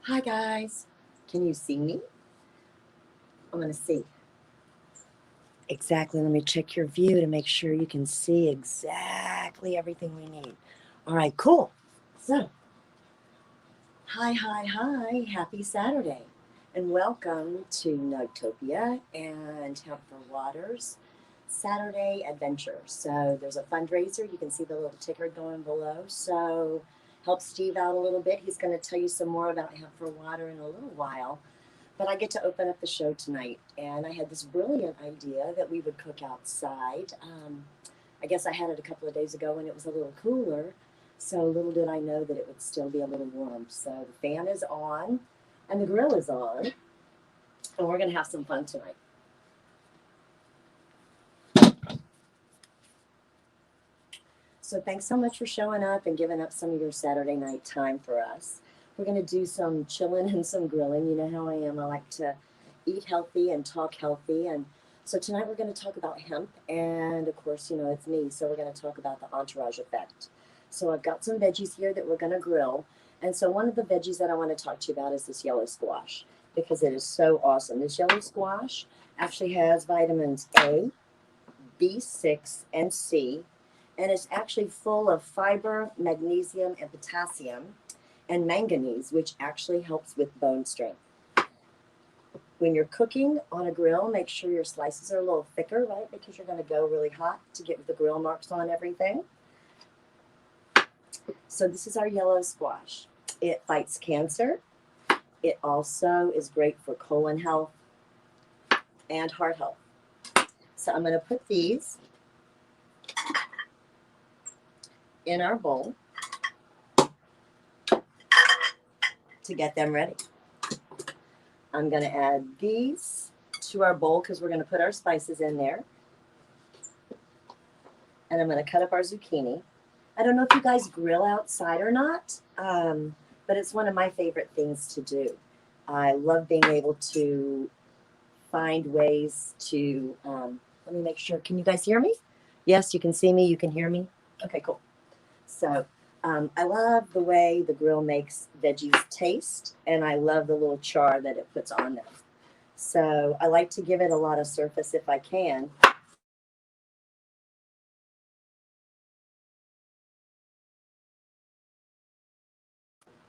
Hi guys, can you see me? I'm gonna see. Exactly, let me check your view to make sure you can see exactly everything we need. All right, cool. So, hi, happy Saturday. And welcome to Nugtopia and Hemp4Water's Saturday Adventure. So there's a fundraiser. You can see the little ticker going below. So help Steve out a little bit. He's gonna tell you some more about Hemp4Water in a little while. But I get to open up the show tonight, and I had this brilliant idea that we would cook outside. I guess I had it a couple of days ago when it was a little cooler, so little did I know that it would still be a little warm. So the fan is on, and the grill is on, and we're going to have some fun tonight. So thanks so much for showing up and giving up some of your Saturday night time for us. We're going to do some chilling and some grilling. You know how I am. I like to eat healthy and talk healthy. And so tonight we're going to talk about hemp. And of course, you know, it's me. So we're going to talk about the entourage effect. So I've got some veggies here that we're going to grill. And so one of the veggies that I want to talk to you about is this yellow squash, because it is so awesome. This yellow squash actually has vitamins A, B6, and C. And it's actually full of fiber, magnesium, and potassium, and manganese, which actually helps with bone strength. When you're cooking on a grill, make sure your slices are a little thicker, right? Because you're going to go really hot to get the grill marks on everything. So this is our yellow squash. It fights cancer. It also is great for colon health and heart health. So I'm going to put these in our bowl to get them ready. I'm going to add these to our bowl because we're going to put our spices in there. And I'm going to cut up our zucchini. I don't know if you guys grill outside or not, but it's one of my favorite things to do. I love being able to find ways to, let me make sure, can you guys hear me? Yes, you can see me, you can hear me? Okay, cool. So I love the way the grill makes veggies taste, and I love the little char that it puts on them. So I like to give it a lot of surface if I can.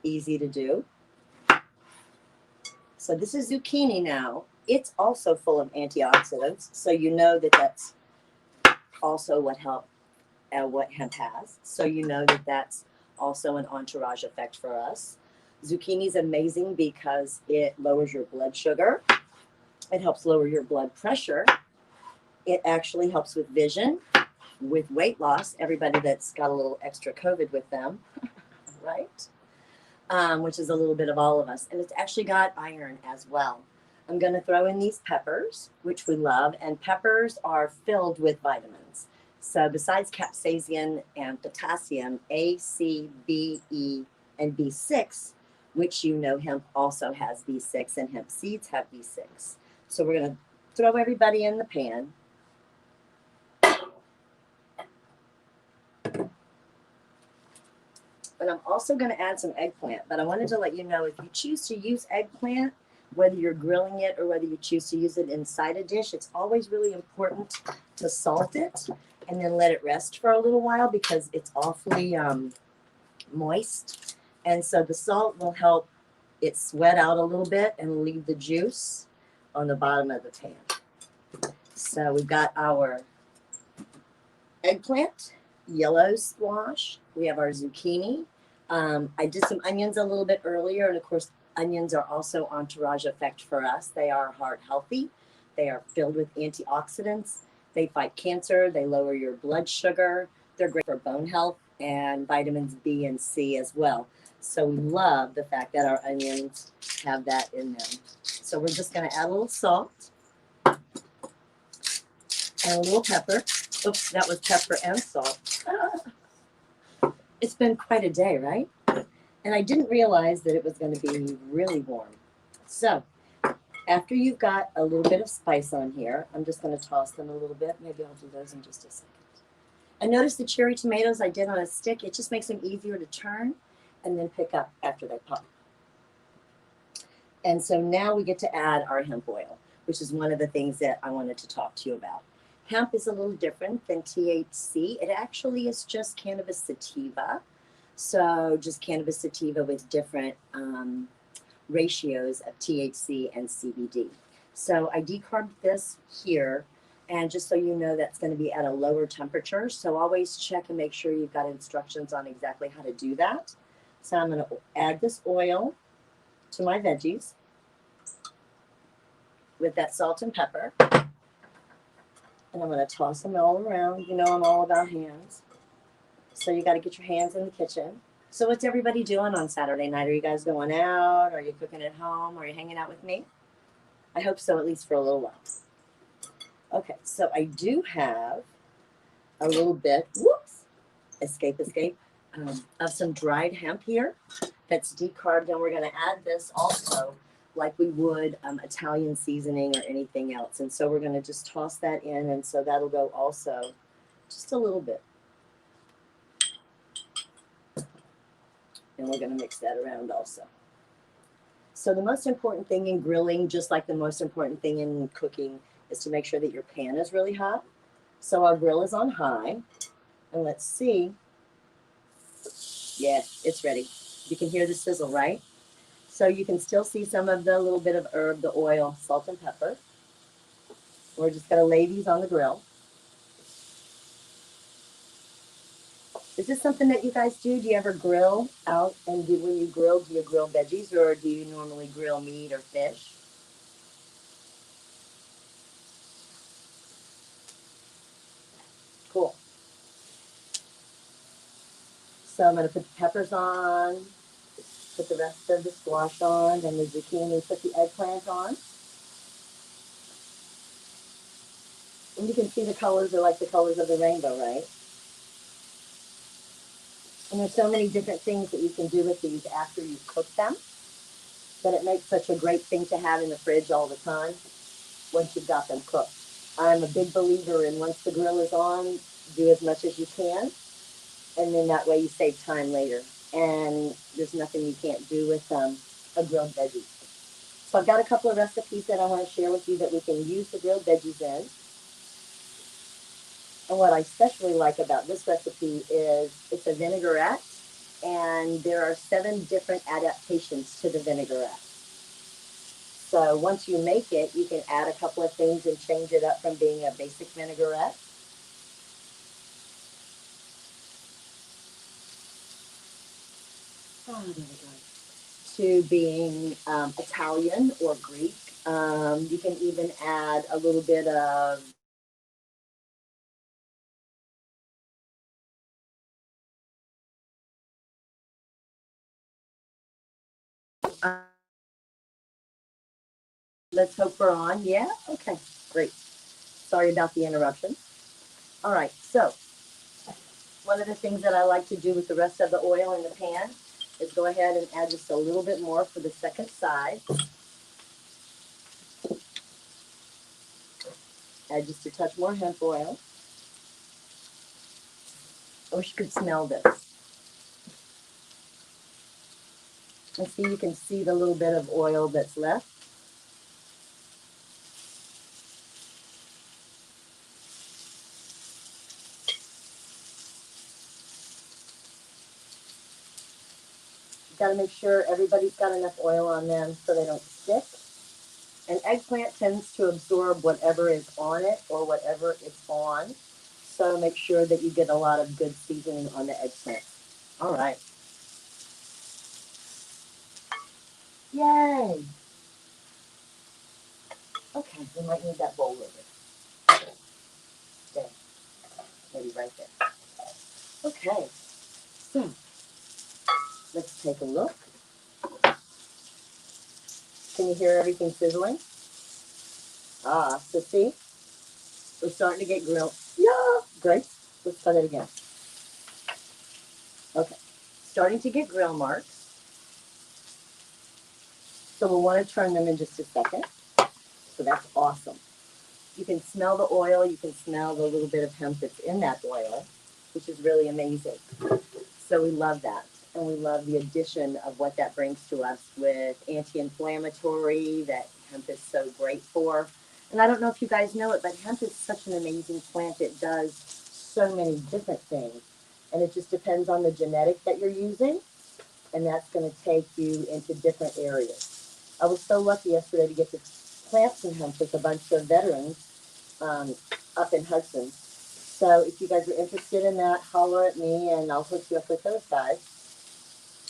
Easy to do. So this is zucchini now. It's also full of antioxidants, so you know that that's also what hemp has. So you know that that's also an entourage effect for us. Zucchini is amazing because it lowers your blood sugar. It helps lower your blood pressure. It actually helps with vision, with weight loss. Everybody that's got a little extra COVID with them, right? Which is a little bit of all of us. And it's actually got iron as well. I'm going to throw in these peppers, which we love, and peppers are filled with vitamins. So besides capsaicin and potassium, A, C, B, E, and B6, which you know hemp also has B6 and hemp seeds have B6. So we're going to throw everybody in the pan. And I'm also going to add some eggplant, but I wanted to let you know if you choose to use eggplant, whether you're grilling it or whether you choose to use it inside a dish, it's always really important to salt it and then let it rest for a little while because it's awfully moist. And so the salt will help it sweat out a little bit and leave the juice on the bottom of the pan. So we've got our eggplant, yellow squash, we have our zucchini. I did some onions a little bit earlier, and of course, onions are also entourage effect for us. They are heart healthy. They are filled with antioxidants. They fight cancer. They lower your blood sugar. They're great for bone health and vitamins B and C as well. So we love the fact that our onions have that in them. So we're just going to add a little salt and a little pepper. Oops, that was pepper and salt. It's been quite a day, right? And I didn't realize that it was going to be really warm. So after you've got a little bit of spice on here, I'm just going to toss them a little bit. Maybe I'll do those in just a second. And notice the cherry tomatoes I did on a stick. It just makes them easier to turn and then pick up after they pop. And so now we get to add our hemp oil, which is one of the things that I wanted to talk to you about. Hemp is a little different than THC. It actually is just cannabis sativa. So just cannabis sativa with different ratios of THC and CBD. So I decarbed this here, and just so you know, that's going to be at a lower temperature. So always check and make sure you've got instructions on exactly how to do that. So I'm going to add this oil to my veggies with that salt and pepper. And I'm going to toss them all around. You know, I'm all about hands. So you got to get your hands in the kitchen. So what's everybody doing on Saturday night? Are you guys going out? Are you cooking at home? Are you hanging out with me? I hope so, at least for a little while. Okay, so I do have a little bit, escape, of some dried hemp here that's decarbed, and we're going to add this also like we would Italian seasoning or anything else. And so we're going to just toss that in, and so that'll go also just a little bit. And we're going to mix that around also. So the most important thing in grilling, just like the most important thing in cooking, is to make sure that your pan is really hot. So our grill is on high. And let's see. Yeah, it's ready. You can hear the sizzle, right? So you can still see some of the little bit of herb, the oil, salt and pepper. We're just going to lay these on the grill. Is this something that you guys do? Do you ever grill out? And when you grill, do you grill veggies, or do you normally grill meat or fish? Cool. So I'm going to put the peppers on, put the rest of the squash on, and the zucchini, put the eggplant on. And you can see the colors are like the colors of the rainbow, right? And there's so many different things that you can do with these after you cook them, that it makes such a great thing to have in the fridge all the time once you've got them cooked. I'm a big believer in once the grill is on, do as much as you can, and then that way you save time later. And there's nothing you can't do with a grilled veggie. So I've got a couple of recipes that I want to share with you that we can use the grilled veggies in. And what I especially like about this recipe is it's a vinaigrette, and there are 7 different adaptations to the vinaigrette. So once you make it, you can add a couple of things and change it up from being a basic vinaigrette to being Italian or Greek. You can even add a little bit of let's hope we're on. Yeah? Okay, great. Sorry about the interruption. All right, so one of the things that I like to do with the rest of the oil in the pan is go ahead and add just a little bit more for the second side. Add just a touch more hemp oil. I wish you could smell this. And see, you can see the little bit of oil that's left. You've got to make sure everybody's got enough oil on them so they don't stick. An eggplant tends to absorb whatever is on it or whatever it's on. So make sure that you get a lot of good seasoning on the eggplant. All right. Yay. Okay, we might need that bowl over. Okay, maybe right there. Okay, so let's take a look. Can you hear everything sizzling? So see, we're starting to get grilled. Yeah, great. Let's try that again. Okay, starting to get grill marks. So we'll want to turn them in just a second. So that's awesome. You can smell the oil. You can smell the little bit of hemp that's in that oil, which is really amazing. So we love that. And we love the addition of what that brings to us with anti-inflammatory that hemp is so great for. And I don't know if you guys know it, but hemp is such an amazing plant. It does so many different things. And it just depends on the genetic that you're using. And that's going to take you into different areas. I was so lucky yesterday to get to plant some hemp with a bunch of veterans up in Hudson. So if you guys are interested in that, holler at me and I'll hook you up with those guys.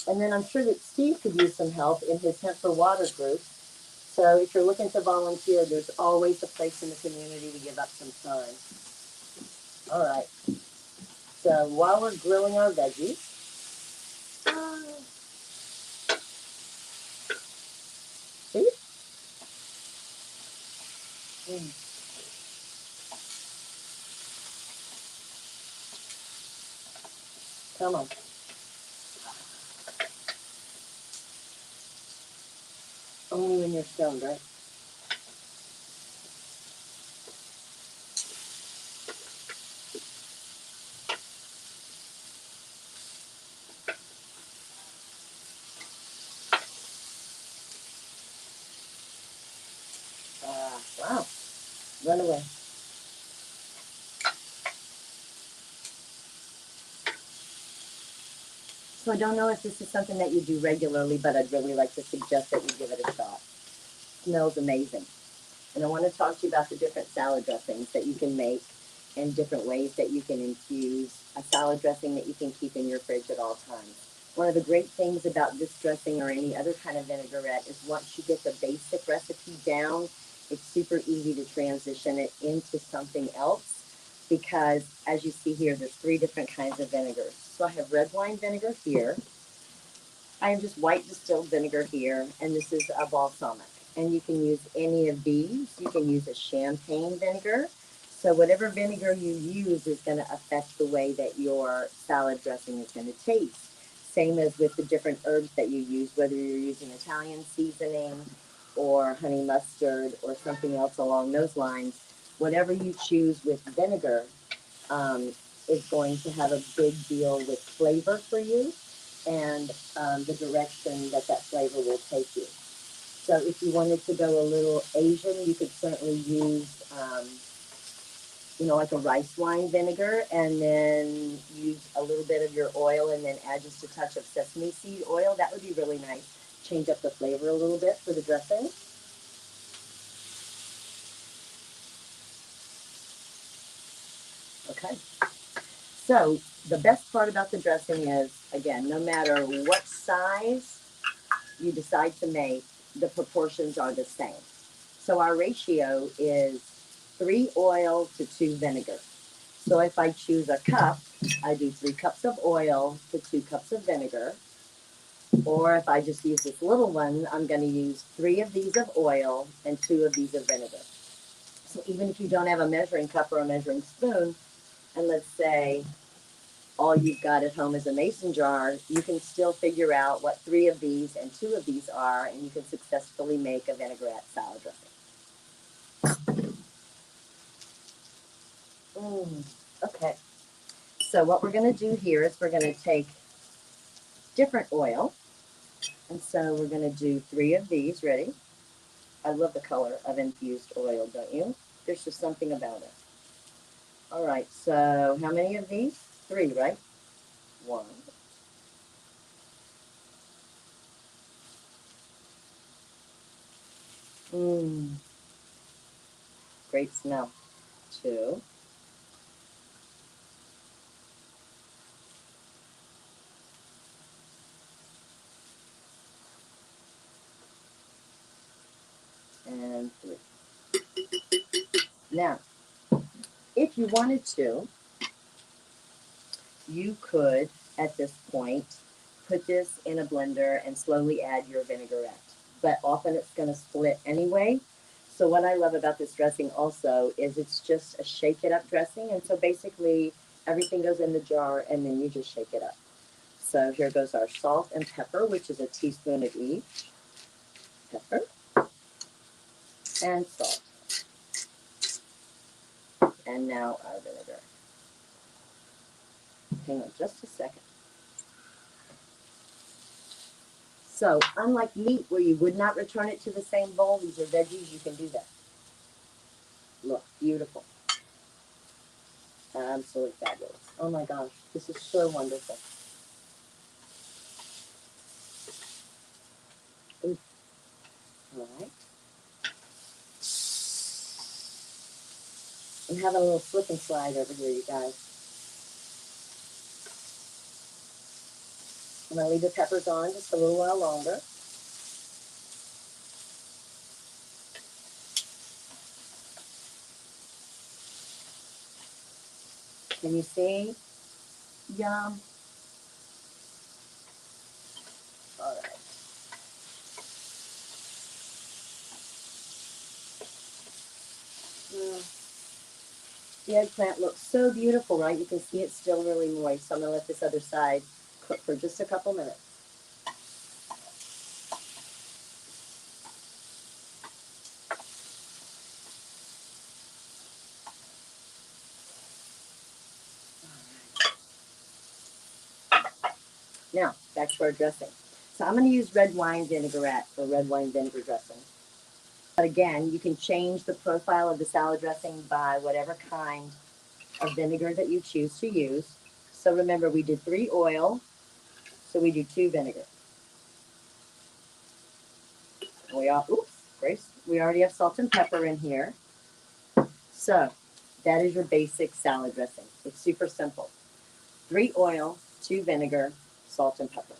And then I'm sure that Steve could use some help in his Hemp4Water group. So if you're looking to volunteer, there's always a place in the community to give up some time. All right. So while we're grilling our veggies, see? Come on. Only when you're stoned, right? Wow. Run away. So I don't know if this is something that you do regularly, but I'd really like to suggest that you give it a shot. It smells amazing. And I want to talk to you about the different salad dressings that you can make and different ways that you can infuse a salad dressing that you can keep in your fridge at all times. One of the great things about this dressing or any other kind of vinaigrette is once you get the basic recipe down, it's super easy to transition it into something else because as you see here, there's 3 different kinds of vinegars. So I have red wine vinegar here. I have just white distilled vinegar here, and this is a balsamic. And you can use any of these. You can use a champagne vinegar. So whatever vinegar you use is going to affect the way that your salad dressing is going to taste. Same as with the different herbs that you use, whether you're using Italian seasoning or honey mustard or something else along those lines. Whatever you choose with vinegar is going to have a big deal with flavor for you and the direction that that flavor will take you. So if you wanted to go a little Asian, you could certainly use, like a rice wine vinegar and then use a little bit of your oil and then add just a touch of sesame seed oil. That would be really nice. Change up the flavor a little bit for the dressing. Okay. So the best part about the dressing is, again, no matter what size you decide to make, the proportions are the same. So our ratio is 3 oil to 2 vinegar. So if I choose a cup, I do 3 cups of oil to 2 cups of vinegar. Or if I just use this little one, I'm going to use 3 of these of oil and 2 of these of vinegar. So even if you don't have a measuring cup or a measuring spoon, and let's say all you've got at home is a mason jar, you can still figure out what 3 of these and 2 of these are, and you can successfully make a vinaigrette salad dressing. Okay, so what we're going to do here is we're going to take different oil, and so we're going to do 3 of these. Ready? I love the color of infused oil, don't you? There's just something about it. All right, so how many of these? 3, right? 1. Great smell. 2. And 3. Now, if you wanted to, you could, at this point, put this in a blender and slowly add your vinaigrette. But often it's going to split anyway. So what I love about this dressing also is it's just a shake it up dressing. And so basically everything goes in the jar and then you just shake it up. So here goes our salt and pepper, which is a teaspoon of each. Pepper and salt. And now our vinegar. Hang on just a second. So unlike meat where you would not return it to the same bowl, these are veggies, you can do that. Look, beautiful. Absolutely fabulous. Oh my gosh, this is so wonderful. Ooh. All right. I'm having a little slip and slide over here, you guys. I'm going to leave the peppers on just a little while longer. Can you see? Yum. All right. The eggplant looks so beautiful, right? You can see it's still really moist. So I'm going to let this other side cook for just a couple minutes. Now, back to our dressing. So I'm going to use red wine vinaigrette or red wine vinegar dressing. But again, you can change the profile of the salad dressing by whatever kind of vinegar that you choose to use. So remember, we did 3 oil, so we do 2 vinegar. We already have salt and pepper in here. So that is your basic salad dressing. It's super simple. 3 oil, 2 vinegar, salt and pepper.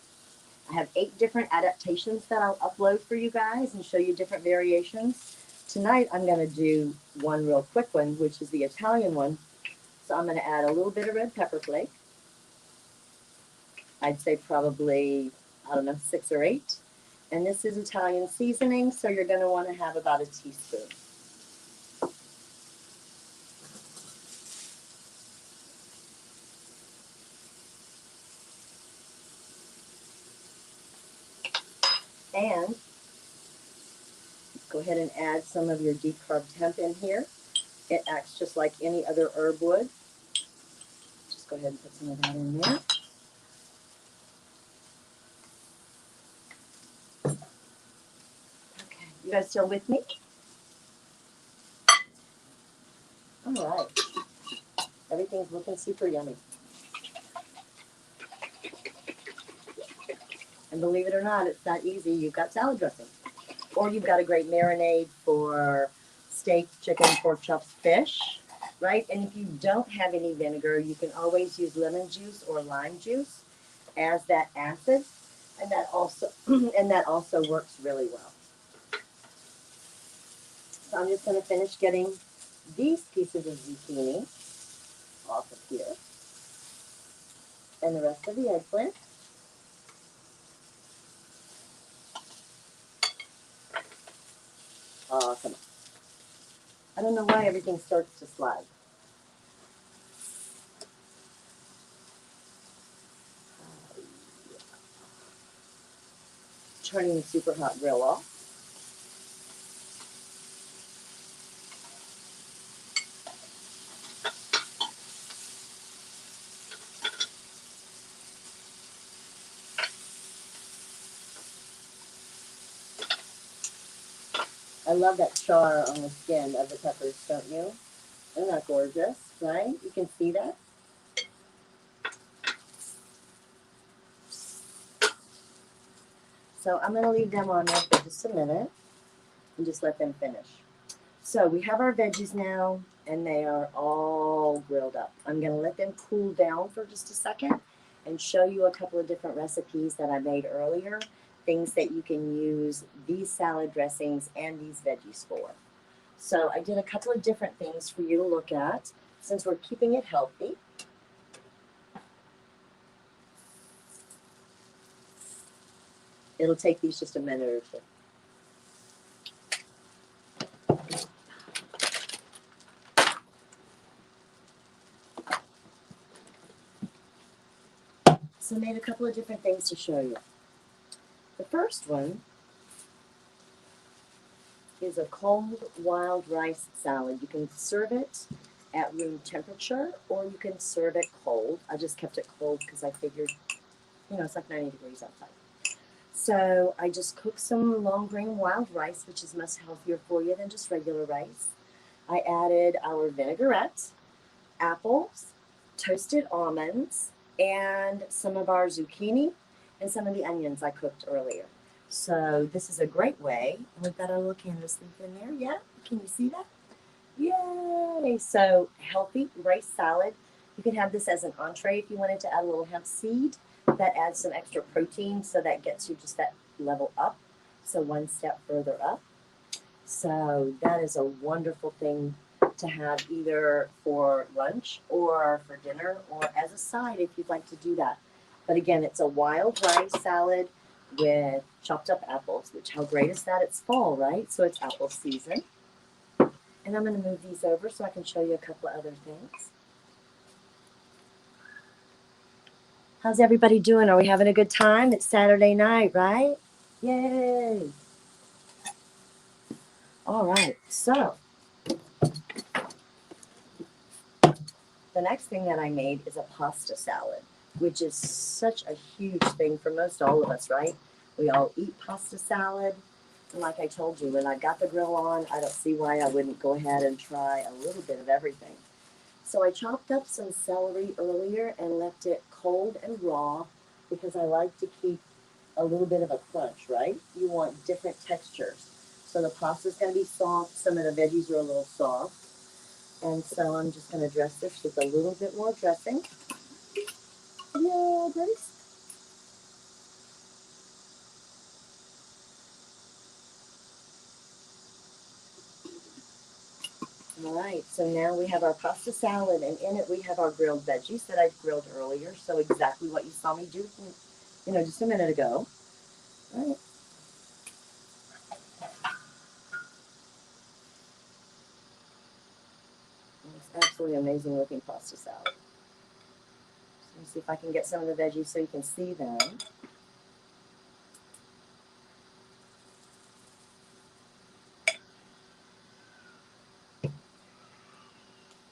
I have 8 different adaptations that I'll upload for you guys and show you different variations. Tonight I'm going to do one real quick one, which is the Italian one. So I'm going to add a little bit of red pepper flake. I'd say probably, 6 or 8. And this is Italian seasoning, so you're going to want to have about a teaspoon. And go ahead and add some of your decarb hemp in here. It acts just like any other herb would. Just go ahead and put some of that in there. Okay, you guys still with me? All right. Everything's looking super yummy. And believe it or not, it's not easy. You've got salad dressing. Or you've got a great marinade for steak, chicken, pork chops, fish, right? And if you don't have any vinegar, you can always use lemon juice or lime juice as that acid, and that also works really well. So I'm just going to finish getting these pieces of zucchini off of here, and the rest of the eggplant. Awesome. I don't know why everything starts to slide. Turning the super hot grill off. I love that char on the skin of the peppers, don't you? Isn't that gorgeous, right? You can see that. So I'm going to leave them on there for just a minute and just let them finish. So we have our veggies now, and they are all grilled up. I'm going to let them cool down for just a second and show you a couple of different recipes that I made earlier, things that you can use these salad dressings and these veggies for. So I did a couple of different things for you to look at since we're keeping it healthy. It'll take these just a minute or two. So I made a couple of different things to show you. The first one is a cold wild rice salad. You can serve it at room temperature or you can serve it cold. I just kept it cold because I figured, it's like 90 degrees outside. So I just cooked some long grain wild rice, which is much healthier for you than just regular rice. I added our vinaigrette, apples, toasted almonds, and some of our zucchini and some of the onions I cooked earlier. So this is a great way. We've got our little canvas leaf in there. Yeah, can you see that? Yay! So healthy rice salad. You can have this as an entree if you wanted to add a little hemp seed. That adds some extra protein, so that gets you just that level up. So one step further up. So that is a wonderful thing to have either for lunch or for dinner or as a side if you'd like to do that. But again, it's a wild rice salad with chopped up apples, which how great is that? It's fall, right? So it's apple season. And I'm going to move these over so I can show you a couple of other things. How's everybody doing? Are we having a good time? It's Saturday night, right? Yay! All right, so the next thing that I made is a pasta salad, which is such a huge thing for most all of us, right? We all eat pasta salad. And like I told you, when I got the grill on, I don't see why I wouldn't go ahead and try a little bit of everything. So I chopped up some celery earlier and left it cold and raw because I like to keep a little bit of a crunch, right? You want different textures. So the pasta's going to be soft. Some of the veggies are a little soft. And so I'm just going to dress this with a little bit more dressing. Yeah, Grace. All right, so now we have our pasta salad, and in it we have our grilled veggies that I grilled earlier. So exactly what you saw me do, just a minute ago. All right. It's absolutely amazing looking pasta salad. So let me see if I can get some of the veggies so you can see them.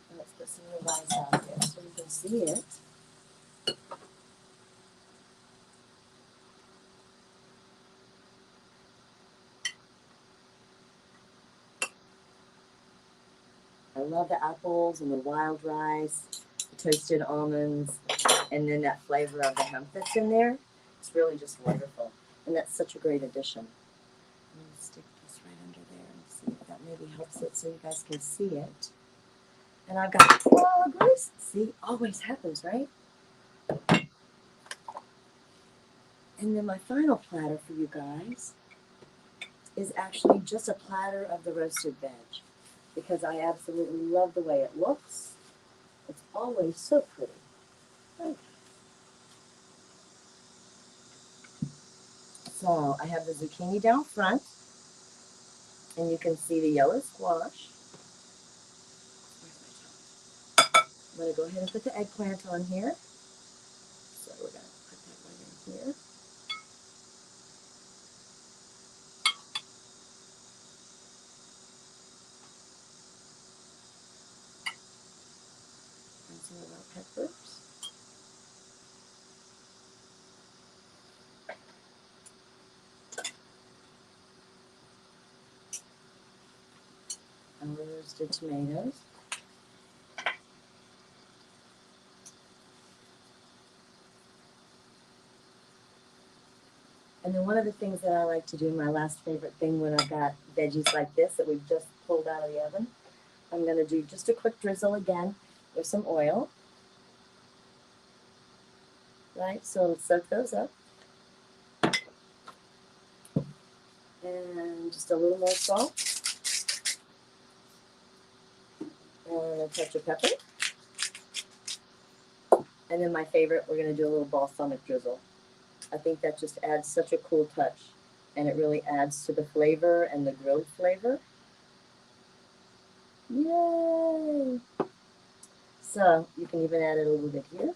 And let's put some of the rice out there so you can see it. I love the apples and the wild rice, the toasted almonds, and then that flavor of the hemp that's in there. It's really just wonderful. And that's such a great addition. I'm going to stick this right under there and see if that maybe helps it so you guys can see it. And I've got progress. See, always happens, right? And then my final platter for you guys is actually just a platter of the roasted veg because I absolutely love the way it looks. It's always so pretty. Okay. So I have the zucchini down front, and you can see the yellow squash. I'm going to go ahead and put the eggplant on here. So we're going to put that right in here. And some of our peppers. And roasted tomatoes. And then one of the things that I like to do, my last favorite thing when I've got veggies like this that we've just pulled out of the oven, I'm going to do just a quick drizzle again with some oil. Right, so it'll soak those up. And just a little more salt. And a touch of pepper. And then my favorite, we're going to do a little balsamic drizzle. I think that just adds such a cool touch. And it really adds to the flavor and the grilled flavor. Yay! So you can even add it a little bit here.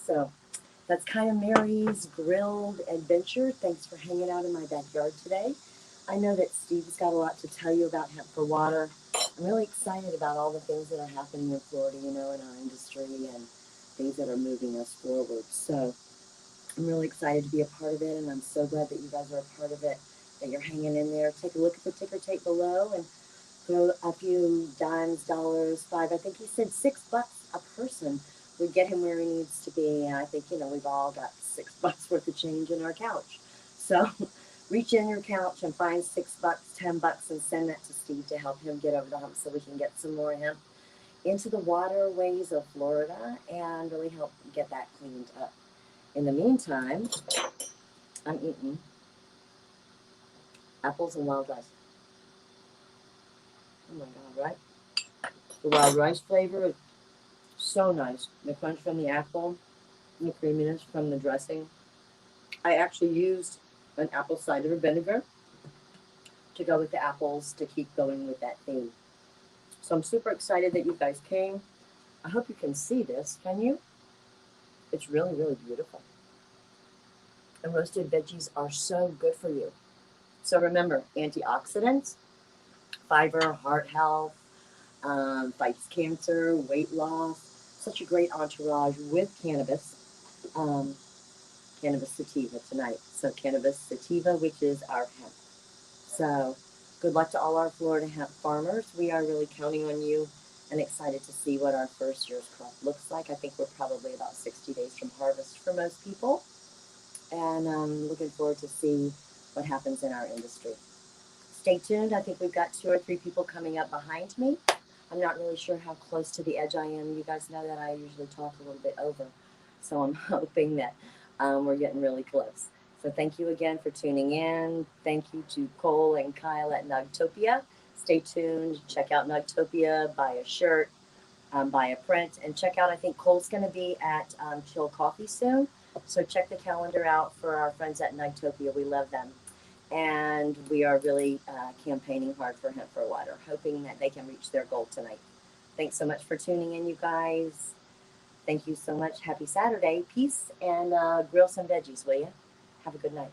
So that's kind of Mary's grilled adventure. Thanks for hanging out in my backyard today. I know that Steve's got a lot to tell you about Hemp4Water. I'm really excited about all the things that are happening in Florida, in our industry and things that are moving us forward. So I'm really excited to be a part of it, and I'm so glad that you guys are a part of it, that you're hanging in there. Take a look at the ticker tape below and throw a few dimes, dollars, five. I think he said $6 a person would get him where he needs to be. And I think, we've all got $6 worth of change in our couch. So reach in your couch and find $6, $10, and send that to Steve to help him get over the hump so we can get some more hemp into the waterways of Florida and really help get that cleaned up. In the meantime, I'm eating apples and wild rice. Oh my God, right? The wild rice flavor is so nice. The crunch from the apple, and the creaminess from the dressing. I actually used an apple cider vinegar to go with the apples to keep going with that theme. So I'm super excited that you guys came. I hope you can see this. Can you? It's really, really beautiful. And roasted veggies are so good for you. So remember, antioxidants, fiber, heart health, fights cancer, weight loss. Such a great entourage with cannabis. Um, Cannabis sativa tonight. So cannabis sativa, which is our hemp. So good luck to all our Florida hemp farmers. We are really counting on you and excited to see what our first year's crop looks like. I think we're probably about 60 days from harvest for most people. And looking forward to see what happens in our industry. Stay tuned. I think we've got 2 or 3 people coming up behind me. I'm not really sure how close to the edge I am. You guys know that I usually talk a little bit over. So I'm hoping that we're getting really close. So thank you again for tuning in. Thank you to Cole and Kyle at Nugtopia. Stay tuned. Check out Nugtopia. Buy a shirt. Buy a print. And check out, I think Cole's going to be at Chill Coffee soon. So check the calendar out for our friends at Nugtopia. We love them. And we are really campaigning hard for Hemp4Water, hoping that they can reach their goal tonight. Thanks so much for tuning in, you guys. Thank you so much. Happy Saturday. Peace, and grill some veggies, will you? Have a good night.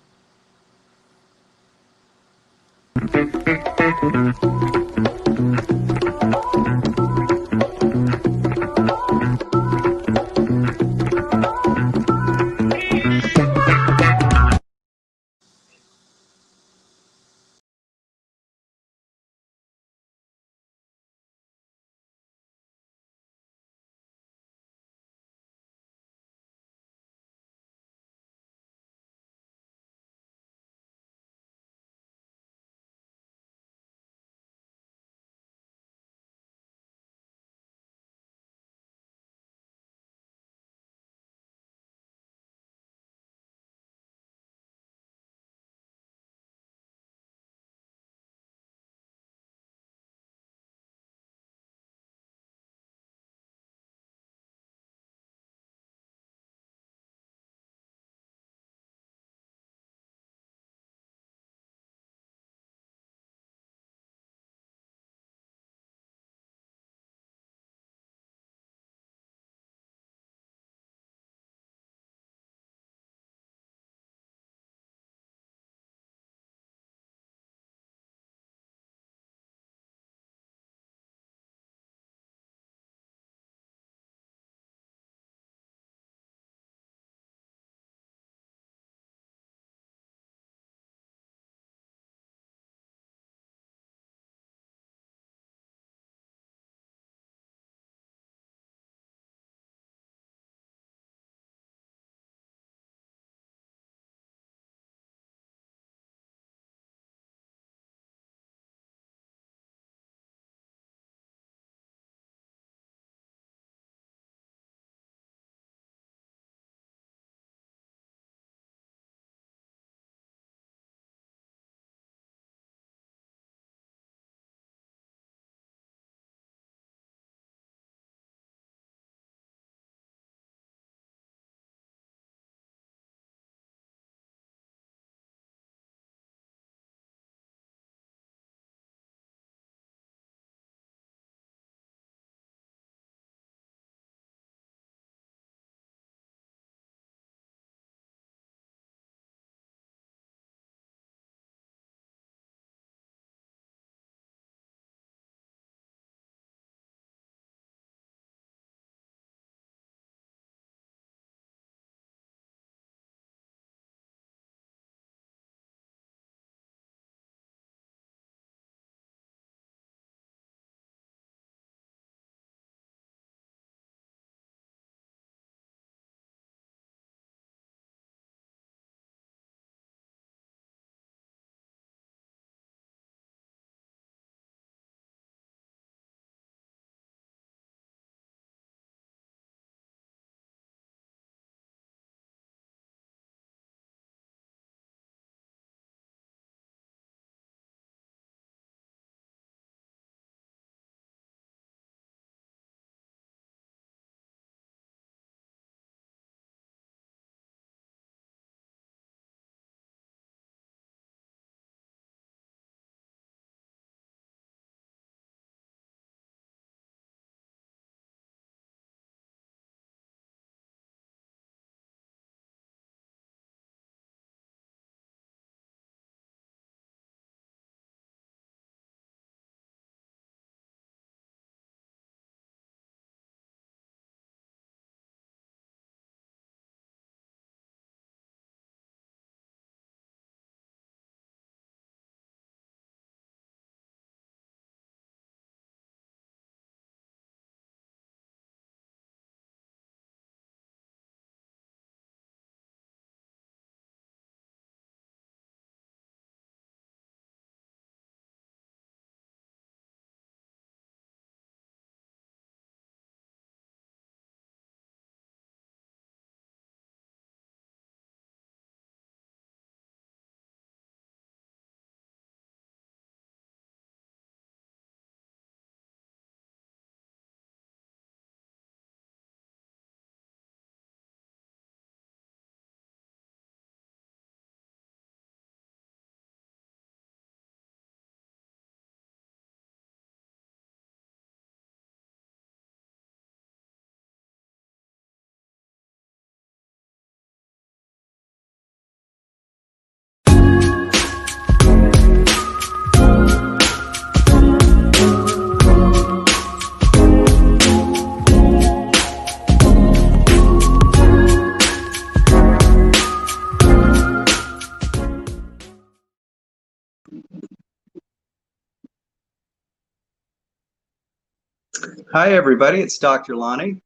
Hi, everybody. It's Dr. Lonnie,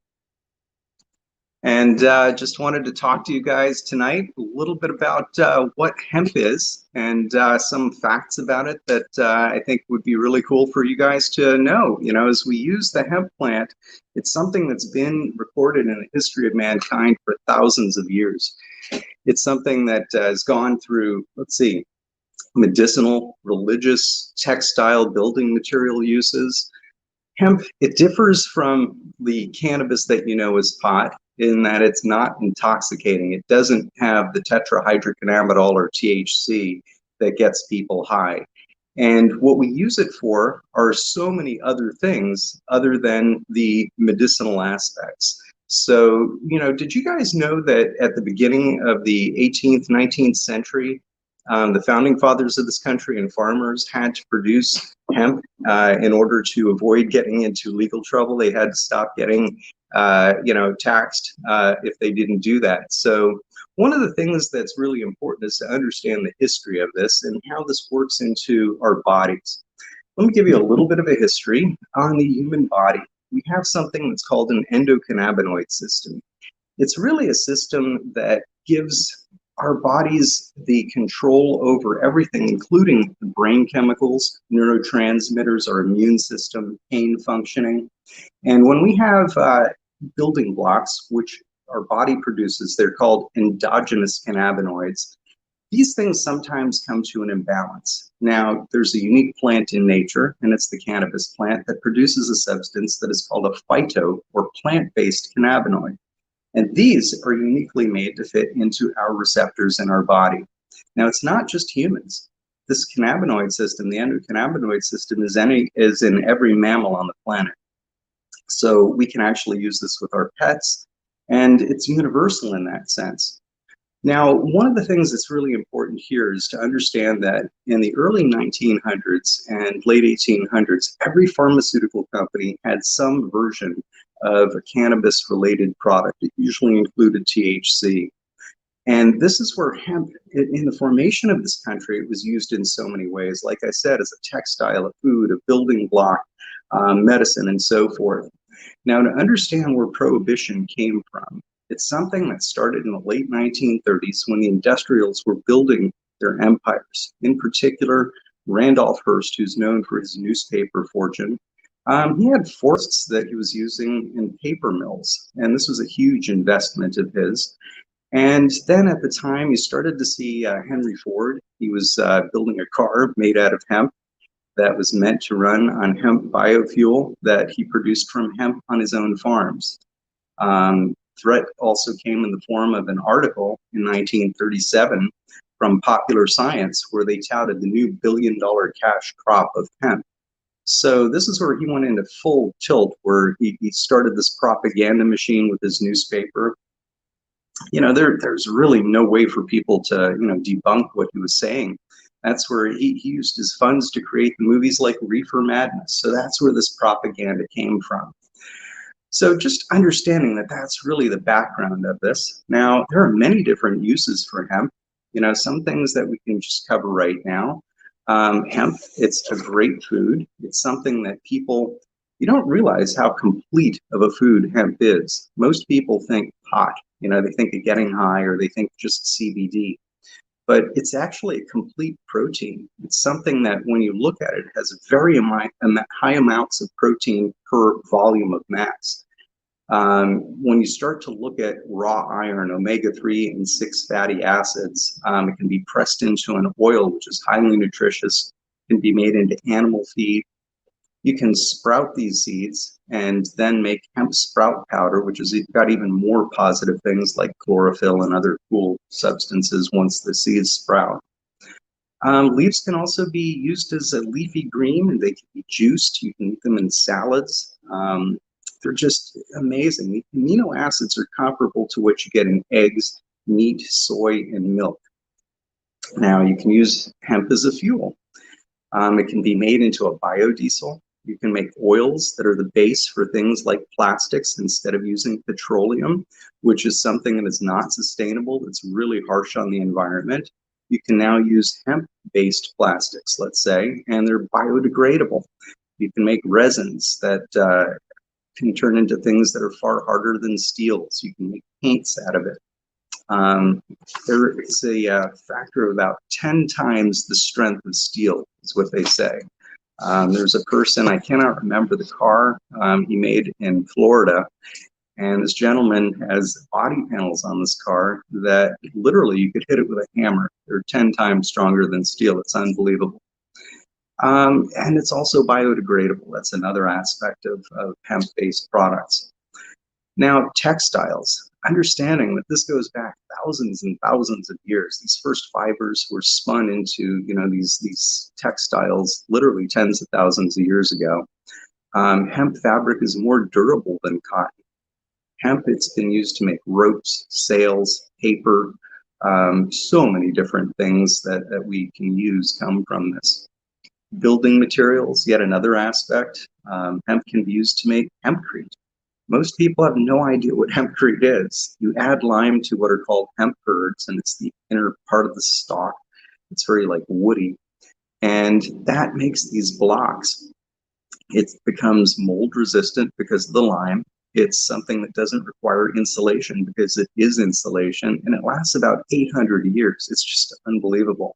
and just wanted to talk to you guys tonight a little bit about what hemp is and some facts about it that I think would be really cool for you guys to know. You know, as we use the hemp plant, it's something that's been recorded in the history of mankind for thousands of years. It's something that has gone through, let's see, medicinal, religious, textile, building material uses. Hemp, it differs from the cannabis that you know as pot in that it's not intoxicating. It doesn't have the tetrahydrocannabinol or THC that gets people high. And what we use it for are so many other things other than the medicinal aspects. So, you know, did you guys know that at the beginning of the 18th, 19th century, the founding fathers of this country and farmers had to produce hemp in order to avoid getting into legal trouble? They had to stop getting, taxed if they didn't do that. So one of the things that's really important is to understand the history of this and how this works into our bodies. Let me give you a little bit of a history on the human body. We have something that's called an endocannabinoid system. It's really a system that gives our bodies the control over everything, including the brain chemicals, neurotransmitters, our immune system, pain functioning. And when we have building blocks, which our body produces, they're called endogenous cannabinoids. These things sometimes come to an imbalance. Now, there's a unique plant in nature, and it's the cannabis plant that produces a substance that is called a phyto or plant-based cannabinoid. And these are uniquely made to fit into our receptors in our body. Now, it's not just humans. This cannabinoid system, the endocannabinoid system, is in every mammal on the planet. So we can actually use this with our pets, and it's universal in that sense. Now, one of the things that's really important here is to understand that in the early 1900s and late 1800s, every pharmaceutical company had some version of a cannabis-related product. It usually included THC. And this is where hemp, in the formation of this country, it was used in so many ways. Like I said, as a textile, a food, a building block, medicine, and so forth. Now, to understand where prohibition came from, it's something that started in the late 1930s when the industrials were building their empires. In particular, Randolph Hearst, who's known for his newspaper fortune, he had forests that he was using in paper mills, and this was a huge investment of his. And then at the time, you started to see Henry Ford. He was building a car made out of hemp that was meant to run on hemp biofuel that he produced from hemp on his own farms. Threat also came in the form of an article in 1937 from Popular Science where they touted the new billion-dollar cash crop of hemp. So this is where he went into full tilt, where he started this propaganda machine with his newspaper. You know, there's really no way for people to, debunk what he was saying. That's where he used his funds to create the movies like Reefer Madness. So that's where this propaganda came from. So just understanding that that's really the background of this. Now, there are many different uses for hemp. You know, some things that we can just cover right now. Hemp, it's a great food. It's something that people, you don't realize how complete of a food hemp is. Most people think pot, they think of getting high or they think just CBD. But it's actually a complete protein. It's something that when you look at it, has very high amounts of protein per volume of mass. When you start to look at raw iron, omega-3 and 6 fatty acids, it can be pressed into an oil, which is highly nutritious, can be made into animal feed. You can sprout these seeds and then make hemp sprout powder, which has got even more positive things like chlorophyll and other cool substances once the seeds sprout. Leaves can also be used as a leafy green, and they can be juiced. You can eat them in salads. They're just amazing. The amino acids are comparable to what you get in eggs, meat, soy, and milk. Now, you can use hemp as a fuel. It can be made into a biodiesel. You can make oils that are the base for things like plastics instead of using petroleum, which is something that is not sustainable. It's really harsh on the environment. You can now use hemp-based plastics, let's say, and they're biodegradable. You can make resins that can turn into things that are far harder than steel. So you can make paints out of it. There is a factor of about 10 times the strength of steel, is what they say. There's a person, I cannot remember the car he made in Florida, and this gentleman has body panels on this car that literally you could hit it with a hammer. They're 10 times stronger than steel. It's unbelievable. And it's also biodegradable. That's another aspect of hemp-based products. Now, textiles, understanding that this goes back thousands and thousands of years. These first fibers were spun into, these textiles literally tens of thousands of years ago. Hemp fabric is more durable than cotton. Hemp, it's been used to make ropes, sails, paper, so many different things that we can use come from this. Building materials, yet another aspect. Hemp can be used to make hempcrete. Most people have no idea what hempcrete is. You add lime to what are called hemp curds, and it's the inner part of the stalk. It's very woody, and that makes these blocks. It becomes mold resistant because of the lime. It's something that doesn't require insulation because it is insulation, and it lasts about 800 years. It's just unbelievable.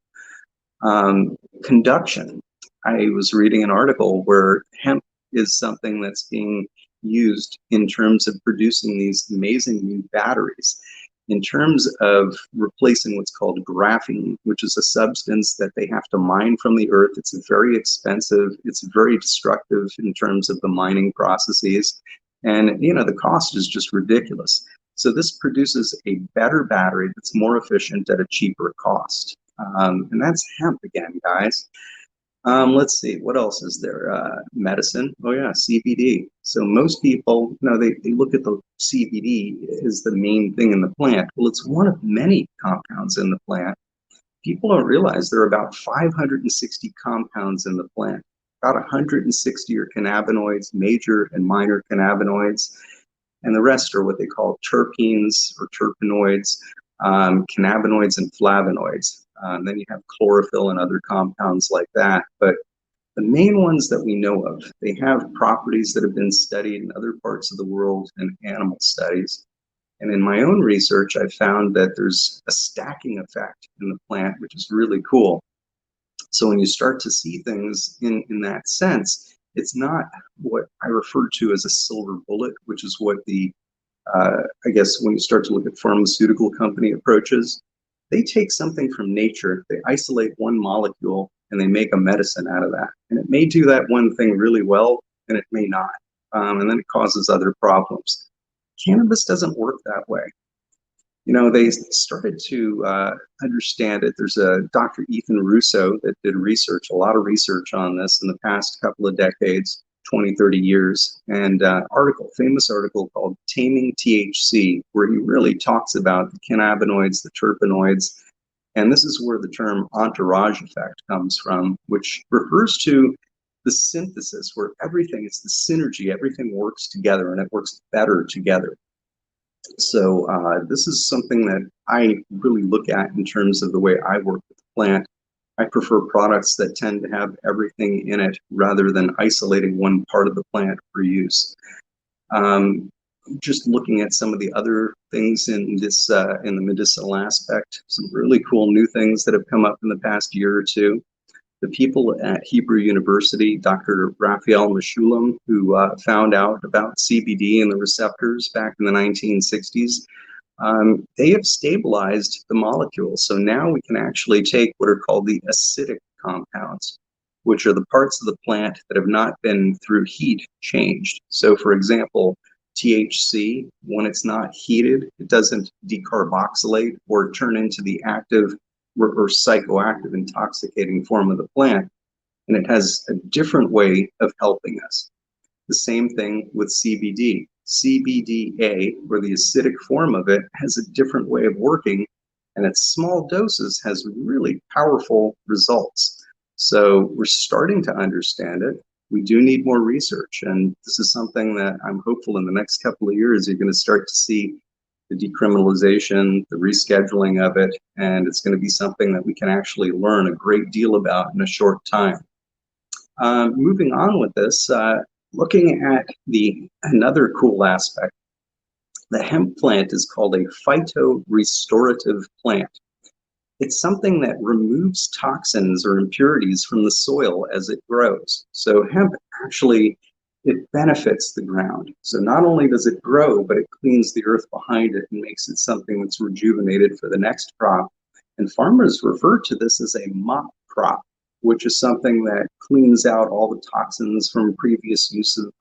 Conduction. I was reading an article where hemp is something that's being used in terms of producing these amazing new batteries. In terms of replacing what's called graphene, which is a substance that they have to mine from the earth. It's very expensive. It's very destructive in terms of the mining processes. And, the cost is just ridiculous. So this produces a better battery that's more efficient at a cheaper cost. And that's hemp again, guys. Let's see, what else is there? Medicine. Oh yeah, CBD. So most people, they look at the CBD as the main thing in the plant. Well, it's one of many compounds in the plant. People don't realize there are about 560 compounds in the plant. About 160 are cannabinoids, major and minor cannabinoids, and the rest are what they call terpenes or terpenoids, cannabinoids and flavonoids. Then you have chlorophyll and other compounds like that. But the main ones that we know of, they have properties that have been studied in other parts of the world in animal studies. And in my own research, I found that there's a stacking effect in the plant, which is really cool. So when you start to see things in that sense, it's not what I refer to as a silver bullet, which is what I guess when you start to look at pharmaceutical company approaches, they take something from nature, they isolate one molecule, and they make a medicine out of that. And it may do that one thing really well, and it may not. And then it causes other problems. Cannabis doesn't work that way. They started to understand it. There's a Dr. Ethan Russo that did a lot of research on this in the past couple of decades, 20, 30 years, and famous article called Taming THC, where he really talks about the cannabinoids, the terpenoids, and this is where the term entourage effect comes from, which refers to the synthesis, where it's the synergy, everything works together and it works better together. So this is something that I really look at in terms of the way I work with the plant. I prefer products that tend to have everything in it rather than isolating one part of the plant for use. Just looking at some of the other things in this in the medicinal aspect, some really cool new things that have come up in the past year or two. The people at Hebrew University, Dr. Raphael Mechoulam, who found out about CBD and the receptors back in the 1960s, they have stabilized the molecules. So now we can actually take what are called the acidic compounds, which are the parts of the plant that have not been through heat changed. So for example, THC, when it's not heated, it doesn't decarboxylate or turn into the active or psychoactive intoxicating form of the plant, and it has a different way of helping us. The same thing with CBD. CBDA, or the acidic form of it, has a different way of working, and at small doses has really powerful results. So we're starting to understand it. We do need more research, and this is something that I'm hopeful in the next couple of years you're going to start to see the decriminalization, the rescheduling of it, and it's going to be something that we can actually learn a great deal about in a short time. Moving on with this, looking at another cool aspect, the hemp plant is called a phytorestorative plant. It's something that removes toxins or impurities from the soil as it grows. So hemp actually, it benefits the ground. So not only does it grow, but it cleans the earth behind it and makes it something that's rejuvenated for the next crop. And farmers refer to this as a mop crop, which is something that cleans out all the toxins from previous use of,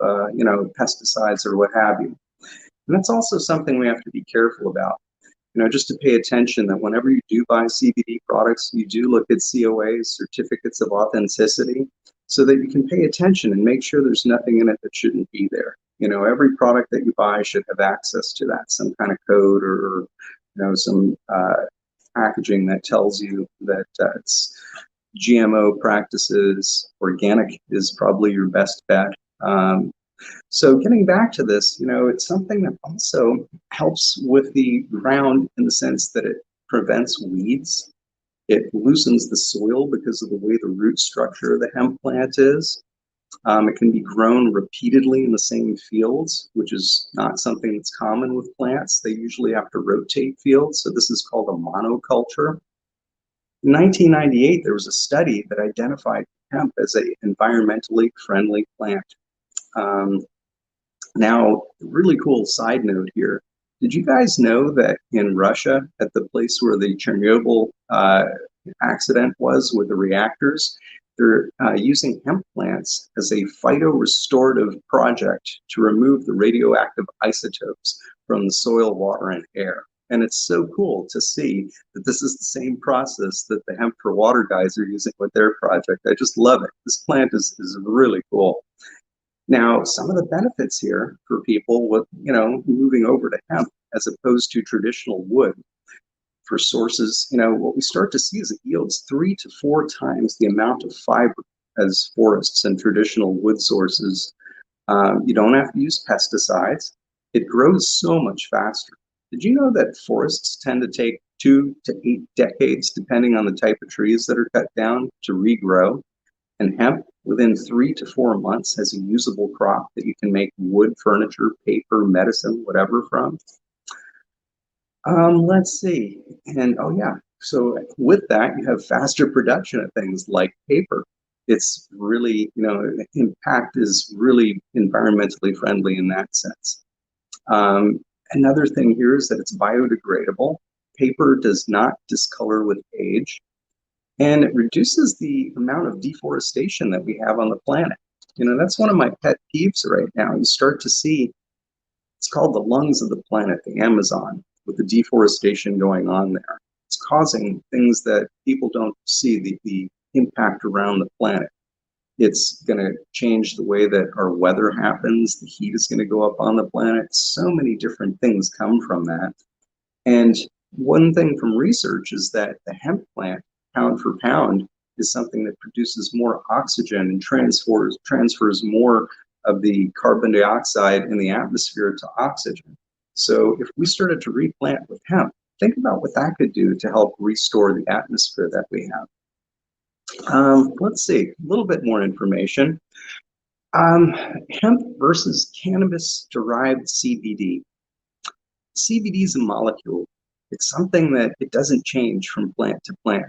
pesticides or what have you. And that's also something we have to be careful about. Just to pay attention that whenever you do buy CBD products, you do look at COAs, certificates of authenticity, so that you can pay attention and make sure there's nothing in it that shouldn't be there. Every product that you buy should have access to that, some kind of code or some packaging that tells you that it's GMO practices. Organic is probably your best bet. So getting back to this, it's something that also helps with the ground in the sense that it prevents weeds. It loosens the soil because of the way the root structure of the hemp plant is. It can be grown repeatedly in the same fields, which is not something that's common with plants. They usually have to rotate fields, so this is called a monoculture. In 1998, there was a study that identified hemp as an environmentally friendly plant. Now, really cool side note here. Did you guys know that in Russia, at the place where the Chernobyl accident was with the reactors, they're using hemp plants as a phytorestorative project to remove the radioactive isotopes from the soil, water, and air. And it's so cool to see that this is the same process that the Hemp4Water guys are using with their project. I just love it. This plant is really cool. Now, some of the benefits here for people with, moving over to hemp as opposed to traditional wood for sources, what we start to see is it yields 3 to 4 times the amount of fiber as forests and traditional wood sources. You don't have to use pesticides. It grows so much faster. Did you know that forests tend to take 2 to 8 decades, depending on the type of trees that are cut down, to regrow? And hemp, within 3 to 4 months, has a usable crop that you can make wood, furniture, paper, medicine, whatever from. Let's see. And oh yeah, so with that, you have faster production of things like paper. It's really, impact is really environmentally friendly in that sense. Another thing here is that it's biodegradable. Paper does not discolor with age. And it reduces the amount of deforestation that we have on the planet. That's one of my pet peeves right now. You start to see, it's called the lungs of the planet, the Amazon, with the deforestation going on there. It's causing things that people don't see, the impact around the planet. It's going to change the way that our weather happens. The heat is going to go up on the planet. So many different things come from that. And one thing from research is that the hemp plant, pound for pound, is something that produces more oxygen and transfers more of the carbon dioxide in the atmosphere to oxygen. So if we started to replant with hemp, think about what that could do to help restore the atmosphere that we have. Let's see, a little bit more information. Hemp versus cannabis-derived CBD. CBD is a molecule. It's something that it doesn't change from plant to plant.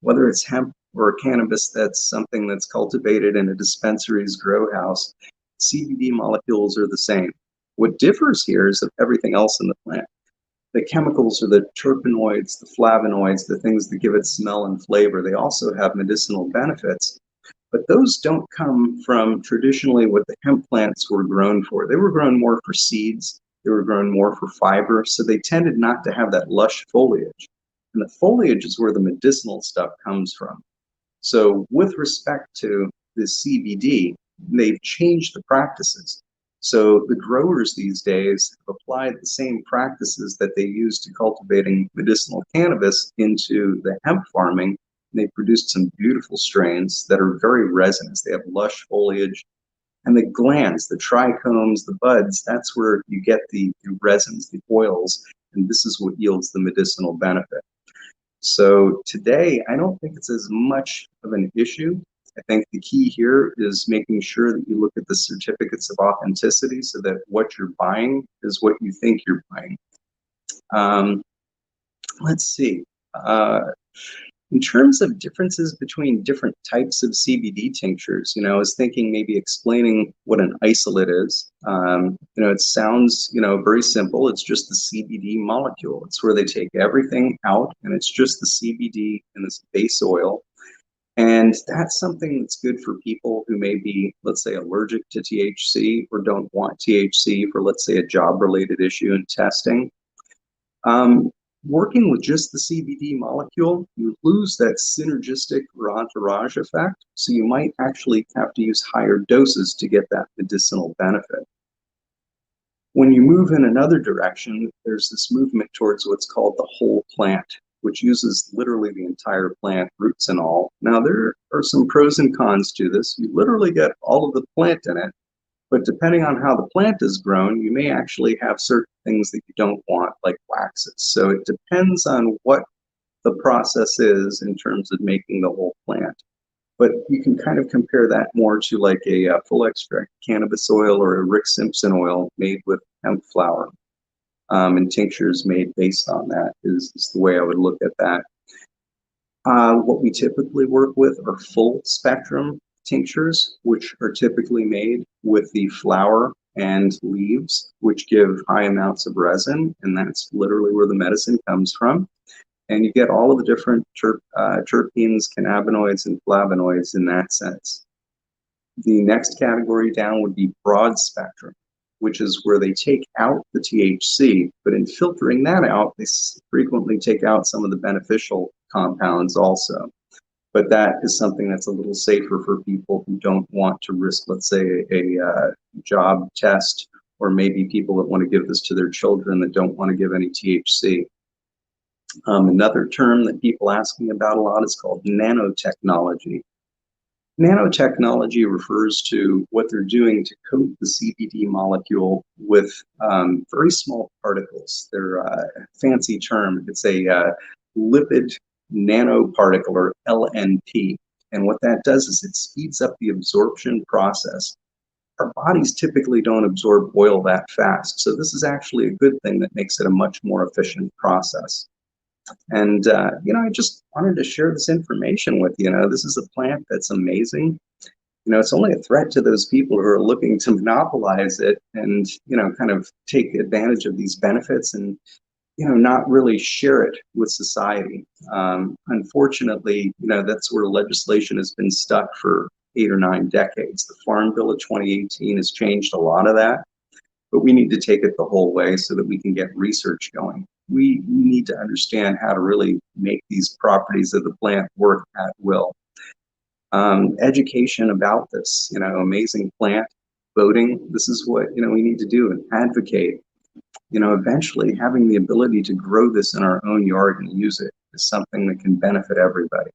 Whether it's hemp or cannabis, that's something that's cultivated in a dispensary's grow house. CBD molecules are the same. What differs here is of everything else in the plant. The chemicals are the terpenoids, the flavonoids, the things that give it smell and flavor. They also have medicinal benefits, but those don't come from traditionally what the hemp plants were grown for. They were grown more for seeds. They were grown more for fiber, so they tended not to have that lush foliage. And the foliage is where the medicinal stuff comes from. So with respect to the CBD, they've changed the practices. So the growers these days have applied the same practices that they use to cultivating medicinal cannabis into the hemp farming. And they've produced some beautiful strains that are very resinous. They have lush foliage. And the glands, the trichomes, the buds, that's where you get the resins, the oils, and this is what yields the medicinal benefit. So today, I don't think it's as much of an issue I think the key here is making sure that you look at the certificates of authenticity so that what you're buying is what you think you're buying. Let's see. In terms of differences between different types of CBD tinctures, I was thinking maybe explaining what an isolate is. It sounds, very simple. It's just the CBD molecule. It's where they take everything out and it's just the CBD in this base oil. And that's something that's good for people who may be, let's say, allergic to THC or don't want THC for, let's say, a job-related issue in testing. Working with just the CBD molecule, you lose that synergistic or entourage effect, so you might actually have to use higher doses to get that medicinal benefit. When you move in another direction, there's this movement towards what's called the whole plant, which uses literally the entire plant, roots and all. Now, there are some pros and cons to this. You literally get all of the plant in it, but depending on how the plant is grown, you may actually have certain things that you don't want, like waxes. So it depends on what the process is in terms of making the whole plant. But you can kind of compare that more to like a full extract cannabis oil or a Rick Simpson oil made with hemp flower. And tinctures made based on that is the way I would look at that. What we typically work with are full spectrum tinctures, which are typically made with the flower and leaves, which give high amounts of resin, and that's literally where the medicine comes from. And you get all of the different terpenes, cannabinoids, and flavonoids in that sense. The next category down would be broad spectrum, which is where they take out the THC, but in filtering that out, they frequently take out some of the beneficial compounds also. But that is something that's a little safer for people who don't want to risk, let's say, a job test, or maybe people that want to give this to their children that don't want to give any THC. Another term that people ask me about a lot is called nanotechnology. Nanotechnology refers to what they're doing to coat the CBD molecule with very small particles. They're a fancy term. It's a lipid nanoparticle, or LNP. And what that does is it speeds up the absorption process. Our bodies typically don't absorb oil that fast. So this is actually a good thing that makes it a much more efficient process. And, I just wanted to share this information with you. This is a plant that's amazing. It's only a threat to those people who are looking to monopolize it and, kind of take advantage of these benefits and, not really share it with society. Unfortunately, that's where legislation has been stuck for 8 or 9 decades. The Farm Bill of 2018 has changed a lot of that, but we need to take it the whole way so that we can get research going. We need to understand how to really make these properties of the plant work at will. Education about this, amazing plant, voting, this is what, we need to do and advocate. Eventually having the ability to grow this in our own yard and use it is something that can benefit everybody.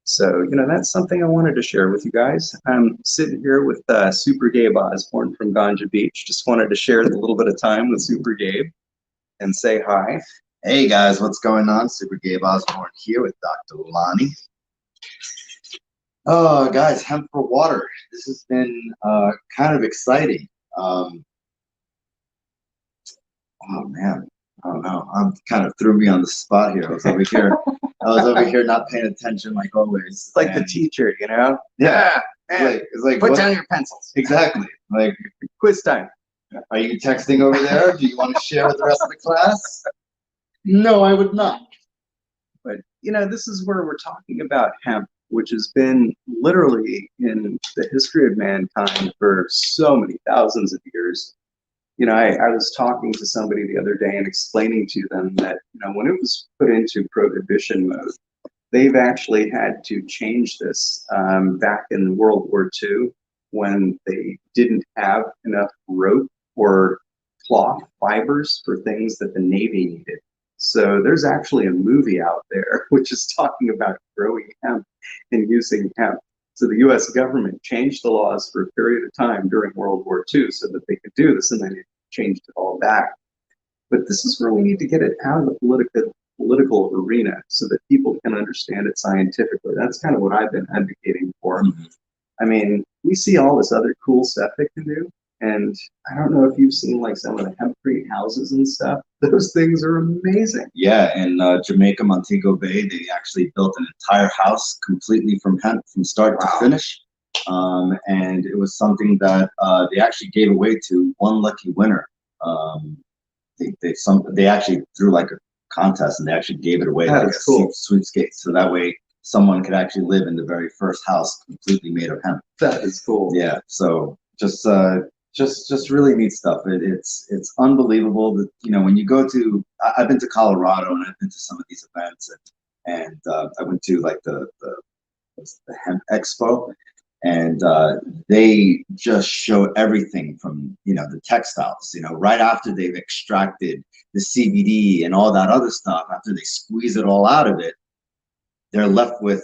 So, that's something I wanted to share with you guys. I'm sitting here with Super Gabe Osborne from Ganja Beach. Just wanted to share a little bit of time with Super Gabe and say hi. Hey guys, what's going on? Super Gabe Osborne here with Dr. Lonnie. Oh, guys, Hemp4Water. This has been kind of exciting. Oh man, I don't know. I'm kind of threw me on the spot here. I was over here not paying attention like always. It's like the teacher, Yeah. It's like put down your pencils. Exactly. Like Quiz time. Are you texting over there? Do you want to share with the rest of the class? No, I would not. But, this is where we're talking about hemp, which has been literally in the history of mankind for so many thousands of years. I was talking to somebody the other day and explaining to them that, when it was put into prohibition mode, they've actually had to change this back in World War II when they didn't have enough rope or cloth fibers for things that the Navy needed. So there's actually a movie out there which is talking about growing hemp and using hemp. So the US government changed the laws for a period of time during World War II so that they could do this, and then it changed it all back. But this is where we need to get it out of the political arena so that people can understand it scientifically. That's kind of what I've been advocating for. I mean, we see all this other cool stuff it can do. And I don't know if you've seen like some of the hemp-free houses and stuff. Those things are amazing. Yeah, in Jamaica, Montego Bay, they actually built an entire house completely from hemp from start to finish. And it was something that they actually gave away to one lucky winner. They actually threw like a contest and they actually gave it away That like is a cool. sweepstakes. So that way someone could actually live in the very first house completely made of hemp. That is cool. Yeah, so just really neat stuff. It's unbelievable that, you know, when you go to, I've been to Colorado and I've been to some of these events, and I went to like the hemp expo, and they just show everything from, you know, the textiles, you know, right after they've extracted the CBD and all that other stuff, after they squeeze it all out of it, they're left with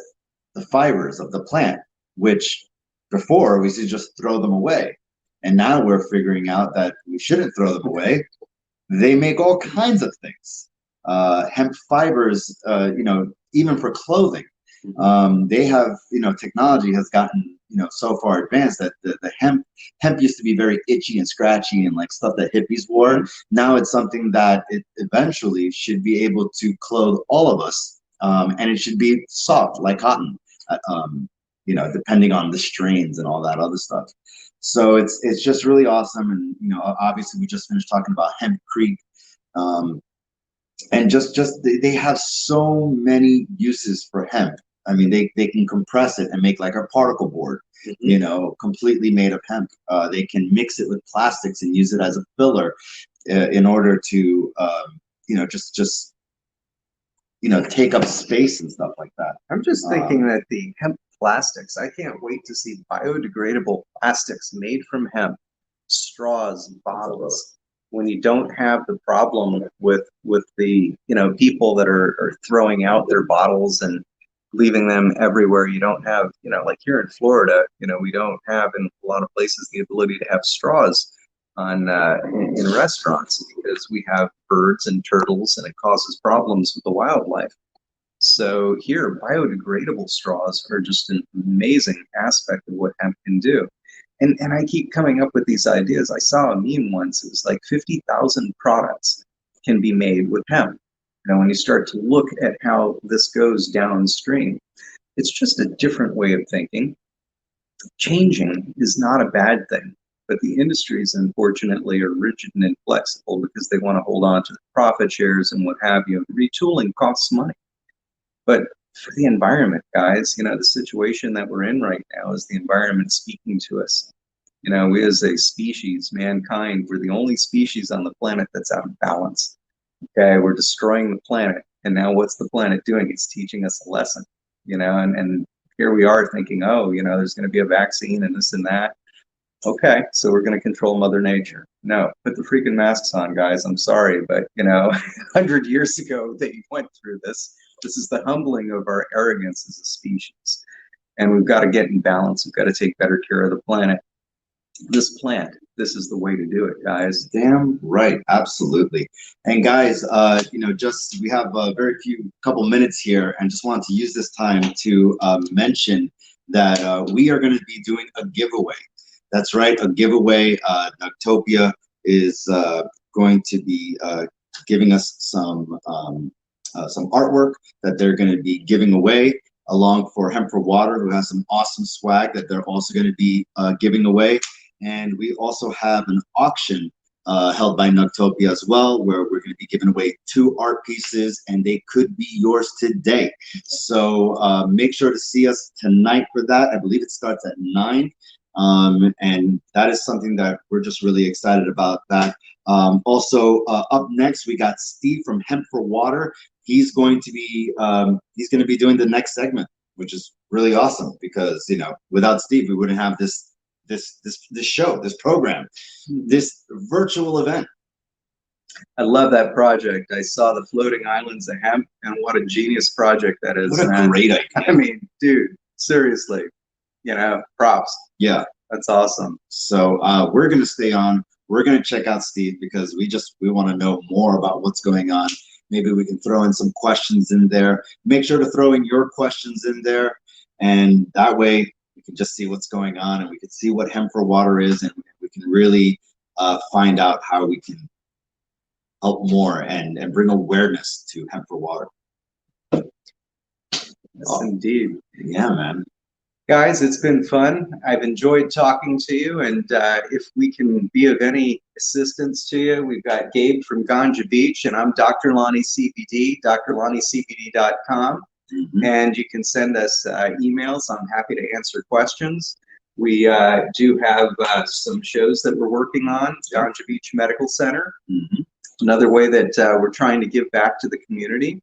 the fibers of the plant, which before we used to just throw them away. And now we're figuring out that we shouldn't throw them away. They make all kinds of things. Hemp fibers, you know, even for clothing. They have, you know, technology has gotten, you know, so far advanced that the hemp used to be very itchy and scratchy and like stuff that hippies wore. Now it's something that it eventually should be able to clothe all of us. And it should be soft like cotton, you know, depending on the strains and all that other stuff. So it's just really awesome. And, you know, obviously we just finished talking about Hemp Creek. And just they have so many uses for hemp. I mean, they can compress it and make like a particle board, you know, completely made of hemp. They can mix it with plastics and use it as a filler in order to, you know, just you know, take up space and stuff like that. I'm just thinking that the hemp plastics, I can't wait to see biodegradable plastics made from hemp, straws, bottles, when you don't have the problem with the, you know, people that are throwing out their bottles and leaving them everywhere. You don't have, you know, like here in Florida, you know, we don't have in a lot of places the ability to have straws on in restaurants because we have birds and turtles and it causes problems with the wildlife. So here, biodegradable straws are just an amazing aspect of what hemp can do. And I keep coming up with these ideas. I saw a meme once. It was like 50,000 products can be made with hemp. You know, when you start to look at how this goes downstream, it's just a different way of thinking. Changing is not a bad thing, but the industries, unfortunately, are rigid and inflexible because they want to hold on to the profit shares and what have you. Retooling costs money. But for the environment, guys, you know, the situation that we're in right now is the environment speaking to us. You know, we as a species, mankind, we're the only species on the planet that's out of balance. Okay, we're destroying the planet. And now what's the planet doing? It's teaching us a lesson, you know, and here we are thinking, oh, you know, there's going to be a vaccine and this and that. Okay, so we're going to control Mother Nature. No, put the freaking masks on, guys. I'm sorry, but, you know, 100 years ago they went through this. This is the humbling of our arrogance as a species. And we've got to get in balance. We've got to take better care of the planet. This plant, this is the way to do it, guys. Damn right, absolutely. And guys, you know, just we have a very couple minutes here, and just want to use this time to mention that we are going to be doing a giveaway. That's right, a giveaway. Nugtopia is going to be giving us some artwork that they're going to be giving away, along for Hemp4Water, who has some awesome swag that they're also going to be giving away. And we also have an auction held by Nugtopia as well, where we're going to be giving away 2 art pieces, and they could be yours today. So make sure to see us tonight for that. I believe it starts at 9. And that is something that we're just really excited about that. Also, up next, we got Steve from Hemp4Water. He's going to be doing the next segment, which is really awesome because, you know, without Steve, we wouldn't have this show, this program, this virtual event. I love that project. I saw the floating islands of hemp, and what a genius project that is. What a great idea. I mean, dude, seriously, you know, props. Yeah. That's awesome. So we're going to stay on. We're going to check out Steve because we want to know more about what's going on. Maybe we can throw in some questions in there. Make sure to throw in your questions in there, and that way we can just see what's going on, and we can see what Hemp4Water is, and we can really find out how we can help more and bring awareness to Hemp4Water. Yes, indeed. Yeah, man. Guys, it's been fun. I've enjoyed talking to you, and if we can be of any assistance to you, we've got Gabe from Ganja Beach, and I'm Dr. Lonnie CBD, drlonniecbd.com, and you can send us emails. I'm happy to answer questions. We do have some shows that we're working on, Ganja Beach Medical Center, another way that we're trying to give back to the community.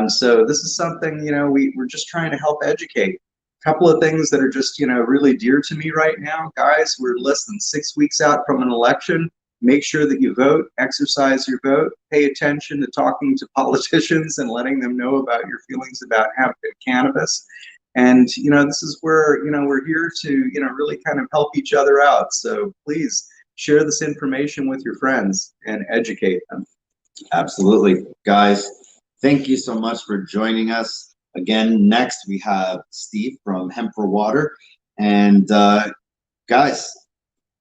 So this is something, you know, we're just trying to help educate. Couple of things that are just, you know, really dear to me right now. Guys, we're less than 6 weeks out from an election. Make sure that you vote, exercise your vote, pay attention to talking to politicians and letting them know about your feelings about hemp and cannabis. And, you know, this is where, you know, we're here to, you know, really kind of help each other out. So please share this information with your friends and educate them. Absolutely. Guys, thank you so much for joining us. Again, next we have Steve from Hemp4Water. And guys,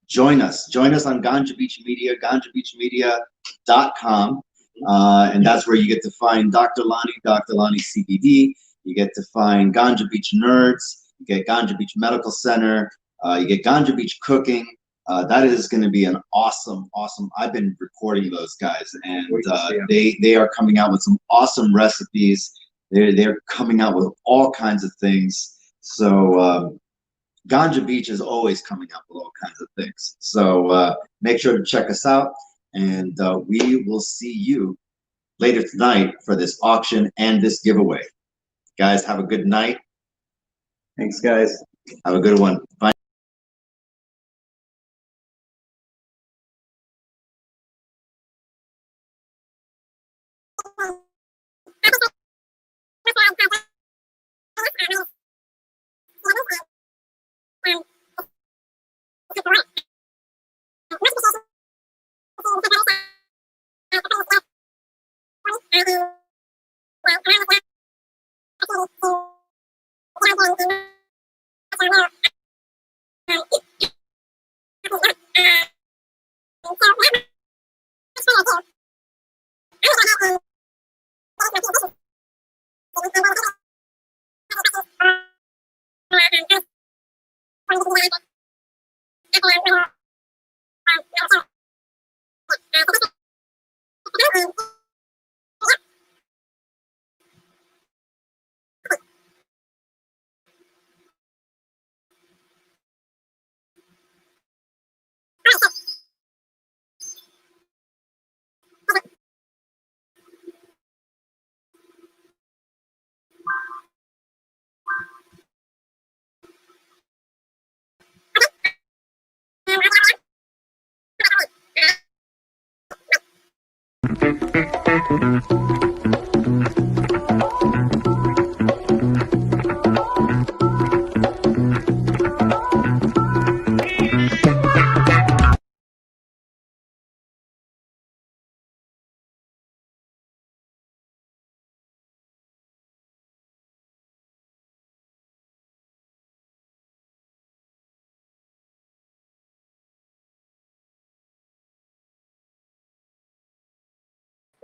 join us on Ganja Beach Media, ganjabeachmedia.com. And that's where you get to find Dr. Lonnie CBD. You get to find Ganja Beach Nerds. You get Ganja Beach Medical Center. You get Ganja Beach Cooking. That is going to be an awesome. I've been recording those guys, and they are coming out with some awesome recipes. They're coming out with all kinds of things. So Ganja Beach is always coming out with all kinds of things. So make sure to check us out, and we will see you later tonight for this auction and this giveaway. Guys, have a good night. Thanks, guys. Have a good one. Bye.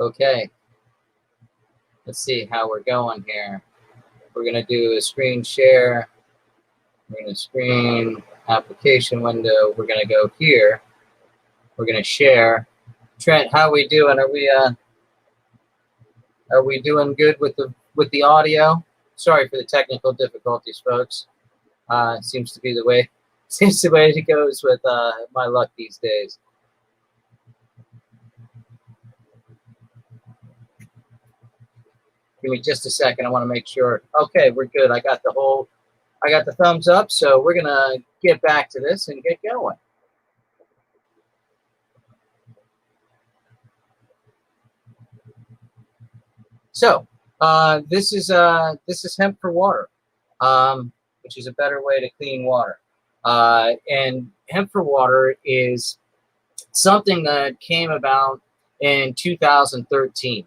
Okay, let's see how we're going here. We're going to do a screen share. We're going to screen application window. We're going to go here. We're going to share. Trent, how we doing? Are we doing good with the audio? Sorry for the technical difficulties, folks. Seems to be the way it goes with my luck these days. Give me just a second. I want to make sure. Okay, we're good. I got the thumbs up. So we're gonna get back to this and get going. So this is Hemp4Water, which is a better way to clean water. And Hemp4Water is something that came about in 2013.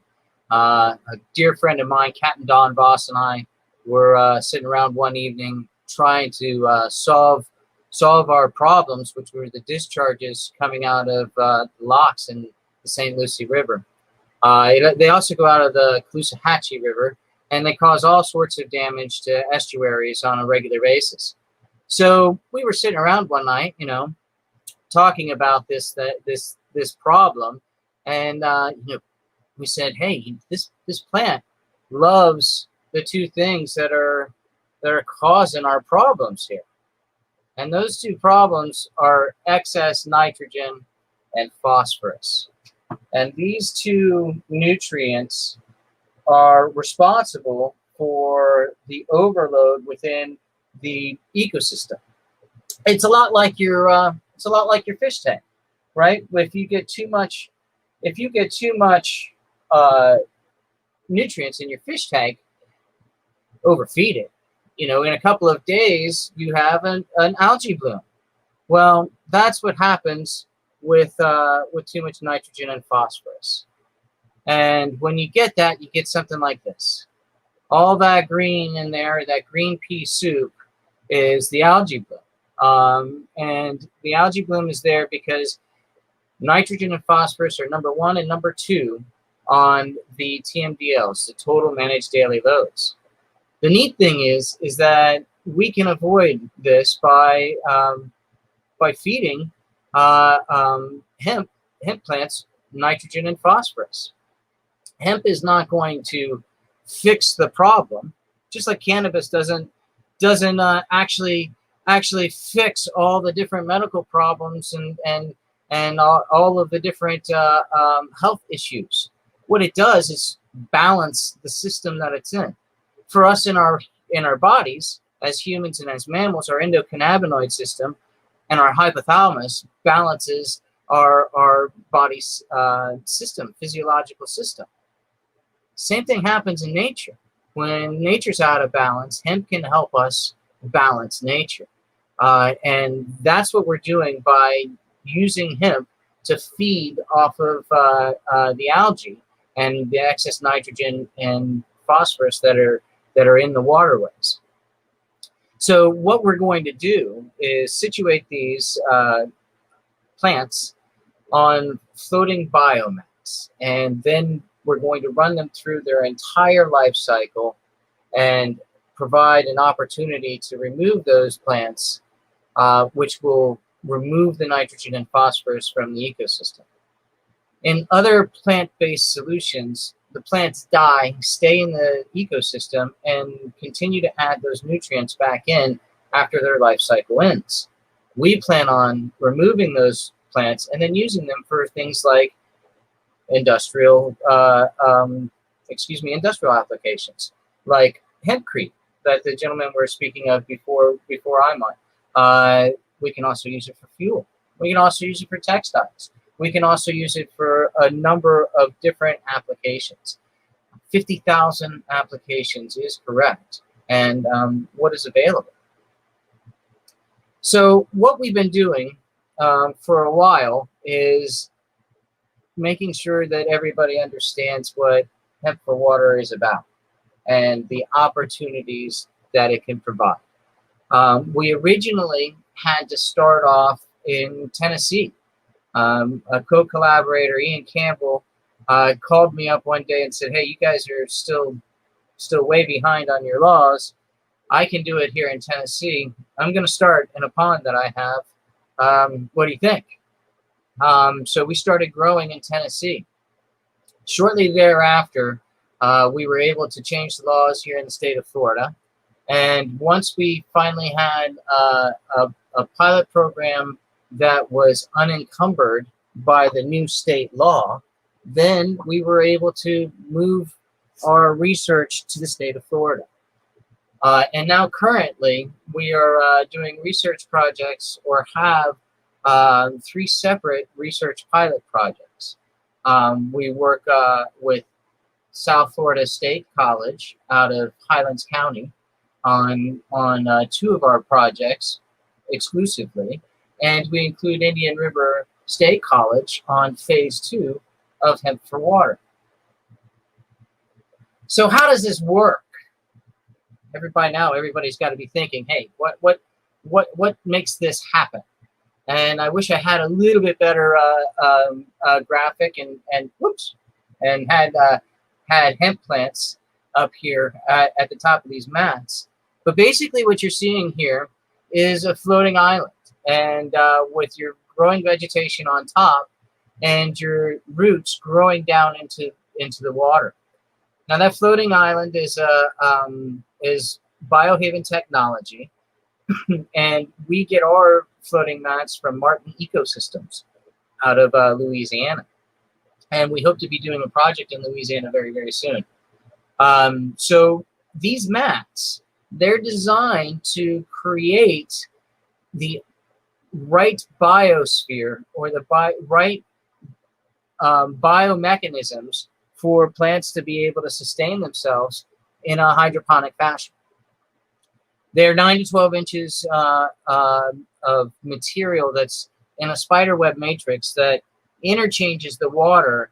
A dear friend of mine, Captain Don Voss, and I were sitting around one evening trying to solve our problems, which were the discharges coming out of locks in the St. Lucie River. They also go out of the Caloosahatchee River, and they cause all sorts of damage to estuaries on a regular basis. So we were sitting around one night, you know, talking about this problem, and you know, we said, hey, this plant loves the two things that are causing our problems here. And those two problems are excess nitrogen and phosphorus. And these two nutrients are responsible for the overload within the ecosystem. It's a lot like your fish tank, right? If you get too much nutrients in your fish tank, overfeed it. You know, in a couple of days, you have an algae bloom. Well, that's what happens with too much nitrogen and phosphorus. And when you get that, you get something like this. All that green in there, that green pea soup, is the algae bloom. And the algae bloom is there because nitrogen and phosphorus are number 1 and number 2 on the TMDLs, the total managed daily loads. The neat thing is that we can avoid this by feeding hemp plants nitrogen and phosphorus. Hemp is not going to fix the problem, just like cannabis doesn't actually fix all the different medical problems and all of the different health issues. What it does is balance the system that it's in. For us in our bodies, as humans and as mammals, our endocannabinoid system and our hypothalamus balances our body's system, physiological system. Same thing happens in nature. When nature's out of balance, hemp can help us balance nature. And that's what we're doing by using hemp to feed off of the algae and the excess nitrogen and phosphorus that are in the waterways. So what we're going to do is situate these plants on floating biomass, and then we're going to run them through their entire life cycle and provide an opportunity to remove those plants, which will remove the nitrogen and phosphorus from the ecosystem. In other plant-based solutions, the plants die, stay in the ecosystem, and continue to add those nutrients back in after their life cycle ends. We plan on removing those plants and then using them for things like industrial applications, like hempcrete that the gentlemen were speaking of before I'm on. We can also use it for fuel. We can also use it for textiles. We can also use it for a number of different applications. 50,000 applications is correct, and what is available. So what we've been doing for a while is making sure that everybody understands what Hemp4Water is about and the opportunities that it can provide. We originally had to start off in Tennessee. A co-collaborator, Ian Campbell, called me up one day and said, hey, you guys are still way behind on your laws. I can do it here in Tennessee. I'm going to start in a pond that I have. What do you think? So we started growing in Tennessee. Shortly thereafter, we were able to change the laws here in the state of Florida. And once we finally had a pilot program that was unencumbered by the new state law, then we were able to move our research to the state of Florida. And now currently we are doing research projects, or have 3 separate research pilot projects. We work with South Florida State College out of Highlands County on 2 of our projects exclusively, and we include Indian River State College on phase 2 of Hemp4Water. So how does this work? Everybody's got to be thinking, hey, what makes this happen? And I wish I had a little bit better graphic and had hemp plants up here at the top of these mats. But basically what you're seeing here is a floating island, and with your growing vegetation on top and your roots growing down into the water. Now that floating island is biohaven technology, and we get our floating mats from Martin Ecosystems out of Louisiana, and we hope to be doing a project in Louisiana very, very soon. So these mats, they're designed to create the right biosphere, or the right biomechanisms for plants to be able to sustain themselves in a hydroponic fashion. They're 9 to 12 inches of material that's in a spiderweb matrix that interchanges the water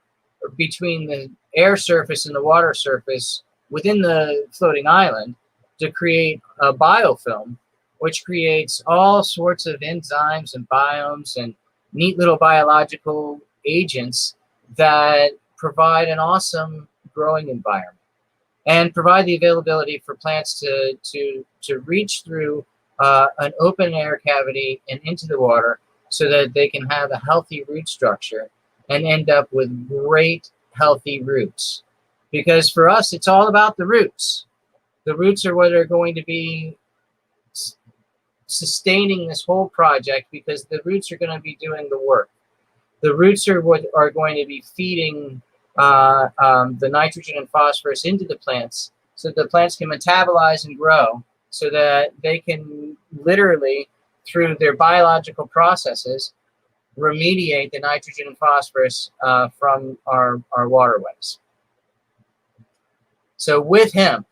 between the air surface and the water surface within the floating island to create a biofilm, which creates all sorts of enzymes and biomes and neat little biological agents that provide an awesome growing environment and provide the availability for plants to reach through an open air cavity and into the water so that they can have a healthy root structure and end up with great healthy roots. Because for us, it's all about the roots. The roots are what are going to be sustaining this whole project, because the roots are going to be doing the work. The roots are what are going to be feeding the nitrogen and phosphorus into the plants so that the plants can metabolize and grow, so that they can literally, through their biological processes, remediate the nitrogen and phosphorus from our waterways. So with hemp,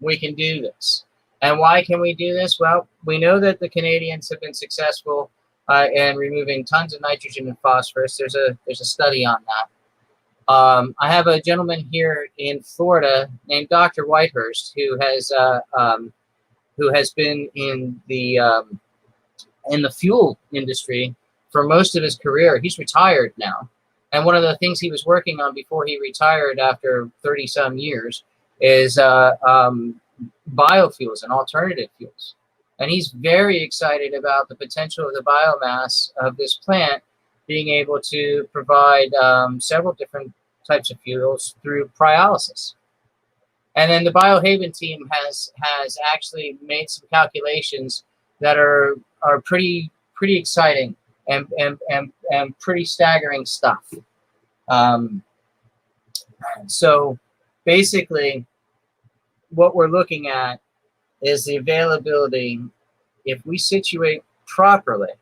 we can do this. And why can we do this? Well, we know that the Canadians have been successful in removing tons of nitrogen and phosphorus. There's a study on that. I have a gentleman here in Florida named Dr. Whitehurst who has been in the fuel industry for most of his career. He's retired now, and one of the things he was working on before he retired after 30-some years is biofuels and alternative fuels. And he's very excited about the potential of the biomass of this plant being able to provide several different types of fuels through cryolysis. And then the Biohaven team has actually made some calculations that are pretty exciting and pretty staggering stuff. So basically, what we're looking at is the availability, if we situate properly,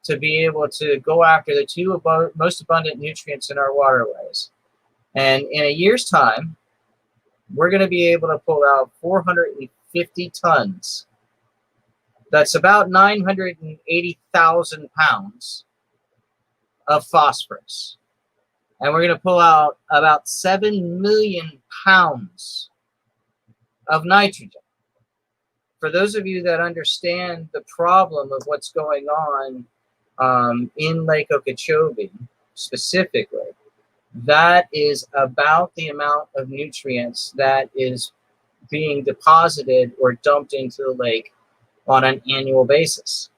to be able to go after the two most abundant nutrients in our waterways. And in a year's time, we're going to be able to pull out 450 tons. That's about 980,000 pounds of phosphorus. And we're going to pull out about 7 million pounds of nitrogen. For those of you that understand the problem of what's going on in Lake Okeechobee specifically, that is about the amount of nutrients that is being deposited or dumped into the lake on an annual basis.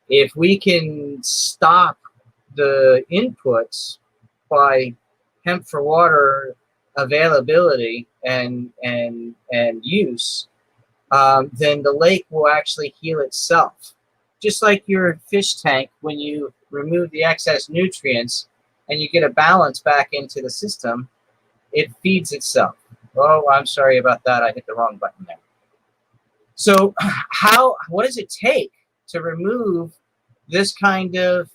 If we can stop the inputs by Hemp4Water availability and use, then the lake will actually heal itself. Just like your fish tank, when you remove the excess nutrients and you get a balance back into the system, it feeds itself. Oh, I'm sorry about that. I hit the wrong button there. So what does it take to remove this kind of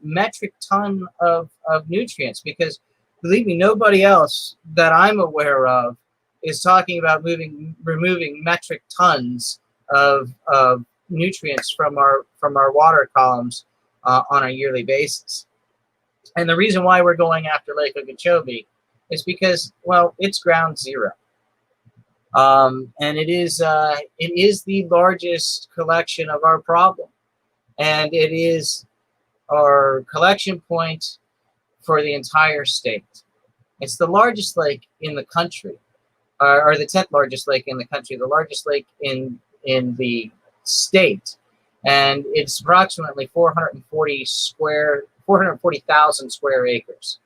metric ton of nutrients? Because believe me, nobody else that I'm aware of is talking about removing metric tons of nutrients from our water columns on a yearly basis. And the reason why we're going after Lake Okeechobee is because, well, it's ground zero. And it is the largest collection of our problem. And it is our collection point for the entire state. It's the largest lake in the country, or the 10th largest lake in the country, the largest lake in the state. And it's approximately 440,000 square acres.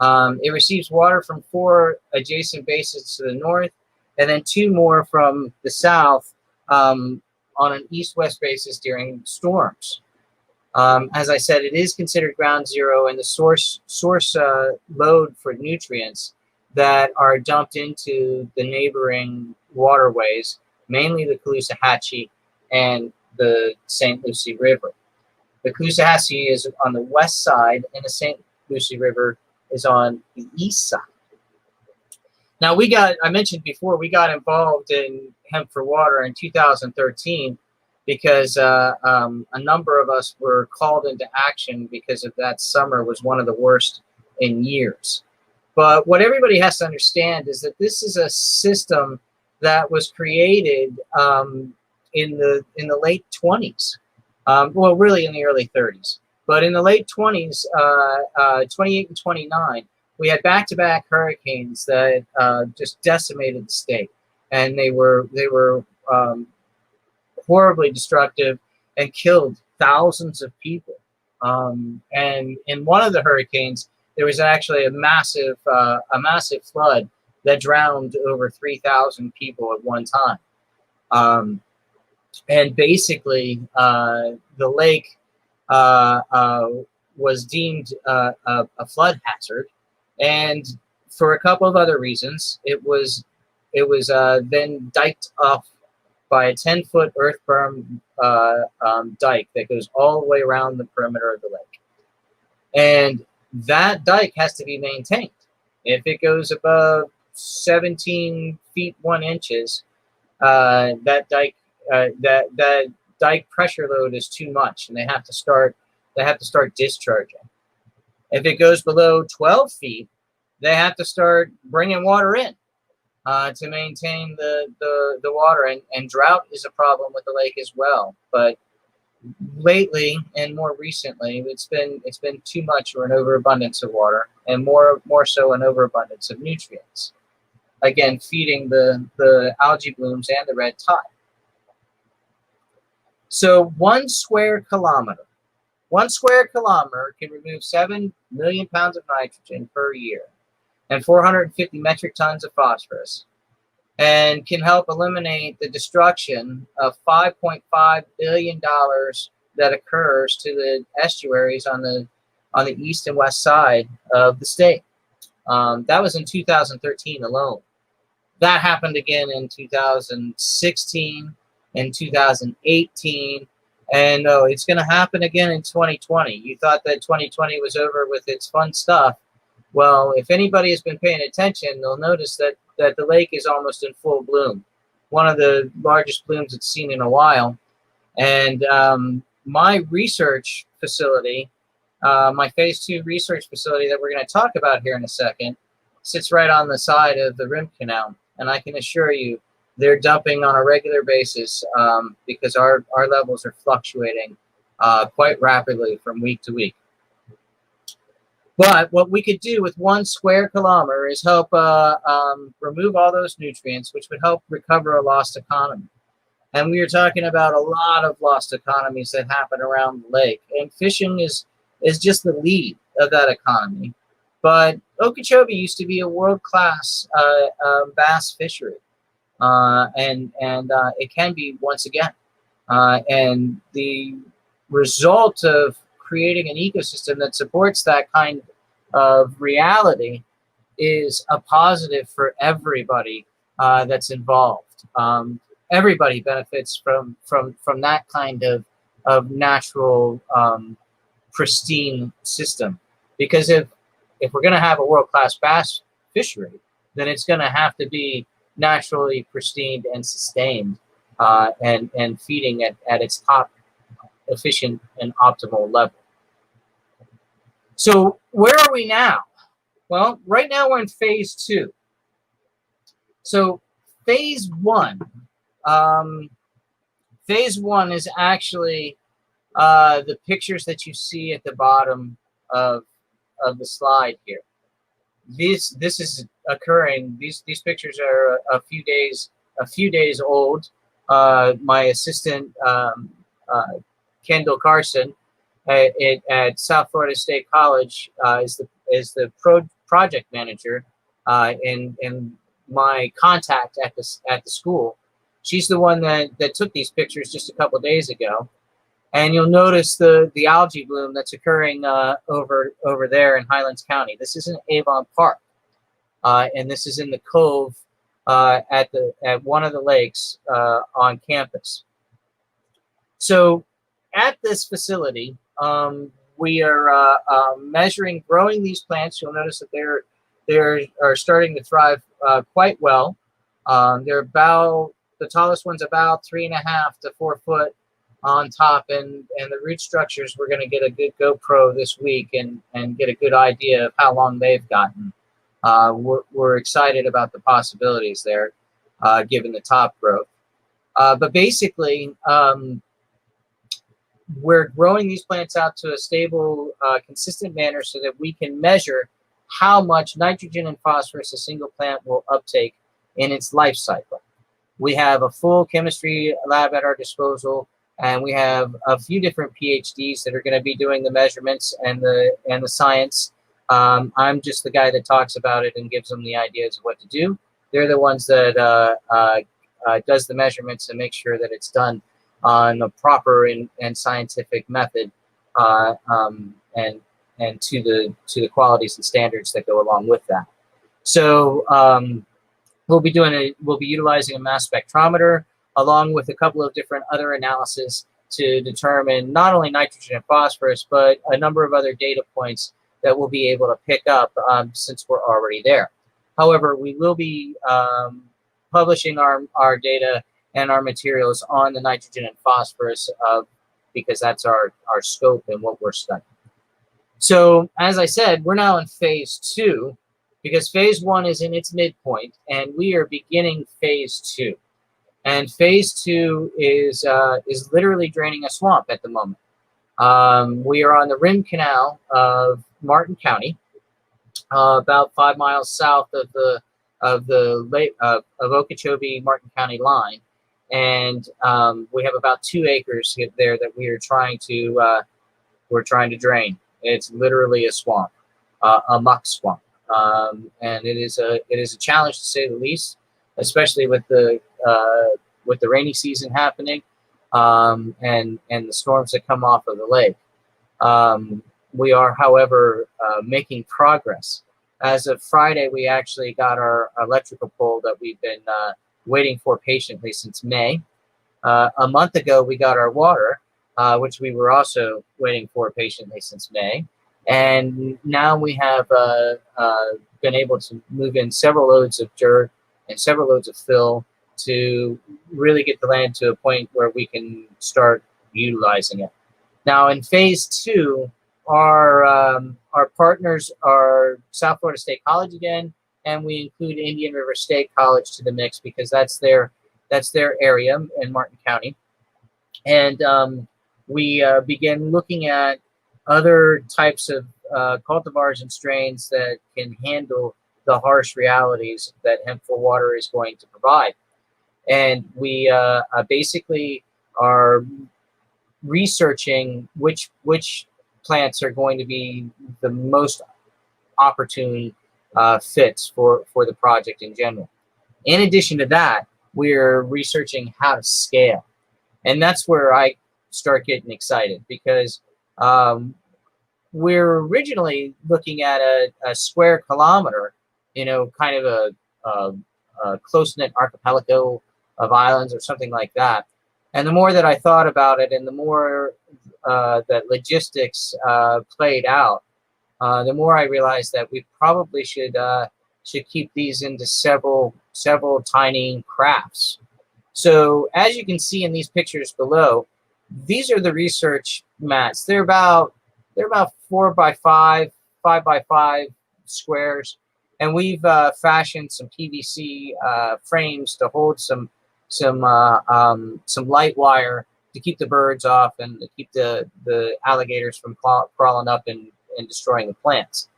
It receives water from 4 adjacent basins to the north, and then 2 more from the south on an east-west basis during storms. As I said, it is considered ground zero, and the source load for nutrients that are dumped into the neighboring waterways, mainly the Caloosahatchee and the St. Lucie River. The Caloosahatchee is on the west side, and the St. Lucie River is on the east side. Now, I mentioned before, we got involved in Hemp4Water in 2013 because a number of us were called into action because of that summer was one of the worst in years. But what everybody has to understand is that this is a system that was created in the late 20s. Well, really in the early 30s. But in the late 20s, 28 and 29, we had back-to-back hurricanes that just decimated the state, and they were horribly destructive and killed thousands of people. And in one of the hurricanes, there was actually a massive flood that drowned over 3,000 people at one time. And basically, the lake was deemed a flood hazard, and for a couple of other reasons, it was then diked off by a 10-foot earth berm dike that goes all the way around the perimeter of the lake. And that dike has to be maintained. If it goes above 17 feet 1 inches, that dike pressure load is too much, and they have to start discharging. If it goes below 12 feet, they have to start bringing water in to maintain the water, and drought is a problem with the lake as well. But lately and more recently, it's been too much, or an overabundance of water, and more so an overabundance of nutrients. Again, feeding the algae blooms and the red tide. So 1 square kilometer can remove 7 million pounds of nitrogen per year and 450 metric tons of phosphorus, and can help eliminate the destruction of $5.5 billion that occurs to the estuaries on the east and west side of the state. That was in 2013 alone. That happened again in 2016 and 2018. And it's going to happen again in 2020. You thought that 2020 was over with its fun stuff. Well, if anybody has been paying attention, they'll notice that the lake is almost in full bloom. One of the largest blooms it's seen in a while. And my research facility, my phase 2 research facility that we're going to talk about here in a second, sits right on the side of the Rim Canal. And I can assure you, they're dumping on a regular basis because our levels are fluctuating quite rapidly from week to week. But what we could do with 1 square kilometer is help remove all those nutrients, which would help recover a lost economy. And we are talking about a lot of lost economies that happen around the lake. And fishing is just the lead of that economy. But Okeechobee used to be a world-class bass fishery. And it can be once again. And the result of creating an ecosystem that supports that kind of reality is a positive for everybody that's involved. Everybody benefits from that kind of natural pristine system, because if we're going to have a world-class bass fishery, then it's going to have to be naturally pristine and sustained and feeding at its top efficient and optimal level. So where are we now? Well, right now we're in phase 2. So phase 1, phase 1 is actually the pictures that you see at the bottom of the slide here. This is occurring. These pictures are a few days old. My assistant Kendall Carson at South Florida State College is the project manager and my contact at the school. She's the one that took these pictures just a couple days ago. And you'll notice the algae bloom that's occurring over there in Highlands County. This is in Avon Park, and this is in the cove at one of the lakes on campus. So at this facility, we are growing these plants. You'll notice that they're starting to thrive quite well. The tallest one's about 3.5 to 4 foot on top, and the root structures, we're going to get a good GoPro this week and get a good idea of how long they've gotten. We're excited about the possibilities there, given the top growth. But basically, we're growing these plants out to a stable, consistent manner so that we can measure how much nitrogen and phosphorus a single plant will uptake in its life cycle. We have a full chemistry lab at our disposal, and we have a few different PhDs that are going to be doing the measurements and the science. I'm just the guy that talks about it and gives them the ideas of what to do. They're the ones that does the measurements and make sure that it's done on a proper and scientific method, and to the qualities and standards that go along with that. So we'll be utilizing a mass spectrometer, along with a couple of different other analyses to determine not only nitrogen and phosphorus, but a number of other data points that we'll be able to pick up since we're already there. However, we will be publishing our data and our materials on the nitrogen and phosphorus because that's our scope and what we're studying. So as I said, we're now in phase 2 because phase 1 is in its midpoint and we are beginning phase 2. And phase 2 is literally draining a swamp at the moment. We are on the rim canal of Martin County, about 5 miles south of the lake of Okeechobee Martin County line, and we have about 2 acres there that we're trying to drain. It's literally a swamp, a muck swamp, and it is a challenge to say the least, especially with the rainy season happening, and the storms that come off of the lake. We are, however, making progress. As of Friday, we actually got our electrical pole that we've been waiting for patiently since May. A month ago, we got our water, which we were also waiting for patiently since May. And now we have been able to move in several loads of dirt and several loads of fill to really get the land to a point where we can start utilizing it. Now in phase 2, our partners are South Florida State College again, and we include Indian River State College to the mix because that's their area in Martin County. And we begin looking at other types of cultivars and strains that can handle the harsh realities that Hemp4Water is going to provide. And we basically are researching which plants are going to be the most opportune fits for the project in general. In addition to that, we're researching how to scale. And that's where I start getting excited because we're originally looking at a square kilometer, kind of a close-knit archipelago of islands or something like that. And the more that I thought about it and the more that logistics played out, the more I realized that we probably should keep these into several tiny crafts. So as you can see in these pictures below, these are the research mats. They're about 4 by 5, 5 by 5 squares, and we've fashioned some PVC frames to hold some light wire to keep the birds off and to keep the alligators from crawling up and destroying the plants.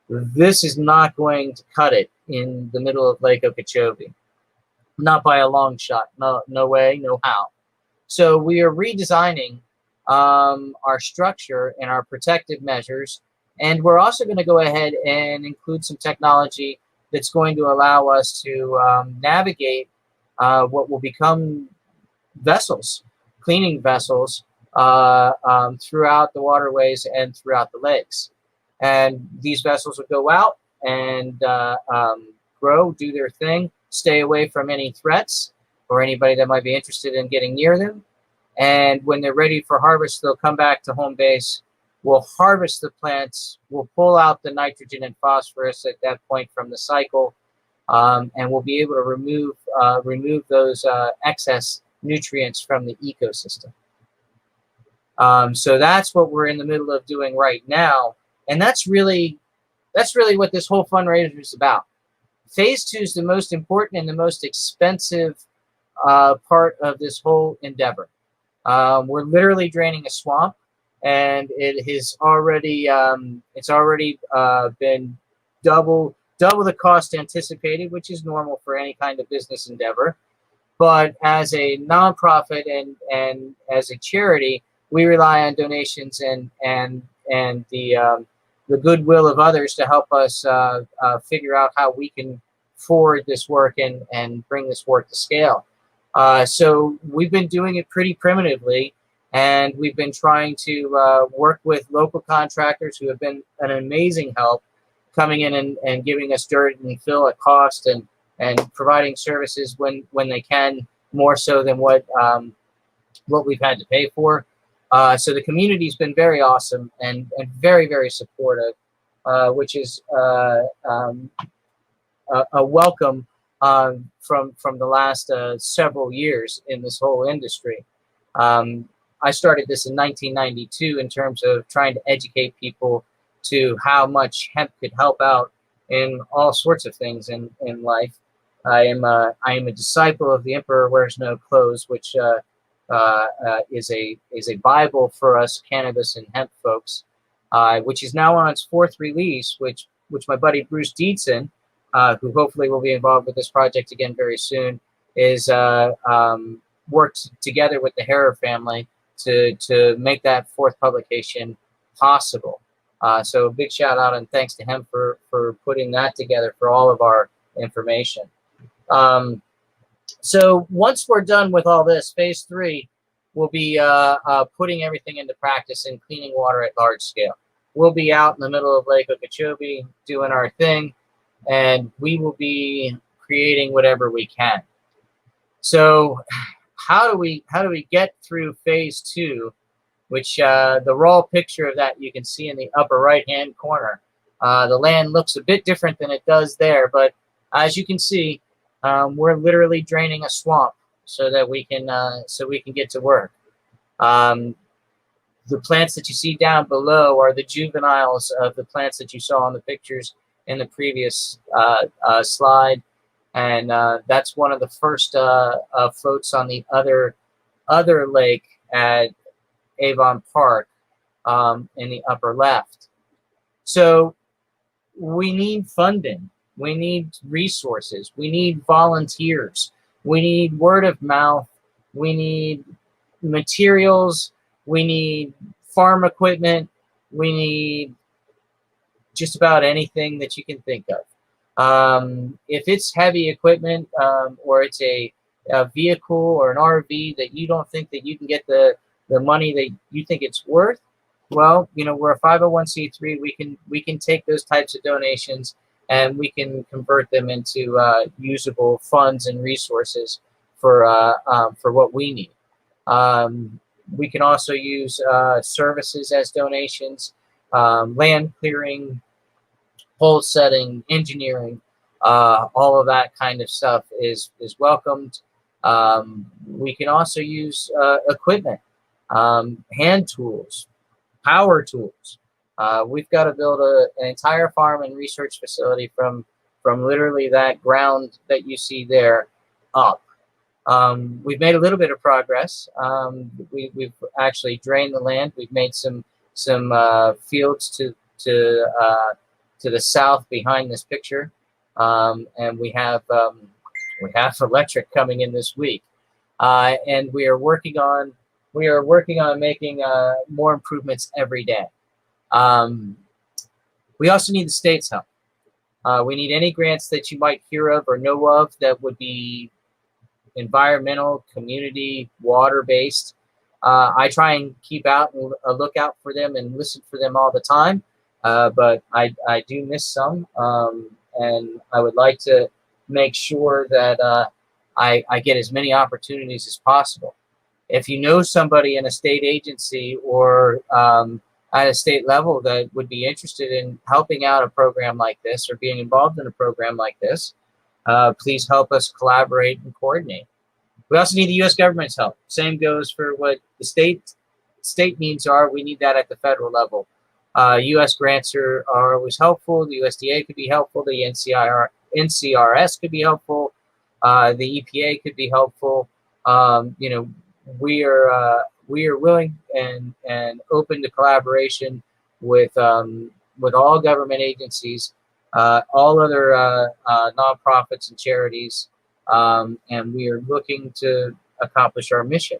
This is not going to cut it in the middle of Lake Okeechobee. Not by a long shot. No way, no how. So we are redesigning our structure and our protective measures, and we're also going to go ahead and include some technology that's going to allow us to navigate what will become vessels, cleaning vessels throughout the waterways and throughout the lakes. And these vessels will go out and grow, do their thing, stay away from any threats or anybody that might be interested in getting near them. And when they're ready for harvest, they'll come back to home base. We'll harvest the plants. We'll pull out the nitrogen and phosphorus at that point from the cycle, and we'll be able to remove those excess nutrients from the ecosystem. So that's what we're in the middle of doing right now, and that's really what this whole fundraiser is about. Phase 2 is the most important and the most expensive part of this whole endeavor. We're literally draining a swamp, and it has already been double the cost anticipated, which is normal for any kind of business endeavor. But as a nonprofit and as a charity, we rely on donations and the goodwill of others to help us figure out how we can forward this work and bring this work to scale. So we've been doing it pretty primitively, and we've been trying to work with local contractors who have been an amazing help, coming in and giving us dirt and fill at cost and providing services when they can, more so than what we've had to pay for. So the community's been very awesome and very, very supportive, which is a welcome from the last several years in this whole industry. I started this in 1992 in terms of trying to educate people to how much hemp could help out in all sorts of things in life. I am a disciple of The Emperor Wears No Clothes, which is a Bible for us cannabis and hemp folks, which is now on its fourth release, which my buddy Bruce Deedson, who hopefully will be involved with this project again very soon, is worked together with the Harrer family to make that fourth publication possible. So a big shout out and thanks to him for putting that together for all of our information. So once we're done with all this, phase 3 will be putting everything into practice and cleaning water at large scale. We'll be out in the middle of Lake Okeechobee doing our thing, and we will be creating whatever we can. So how do we get through phase 2, which the raw picture of that you can see in the upper right hand corner. The land looks a bit different than it does there, but as you can see, we're literally draining a swamp so that we can get to work. The plants that you see down below are the juveniles of the plants that you saw in the pictures in the previous slide, and that's one of the first floats on the other lake at Avon Park in the upper left. So we need funding. We need resources. We need volunteers. We need word of mouth. We need materials. We need farm equipment. We need just about anything that you can think of. If it's heavy equipment or it's a vehicle or an RV that you don't think that you can get the money that you think it's worth, well, we're a 501c3. We can take those types of donations and we can convert them into usable funds and resources for what we need. We can also use services as donations, land clearing, pole setting, engineering, all of that kind of stuff is welcomed. We can also use equipment, hand tools, power tools. We've got to build an entire farm and research facility from literally that ground that you see there up. We've made a little bit of progress. We've actually drained the land. We've made some fields to the south behind this picture, and we have electric coming in this week, and we are working on making more improvements every day. We also need the state's help. We need any grants that you might hear of or know of that would be environmental, community, water-based. I try and keep out a lookout for them and listen for them all the time, but I do miss some, and I would like to make sure that I get as many opportunities as possible. If you know somebody in a state agency or at a state level that would be interested in helping out a program like this or being involved in a program like this, please help us collaborate and coordinate. We also need the U.S. government's help. Same goes for what the state needs are. We need that at the federal level. U.S. grants are always helpful. The USDA could be helpful. The NCRS could be helpful. The EPA could be helpful. We are willing and open to collaboration with all government agencies, all other nonprofits and charities, and we are looking to accomplish our mission,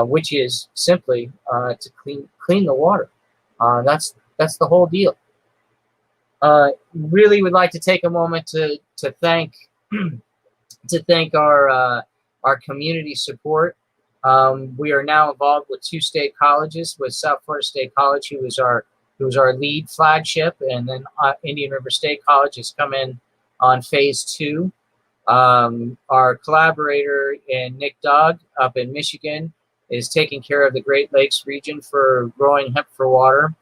which is simply to clean the water. That's the whole deal. Really would like to take a moment to thank our community support. We are now involved with 2 state colleges, with South Florida State College, who was our lead flagship, and then Indian River State College has come in on phase 2. Our collaborator in Nick Dogg up in Michigan is taking care of the Great Lakes region for growing Hemp4Water.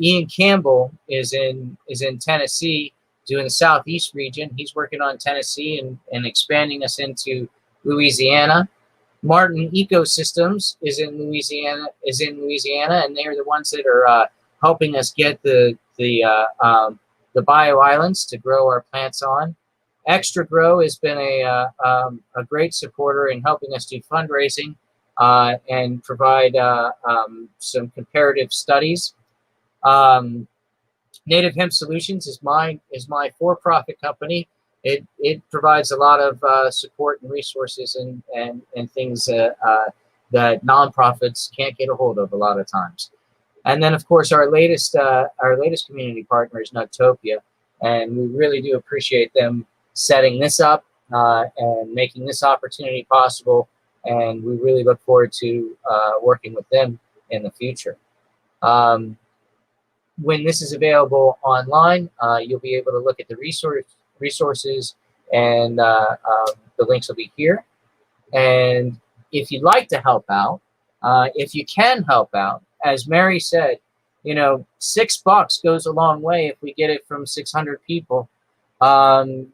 Ian Campbell is in Tennessee doing the Southeast region. He's working on Tennessee and expanding us into Louisiana. Martin Ecosystems is in Louisiana, and they're the ones that are helping us get the bio islands to grow our plants on. Extra Grow has been a great supporter in helping us do fundraising and provide some comparative studies. Native Hemp Solutions is my for-profit company. It provides a lot of support and resources and things that nonprofits can't get a hold of a lot of times. And then, of course, our latest community partner is Nugtopia, and we really do appreciate them setting this up and making this opportunity possible. And we really look forward to working with them in the future. When this is available online, you'll be able to look at the resources, and the links will be here. And if you'd like to help out, if you can help out, as Mary said, $6 goes a long way if we get it from 600 people. And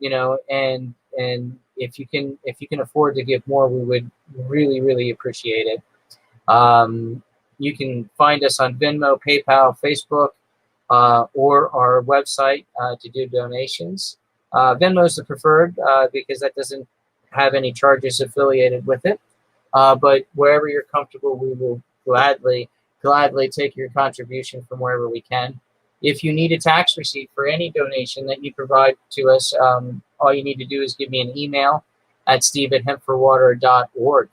if you can afford to give more, we would really, really appreciate it. You can find us on Venmo, PayPal, Facebook, or our website to do donations. Venmo is the preferred because that doesn't have any charges affiliated with it. But wherever you're comfortable, we will gladly take your contribution from wherever we can. If you need a tax receipt for any donation that you provide to us, all you need to do is give me an email at steve@hemp4water.org.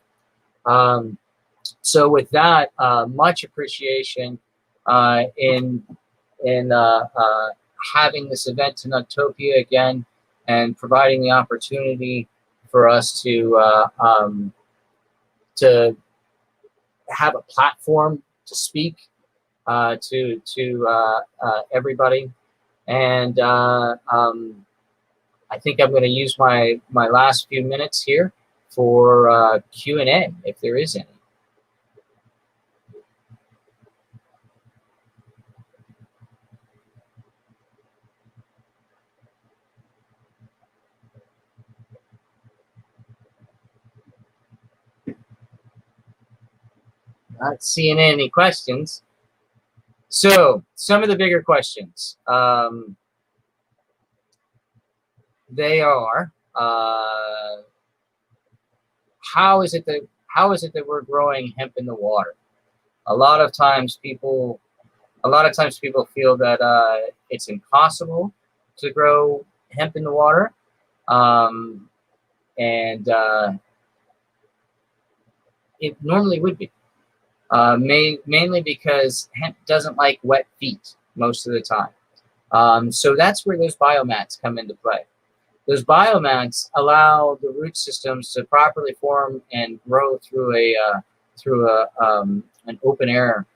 So with that, much appreciation in having this event in Nugtopia again and providing the opportunity for us to have a platform to speak to everybody. And I think I'm going to use my last few minutes here for Q&A, if there is any. Not seeing any questions. So some of the bigger questions, they are, how is it that we're growing hemp in the water? A lot of times people feel that it's impossible to grow hemp in the water, and it normally would be, mainly because hemp doesn't like wet feet most of the time. So that's where those biomats come into play. Those biomats allow the root systems to properly form and grow through an open air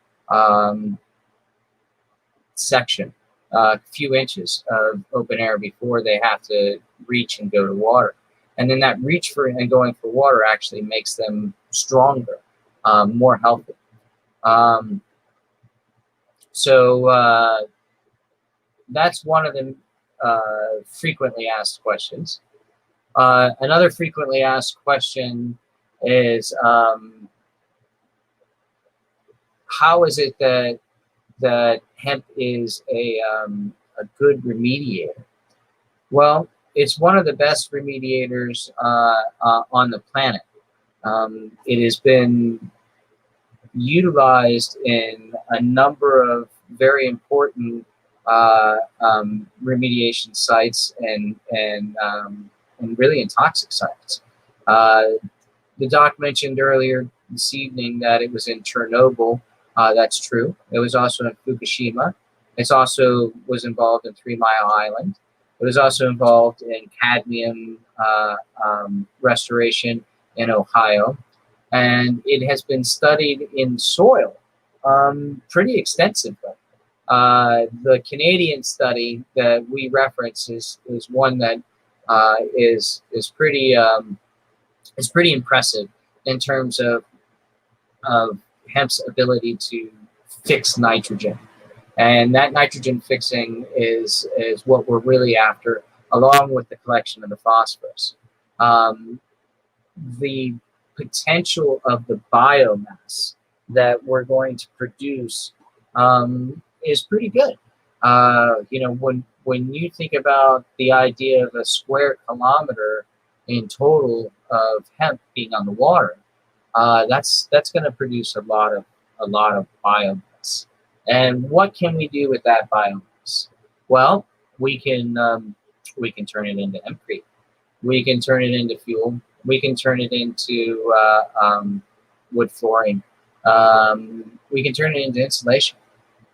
section, a few inches of open air before they have to reach and go to water. And then that reach for and going for water actually makes them stronger, more healthy. So that's one of the frequently asked questions. Another frequently asked question is, how is it that hemp is a good remediator? Well, it's one of the best remediators on the planet. It has been utilized in a number of very important remediation sites and really in toxic sites. The doc mentioned earlier this evening that it was in Chernobyl. That's true. It was also in Fukushima. It also was involved in 3 Mile Island. It was also involved in cadmium restoration in Ohio. And it has been studied in soil pretty extensively. The Canadian study that we reference is one that is pretty impressive in terms of hemp's ability to fix nitrogen, and that nitrogen fixing is what we're really after, along with the collection of the phosphorus. The potential of the biomass that we're going to produce is pretty good. When you think about the idea of a square kilometer in total of hemp being on the water, that's going to produce a lot of biomass. And what can we do with that biomass? Well, we can turn it into hempcrete. We can turn it into fuel. We can turn it into wood flooring. We can turn it into insulation.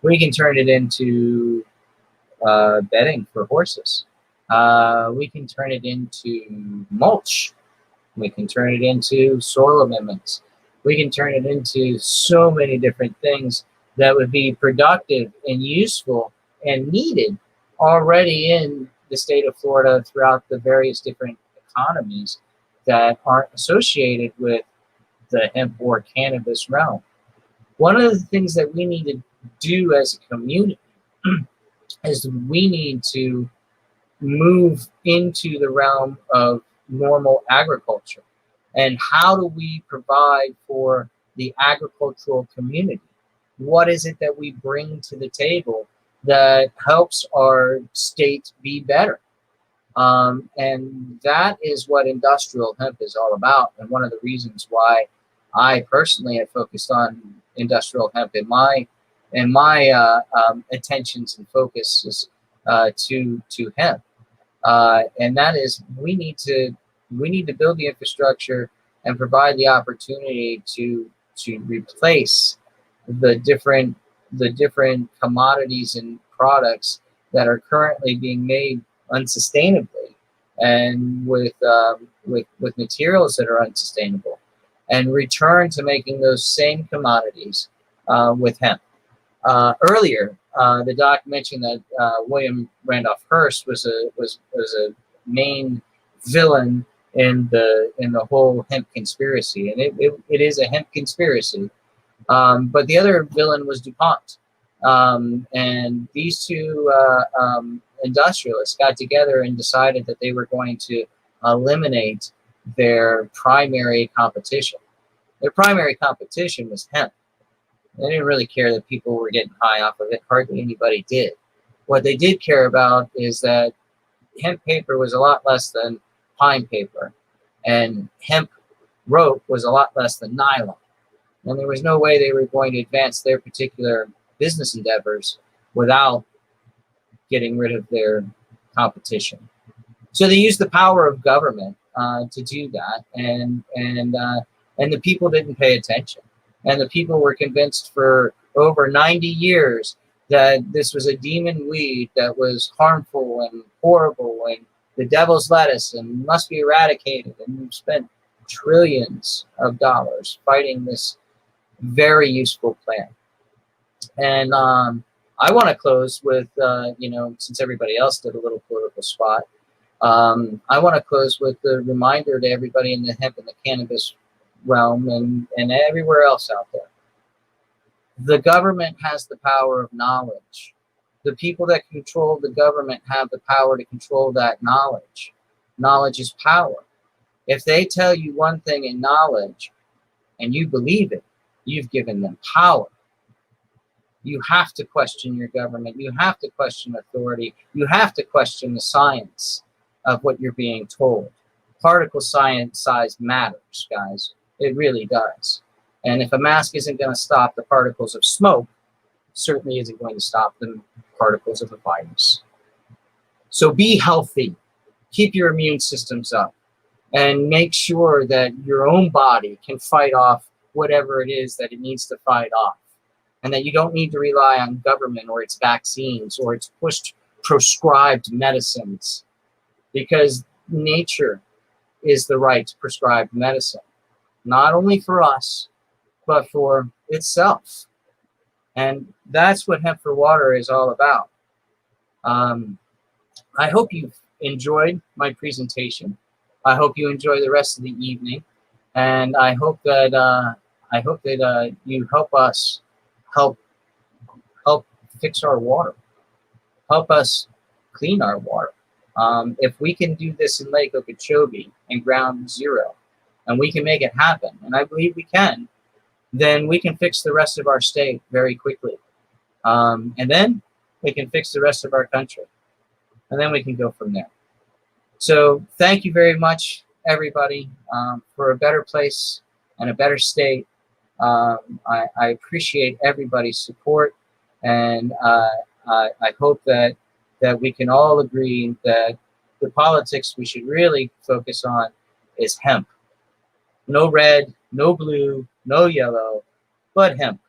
We can turn it into bedding for horses. We can turn it into mulch. We can turn it into soil amendments. We can turn it into so many different things that would be productive and useful and needed already in the state of Florida throughout the various different economies that aren't associated with the hemp or cannabis realm. One of the things that we need to do as a community is we need to move into the realm of normal agriculture. And how do we provide for the agricultural community? What is it that we bring to the table that helps our state be better? And that is what industrial hemp is all about. And one of the reasons why I personally have focused on industrial hemp in my attentions and focuses to hemp. And that is we need to build the infrastructure and provide the opportunity to replace the different commodities and products that are currently being made unsustainably and with materials that are unsustainable, and return to making those same commodities with hemp. Earlier, the doc mentioned that William Randolph Hearst was a main villain in the whole hemp conspiracy, and it is a hemp conspiracy. But the other villain was DuPont, and these two industrialists got together and decided that they were going to eliminate their primary competition. Their primary competition was hemp. They didn't really care that people were getting high off of it. Hardly anybody did. What they did care about is that hemp paper was a lot less than pine paper, and hemp rope was a lot less than nylon. And there was no way they were going to advance their particular business endeavors without getting rid of their competition. So they used the power of government to do that, and the people didn't pay attention. And the people were convinced for over 90 years that this was a demon weed that was harmful and horrible and the devil's lettuce and must be eradicated. And we've spent trillions of dollars fighting this very useful plant. And I want to close with, since everybody else did a little political spot, I want to close with a reminder to everybody in the hemp and the cannabis realm and everywhere else out there. The government has the power of knowledge. The people that control the government have the power to control that knowledge. Knowledge is power. If they tell you one thing in knowledge and you believe it, you've given them power. You have to question your government. You have to question authority. You have to question the science of what you're being told. Particle size matters, guys. It really does. And if a mask isn't going to stop the particles of smoke, certainly isn't going to stop the particles of a virus. So be healthy. Keep your immune systems up. And make sure that your own body can fight off whatever it is that it needs to fight off. And that you don't need to rely on government or its vaccines or its prescribed medicines. Because nature is the right to prescribe medicine. Not only for us, but for itself. And that's what Hemp4Water is all about. I hope you've enjoyed my presentation. I hope you enjoy the rest of the evening. And I hope that you help us help fix our water. Help us clean our water. If we can do this in Lake Okeechobee and Ground Zero, and we can make it happen, and I believe we can, then we can fix the rest of our state very quickly. And then we can fix the rest of our country. And then we can go from there. So thank you very much, everybody, for a better place and a better state. I appreciate everybody's support, and I hope that we can all agree that the politics we should really focus on is hemp. No red, no blue, no yellow, but hemp.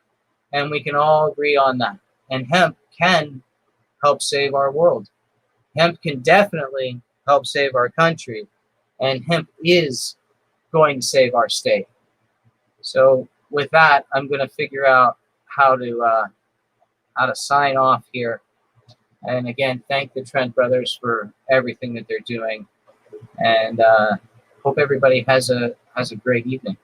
And we can all agree on that. And hemp can help save our world. Hemp can definitely help save our country. And hemp is going to save our state. So with that, I'm going to figure out how to sign off here. And again, thank the Trent brothers for everything that they're doing. And hope everybody has a great evening.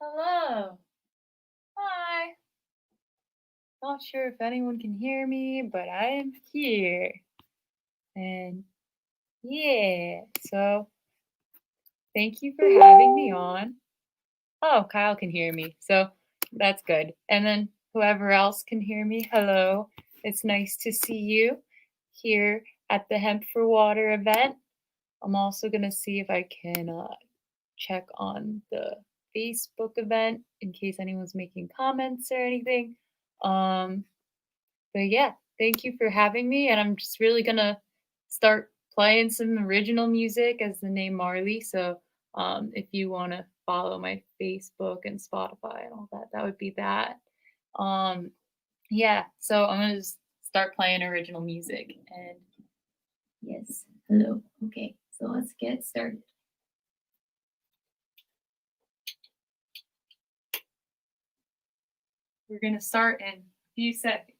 Hello. Hi. Not sure if anyone can hear me, but I am here. And yeah, so thank you for having me on. Oh, Kyle can hear me, so that's good. And then whoever else can hear me, hello. It's nice to see you here at the Hemp4Water event. I'm also going to see if I can check on the Facebook event in case anyone's making comments or anything. But yeah, thank you for having me. And I'm just really gonna start playing some original music as the name Marley. So if you want to follow my Facebook and Spotify and all that, that would be that. Um, yeah, so I'm gonna just start playing original music. And yes, hello. Okay, so let's get started. We're gonna start in a few seconds.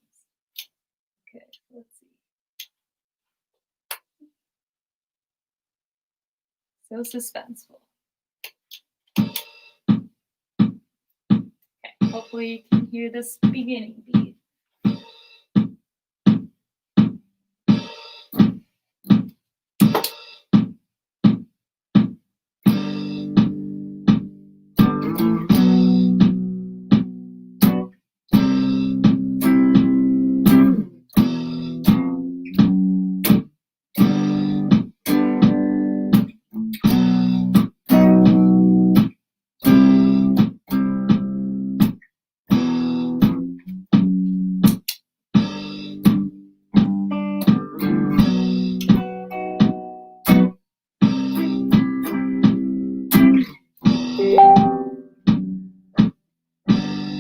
Okay, let's see. So suspenseful. Okay, hopefully you can hear this beginning beat.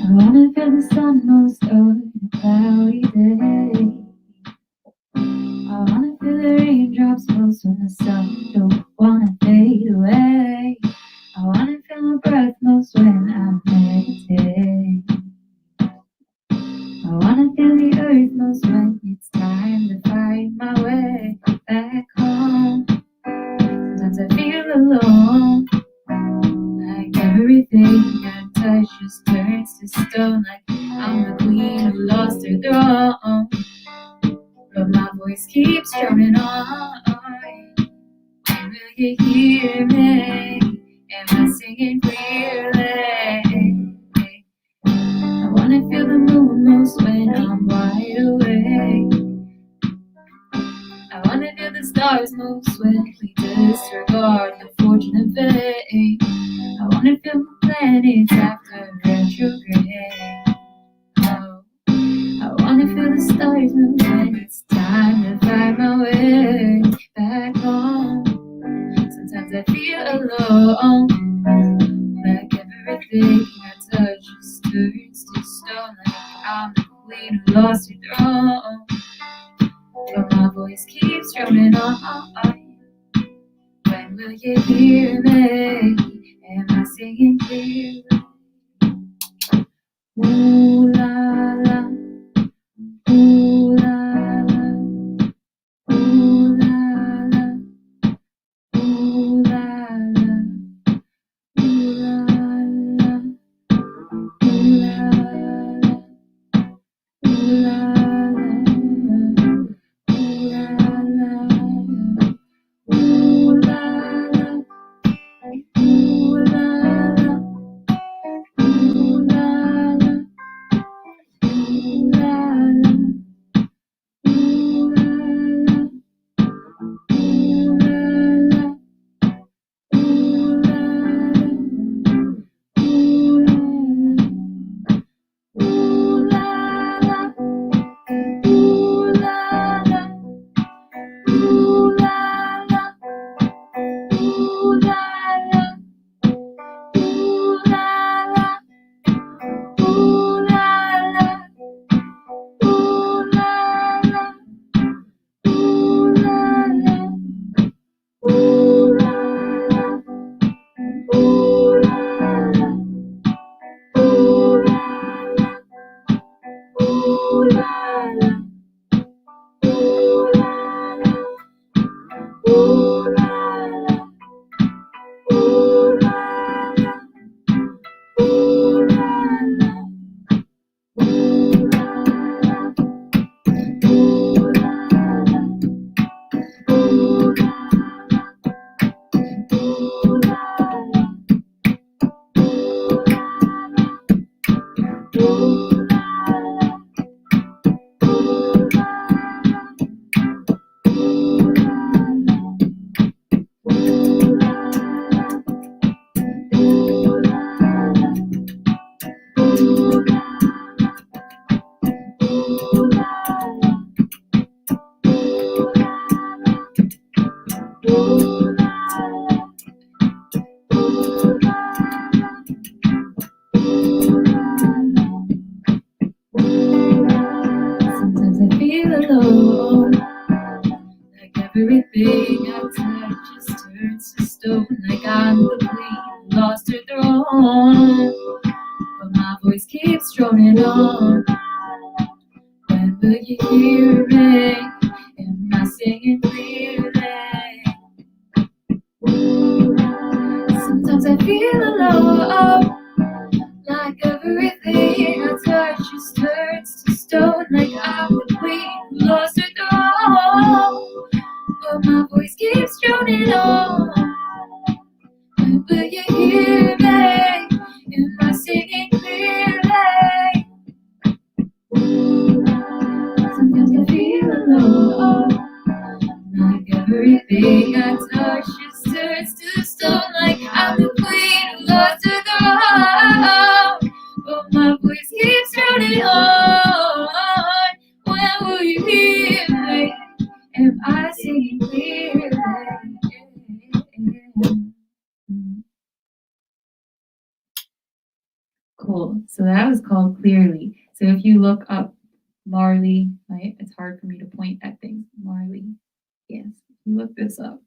I wanna feel the sun most on a cloudy day. I wanna feel the raindrops most when the sun don't wanna fade away. I wanna feel my breath most when I meditate. I wanna feel the earth most when it's time to find my way back home. Sometimes I feel alone, like everything I touch just turns to stone, like I'm the queen who lost her throne. But my voice keeps droning on. When will you hear me? Am I singing clearly? I wanna feel the moon most when I'm wide awake. I wanna feel the stars most when we disregard the fortune and fate. I wanna feel the planets after retrograde. Oh, I wanna feel the stars move when it's time to find my way back home. Sometimes I feel alone, like everything I touch just turns to stone, like I'm the queen who lost her throne. But my voice keeps droning on. When will you hear me? Am I singing clearly? Ooh la la, ooh la la, ooh la la, ooh la la, ooh la la, ooh la la, ooh la la, ooh la la. Ooh la la, ooh la la, ooh la la, Sometimes I feel alone, like everything I touch just turns to stone, like I'm the queen who lost her throne. But my voice keeps droning on. When will you hear me? Am I singing clearly? Sometimes I feel alone, like everything I touch just turns to stone, like I'm the queen who lost her throne. But my voice keeps droning on. When will you hear me? Am I singing clearly? Sometimes I feel alone, like everything I touch just turns to stone, like I'm the queen who lost her throne. But my voice keeps turning on. When will you hear me? Am I singing clearly? Cool. So that was called Clearly. So if you look up Marley, right? It's hard for me to point at things. Marley. Yes. If you look this up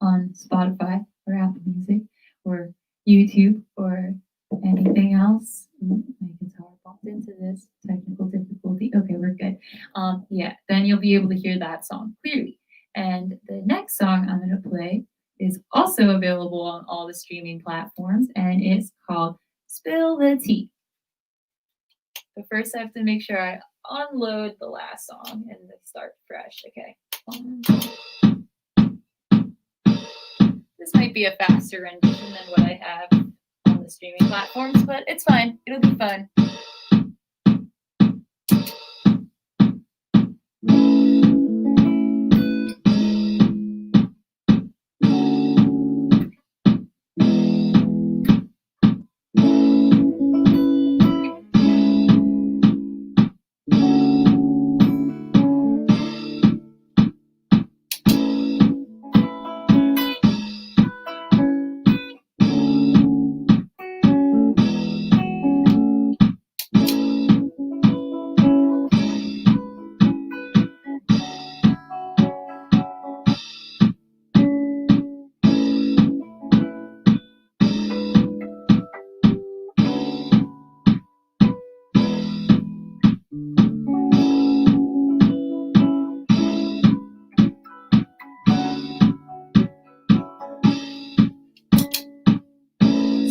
on Spotify or Apple Music or YouTube or anything else. My guitar popped into this technical difficulty. Okay, we're good. Yeah, then you'll be able to hear that song clearly. And the next song I'm going to play is also available on all the streaming platforms, and it's called Spill the Tea. But first, I have to make sure I unload the last song and start fresh. Okay. This might be a faster rendition than what I have on the streaming platforms, but it's fine. It'll be fun.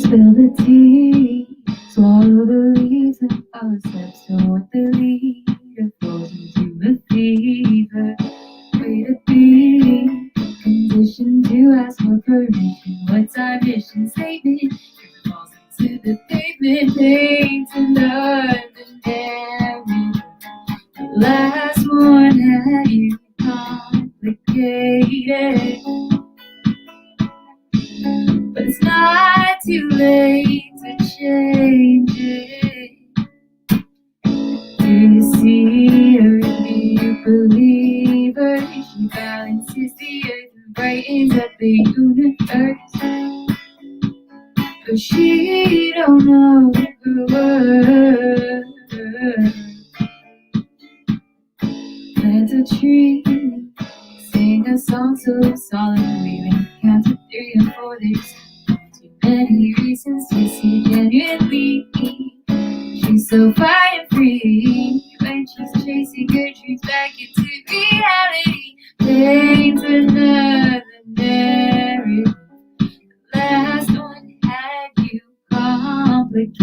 Spill the tea, swallow the leaves and our steps toward the leader falls into a fever. Way to be conditioned to ask for permission. What's our mission statement? Falls into the pavement, paint another narrative. The last one had you complicated. But it's not too late to change it. Do you see her? Do you believe her? She balances the earth and brightens up the universe. But she don't know her worth. Plant a tree, sing a song so solemnly. When you count to 3 and 4, there's too many reasons to see genuinely. She's so fire and free when she's chasing her dreams back into reality. Paint another narrative. The last one had you complicated.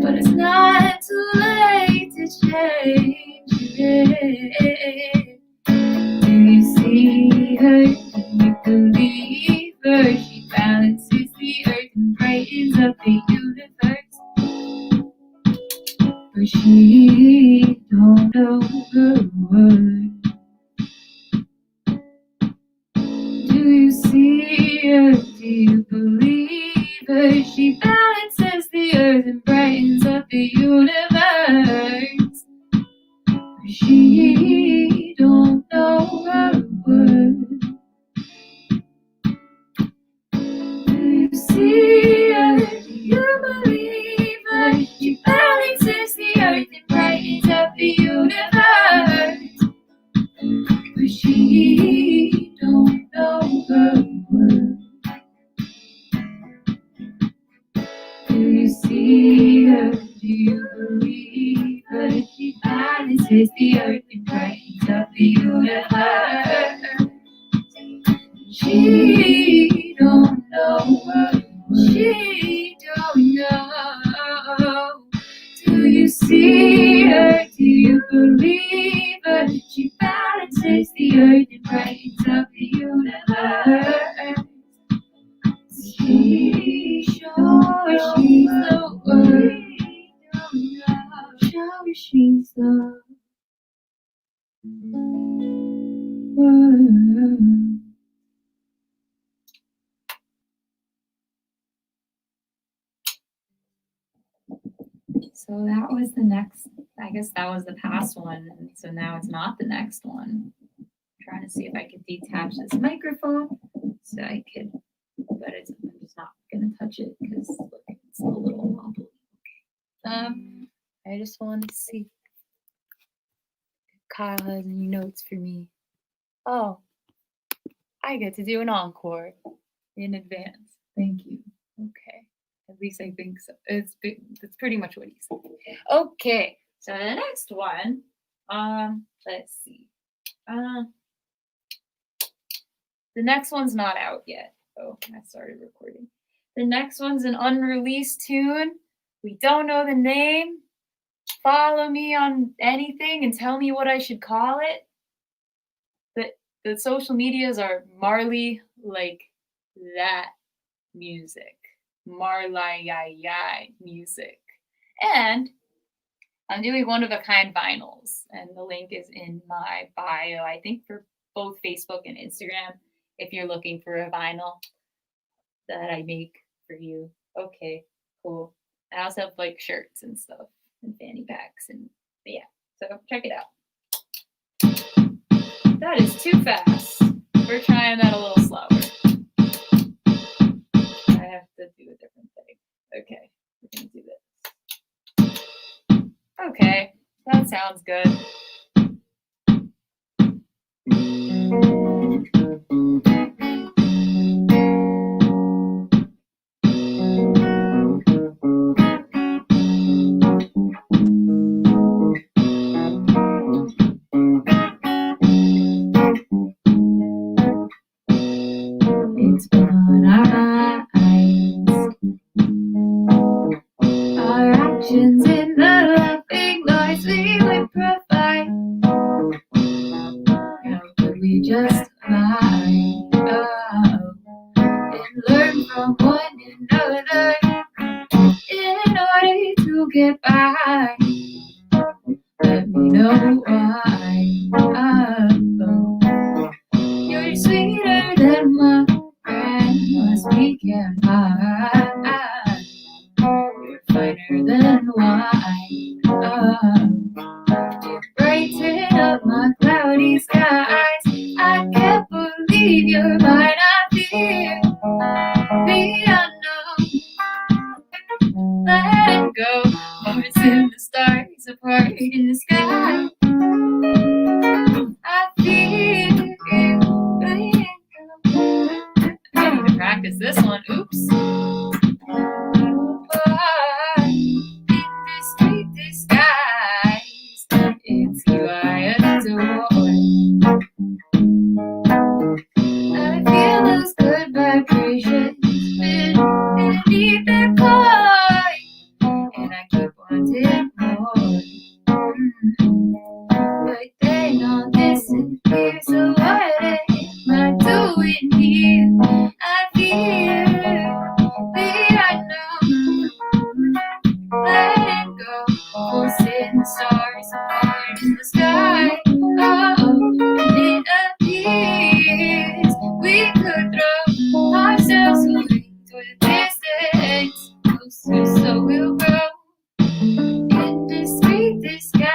But it's not too late to change it. Do you see her? Do you believe her? She balances the earth and brightens up the universe. But she don't know her worth. Do you see her? Do you believe her? She balances the earth and brightens up the universe. But she don't balances the earth and brightens up the universe. She don't know, she don't know. Do you see her? Do you believe her? She balances the earth and brightens up the universe. She sure she's the one. Sure she's the one. So that was the next, I guess that was the past one. And so now it's not the next one. I'm trying to see if I could detach this microphone so I could, but I'm just not going to touch it because look, it's a little wobbly. Okay. I just want to see if Kyle has any notes for me. Oh, I get to do an encore in advance. Thank you. Okay. At least I think so. That's pretty much what he said. Okay, so the next one, let's see. The next one's not out yet. Oh, I started recording. The next one's an unreleased tune. We don't know the name. Follow me on anything and tell me what I should call it. The social medias are Marley like that music. Marley music. And I'm doing one of a kind vinyls, and the link is in my bio, I think, for both Facebook and Instagram, if you're looking for a vinyl that I make for you. Okay, cool. I also have like shirts and stuff and fanny packs, and yeah, so check it out. That is too fast. We're trying that a little slower. I have to do a different thing. Okay, we're gonna do this. Okay, that sounds good. It's been on our minds, our actions in the laughing noise we would provide. How could we just lie and learn from one another in order to get by? Let me know why. You're sweeter than my grandma's weekend pie. You're finer than wine. You brighten up my cloudy skies. I can't believe you're mine. I feel the unknown. Let go. Hearts in the stars, apart in the sky. I feel you. I need to practice this one. Oops. In this sweet disguise, it's you I adore. I feel those good vibrations beneath their core, and I keep wanting more. But then all disappears, so what am I doing here? I feel the unknown. Letting go, forcing the stars apart in the sky. Oh, and it appears we could throw ourselves away to a distance closer, so we'll grow in this sweet disguise.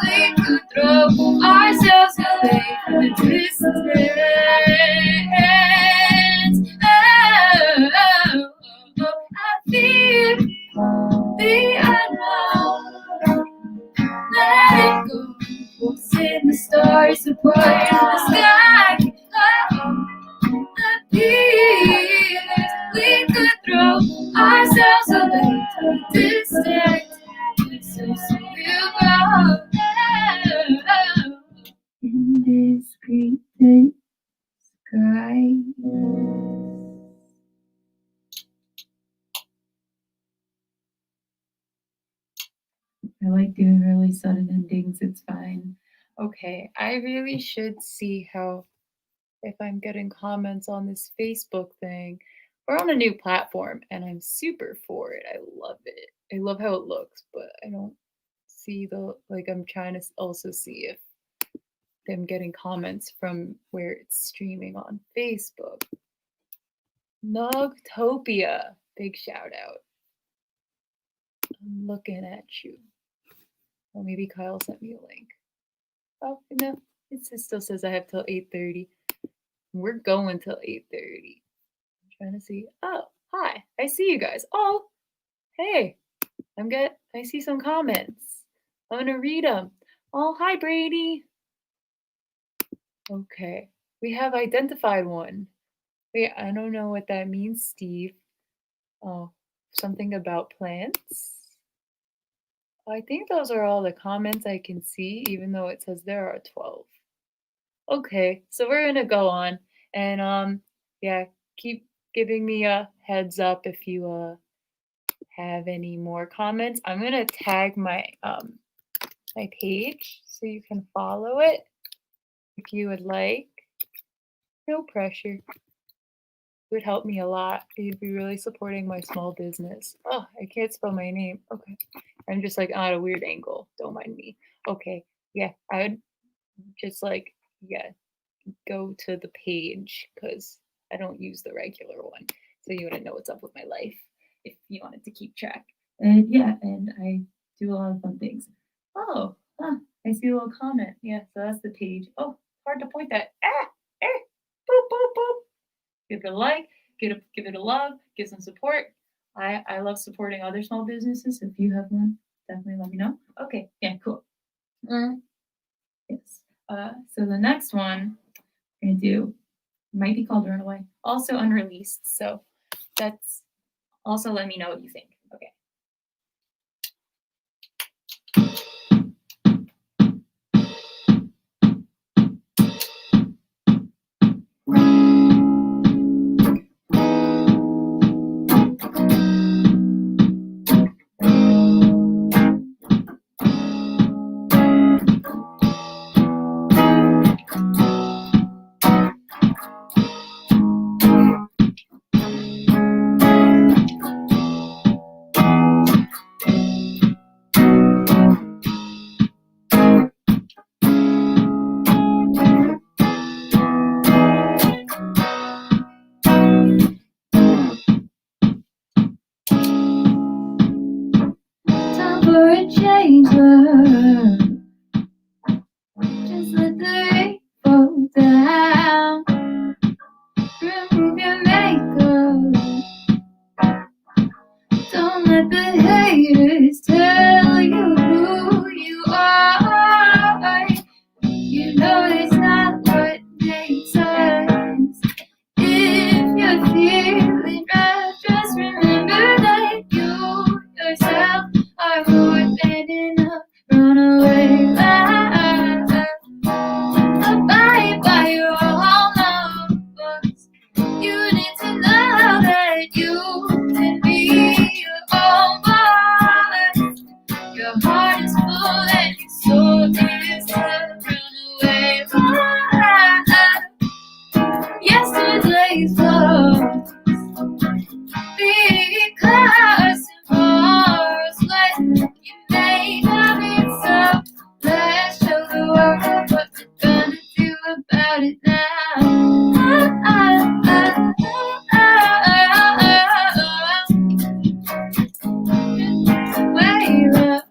we could throw ourselves away for distance. I feel the unknown. Let it go. We'll send the stars apart in the sky. I feel we could throw ourselves away to distance. So we'll go in this great big sky. I like doing really sudden endings, it's fine. Okay, I really should see how, if I'm getting comments on this Facebook thing. We're on a new platform and I'm super for it. I love it. I love how it looks, but I don't see I'm trying to also see if I'm getting comments from where it's streaming on Facebook. Nugtopia, big shout out. I'm looking at you. Or maybe Kyle sent me a link. Oh, no, it still says I have till 8:30. We're going till 8:30. I'm trying to see. Oh, hi, I see you guys. Oh, hey, I see some comments. I'm gonna read them. Oh, hi, Brady. Okay, we have identified one. Wait, I don't know what that means, Steve. Oh, something about plants. I think those are all the comments I can see, even though it says there are 12. Okay, so we're gonna go on and yeah, keep giving me a heads up if you have any more comments. I'm gonna tag my my page so you can follow it if you would like. No pressure. It would help me a lot. You'd be really supporting my small business. Oh, I can't spell my name. Okay. I'm just like at a weird angle. Don't mind me. Okay. Yeah, I would just go to the page because I don't use the regular one. So you wouldn't know what's up with my life if you wanted to keep track. And yeah, and I do a lot of fun things. Oh, I see a little comment. Yeah, so that's the page. Oh, hard to point that. Boop, boop, boop. Give it a like, give it a love, give some support. I love supporting other small businesses. If you have one, definitely let me know. Okay, yeah, cool. Yes. So the next one I'm gonna do might be called Runaway. Also unreleased. So that's also let me know what you think. Okay. Time for a change, love. Just let the rain fall down. Remove your makeup. Don't let the haters tell you who you are. You know it's not what they us. If you're feeling rough, just remember that you yourself are more than enough. Run away, abide by your own laws. You need to know that you can be your own boss. Your heart is full and your soul is tough. Run away, yesterday's lost. Because tomorrow's what you made of it. So let's show the world what we're gonna do about it now. Way up.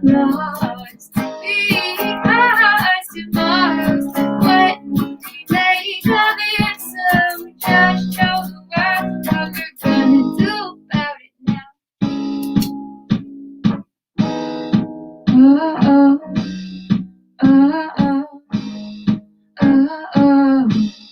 lost. Because tomorrow's what we make of it. So just show the world what we're gonna do about it now. Oh, oh, oh, oh, oh, oh, oh, oh,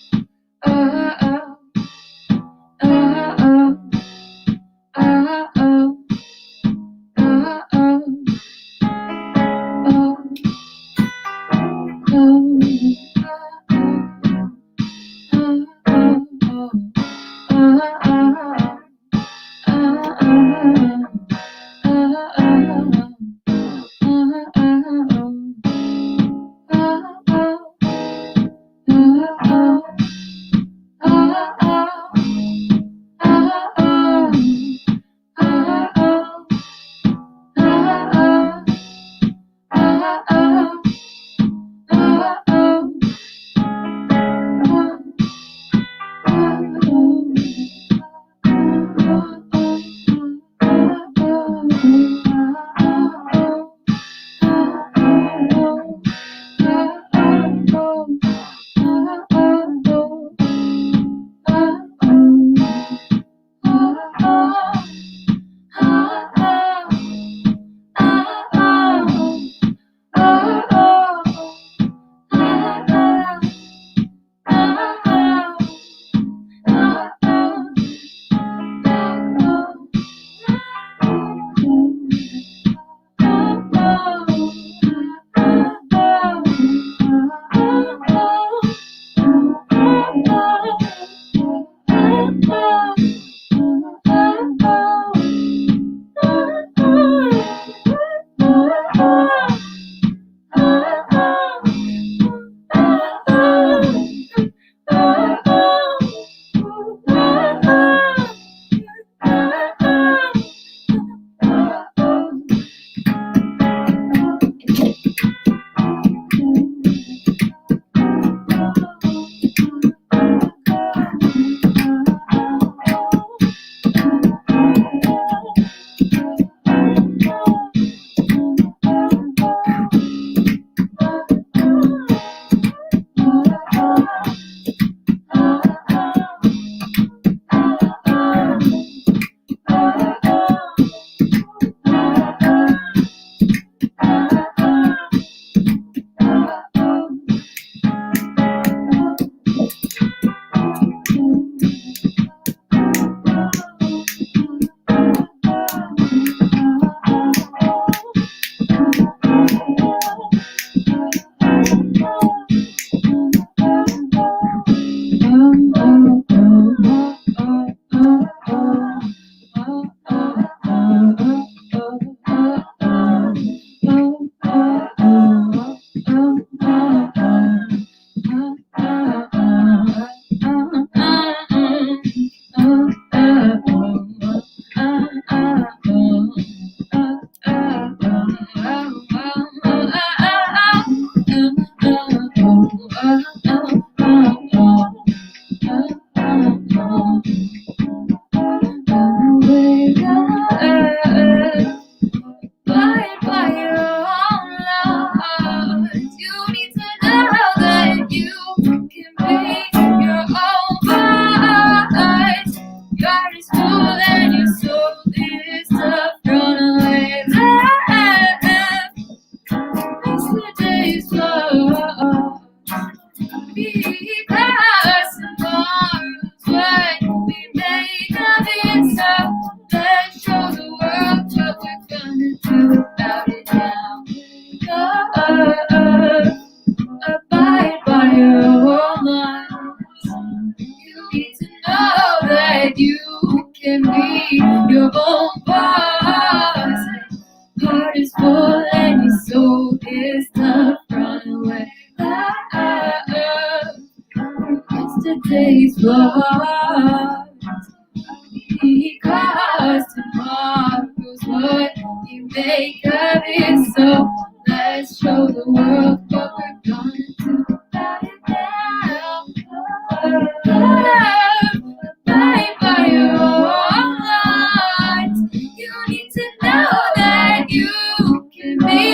you need to know that you can be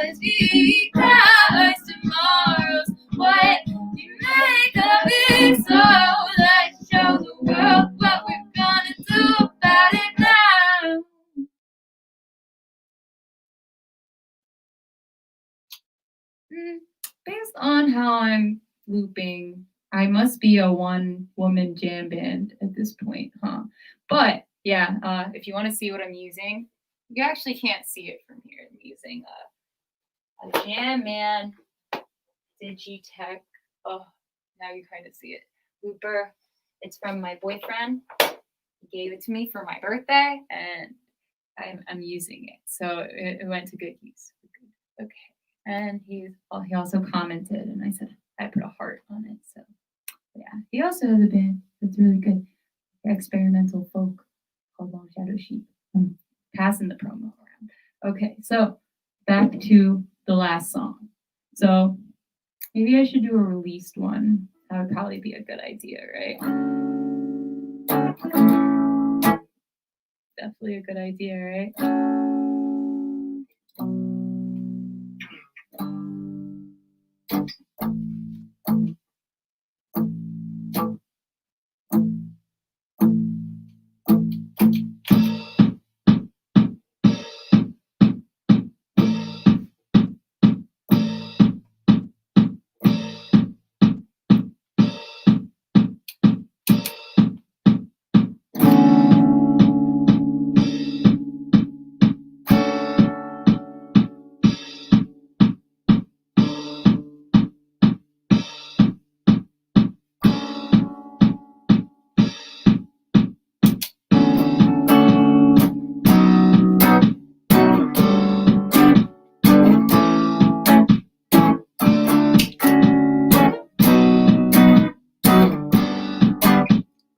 it's because tomorrow's what you make of it. So let's show the world what we're gonna do about it now. Based on how I'm looping, I must be a one-woman jam band at this point, huh? But yeah, if you want to see what I'm using, you actually can't see it from here. I'm using a Jam Man Digitech. Oh, now you kind of see it. Looper. It's from my boyfriend. He gave it to me for my birthday, and I'm using it. So it went to good use. Okay. And he also commented, and I said I put a heart on it. So yeah, he also has a band that's really good, experimental folk called Long Shadow Sheep. I'm passing the promo around. Okay, so back to the last song. So maybe I should do a released one. That would probably be a good idea, right? Definitely a good idea, right?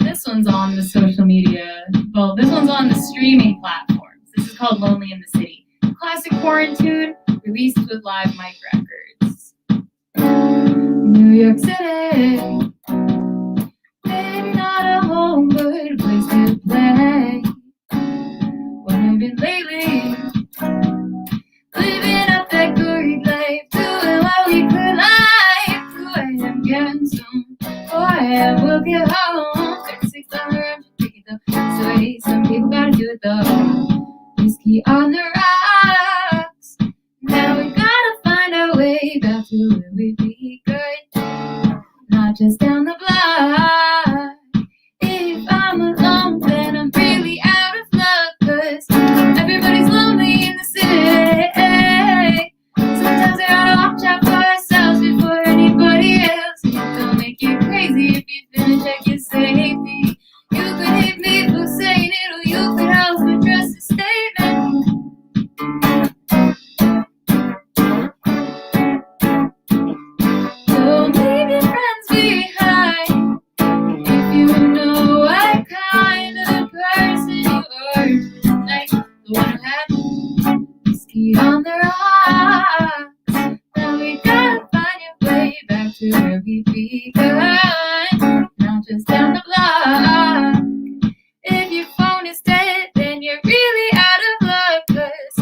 This one's on the social media. Well, this one's on the streaming platforms. This is called Lonely in the City. Classic quarantine, released with Live Mic Records. New York City. Maybe not a home, but a place to play. What have been lately? Living up that good life, doing what we could like. 2 a.m. getting some. 4 a.m. we'll get home. 36 on the road, take it the way. Some people gotta do it though. Whiskey on the rocks. Now we gotta find our way back to where we begun. Not just down the block. If I'm alone, then I'm really out of luck. 'Cause everybody's lonely in the city. Sometimes we gotta watch out for ourselves before anybody else. Don't make you crazy if you finish check your safety. You could hate me for saying it, or you could help address the statement. Don't leave your friends behind. If you know what kind of person you are, like the one who had whiskey on the rocks. Now we gotta find your way back to where we begun, not just down the block. If your phone is dead, then you're really out of luck. 'Cause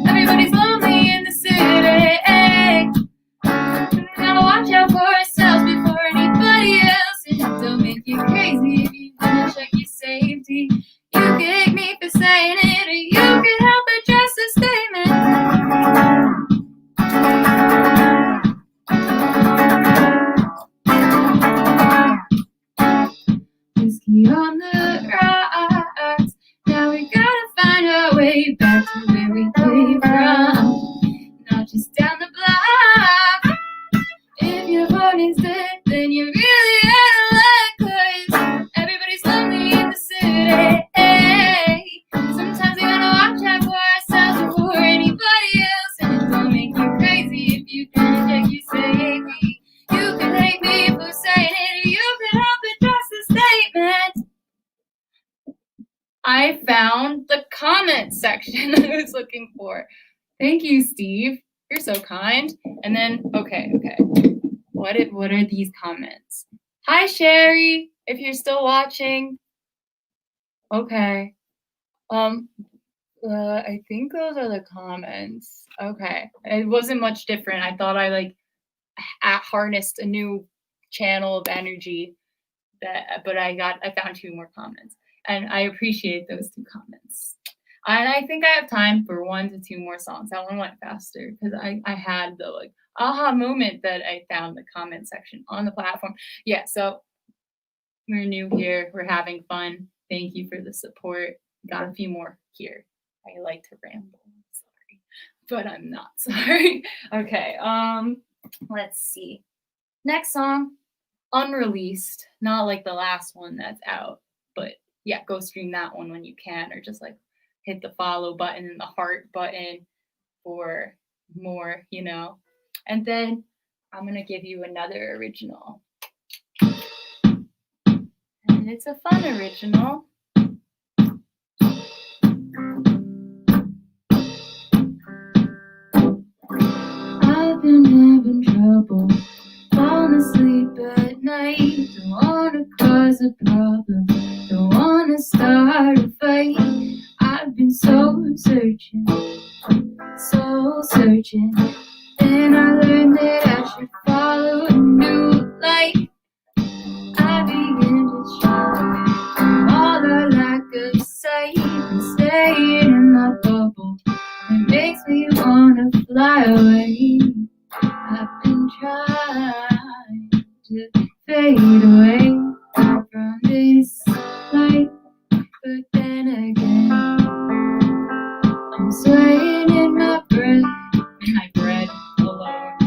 everybody's lonely in the city. We gotta watch out for ourselves before anybody else. And don't make you crazy if you wanna check your safety. You can hate me for saying it, or you can help address the statement. Whiskey on the rocks. Now we gotta find our way back to where we came from, not just down the block. If your phone is dead, then you're really out of luck. 'Cause everybody's lonely in the city. Sometimes we gotta watch out for ourselves before anybody else. And it don't make you crazy if you can't check your safety. You can hate me for saying it, or you can help address the statement. I found the comment section I was looking for. Thank you, Steve. You're so kind. And then, okay. What are these comments? Hi, Sherry, if you're still watching. Okay. I think those are the comments. Okay. It wasn't much different. I thought I like harnessed a new channel of energy but I found 2 more comments. And I appreciate those 2 comments. And I think I have time for 1 to 2 more songs. That one went faster because I had the like aha moment that I found the comment section on the platform. Yeah, so we're new here. We're having fun. Thank you for the support. Got a few more here. I like to ramble. Sorry, but I'm not sorry. Okay. Let's see. Next song, unreleased. Not like the last one that's out, but yeah, go stream that one when you can, or just like hit the follow button and the heart button for more, you know. And then I'm gonna give you another original, and it's a fun original. I've been having trouble falling asleep at night. Don't wanna cause a problem, don't wanna start a fight. I've been so searching, and I learned that I should follow a new light. I begin to struggle from all the lack of sight, and staying in my bubble, it makes me wanna fly away. I've been trying to fade away from this light, but then again, I'm sweating in my breath, alone.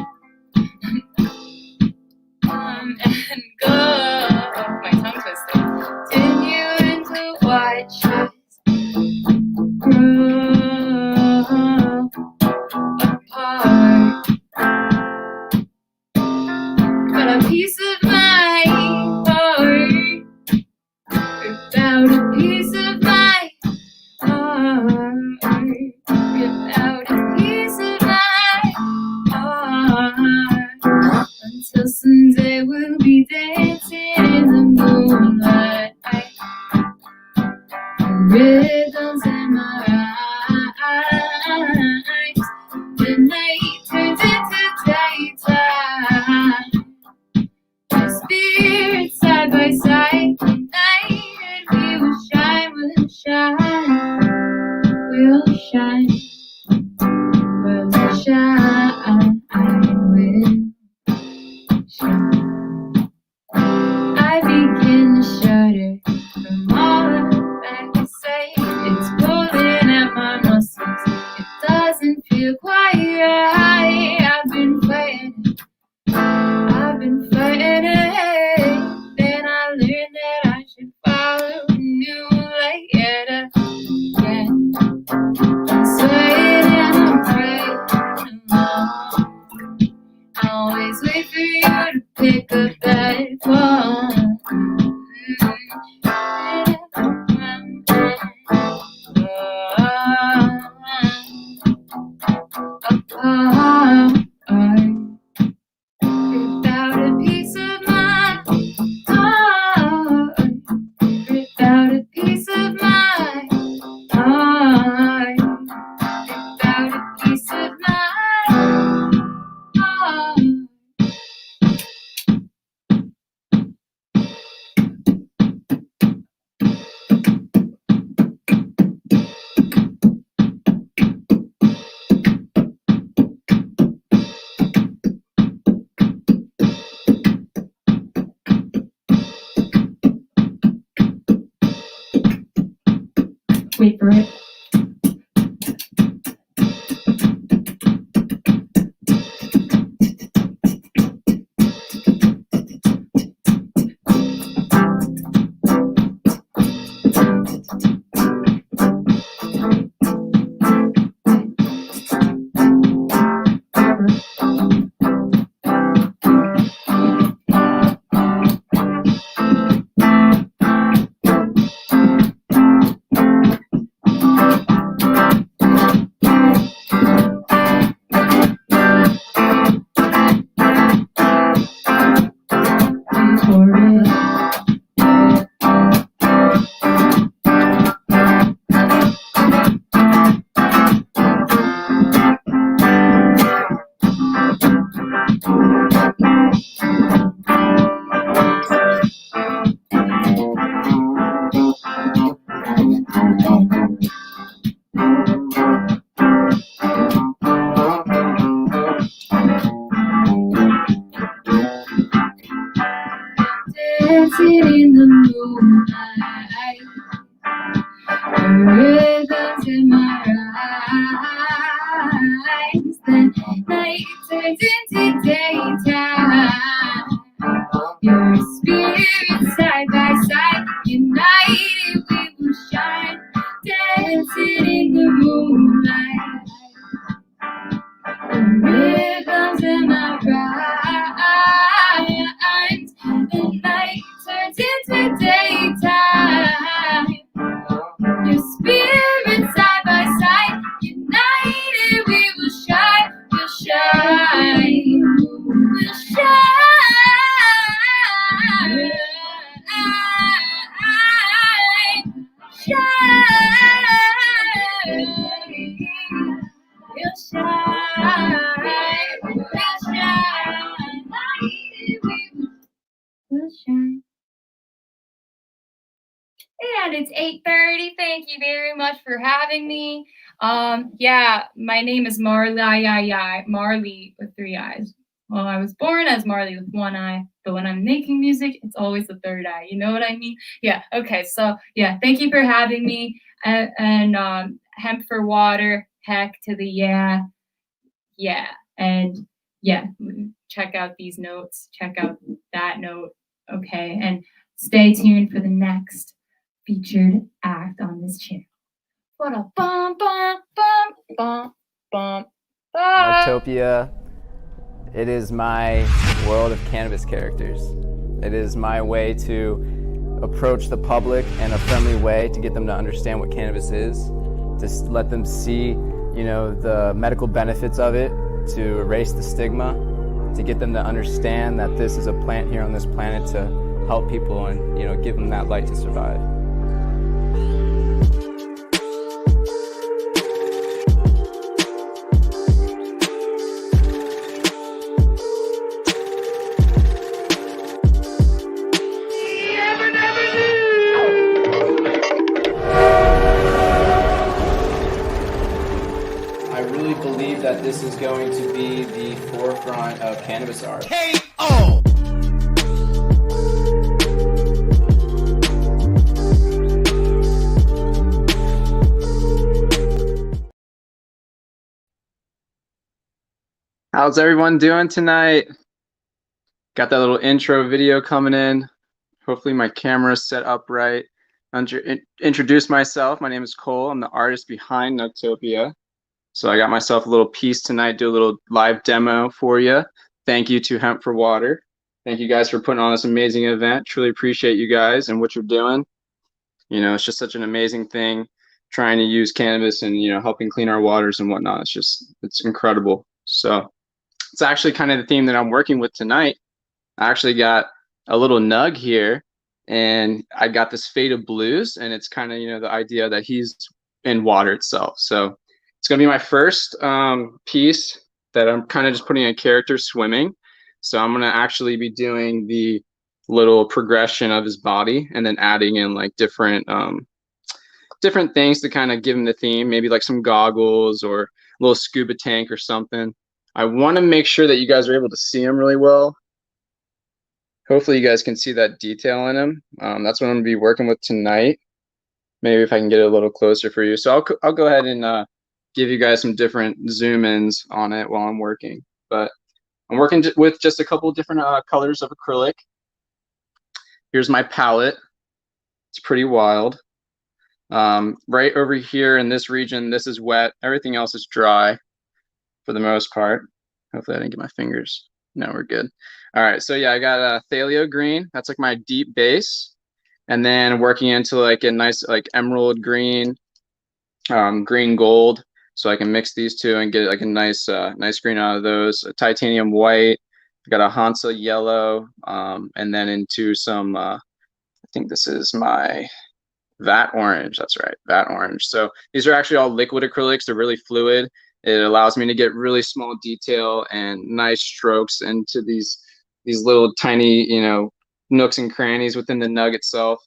And go, my tongue twisted. Continuing to watch us grow apart. But a piece of my heart, without a piece of my heart, without a piece of my heart, until someday we'll be dancing in the moonlight. Rhythms in my eyes, the night turns into daytime. Our spirits side by side, tonight, and we will shine, we'll shine, we'll shine, we'll shine, we'll shine. I begin to shudder from all that I say. It's pulling at my muscles. It doesn't feel quite right. I've been fighting it. Then I learned that I should follow a new light yet again. Swaying and I'm praying along. I always wait for you to pick up that phone. Without a piece of my heart, without a piece of my heart, without a piece of my heart. Wait for it. times. Then night turns into daytime. Your spirits side by side, united we will shine, dancing in the moonlight. The rhythms in our rhymes. The night turns into daytime. Your spirits side by side, united we will shine, we'll shine, we'll shine. Shine, we'll shine, we'll shine, we'll shine. And it's 8:30. Thank you very much for having me. Yeah, my name is Marley with 3 eyes. Well, I was born as Marley with 1 eye, but when I'm making music, it's always the 3rd eye. You know what I mean? Yeah. Okay. So yeah, thank you for having me. And Hemp4Water, heck to the yeah, and yeah. Check out these notes. Check out that note. Okay, and stay tuned for the next featured act on this channel. What a bum bum bum bum bum. Bye. Nugtopia, it is my world of cannabis characters. It is my way to approach the public in a friendly way to get them to understand what cannabis is, to let them see, you know, the medical benefits of it, to erase the stigma, to get them to understand that this is a plant here on this planet to help people and, you know, give them that light to survive. I really believe that this is going to be the forefront of cannabis art. K.O. How's everyone doing tonight? Got that little intro video coming in. Hopefully my camera's set up right. Introduce myself. My name is Cole. I'm the artist behind Nugtopia. So I got myself a little piece tonight, do a little live demo for you. Thank you to Hemp4Water. Thank you guys for putting on this amazing event. Truly appreciate you guys and what you're doing. You know, it's just such an amazing thing trying to use cannabis and, you know, helping clean our waters and whatnot. It's incredible. So it's actually kind of the theme that I'm working with tonight. I actually got a little nug here and I got this fade of blues, and it's kind of, you know, the idea that he's in water itself. So it's gonna be my first piece that I'm kind of just putting a character swimming. So I'm gonna actually be doing the little progression of his body and then adding in like different things to kind of give him the theme, maybe like some goggles or a little scuba tank or something. I want to make sure that you guys are able to see him really well. Hopefully you guys can see that detail in him. That's what I'm gonna be working with tonight. Maybe if I can get it a little closer for you. So I'll go ahead and give you guys some different zoom ins on it while I'm working. But I'm working with just a couple of different colors of acrylic. Here's my palette. It's pretty wild. Right over here in this region, this is wet. Everything else is dry for the most part. Hopefully I didn't get my fingers. No, we're good. All right, so yeah, I got a Thalio green. That's like my deep base. And then working into like a nice like emerald green, green gold. So I can mix these two and get like a nice green out of those. A titanium white. I got a Hansa yellow, and then into some, I think this is my Vat orange. That's right, Vat orange. So these are actually all liquid acrylics. They're really fluid. It allows me to get really small detail and nice strokes into these little tiny, you know, nooks and crannies within the nug itself.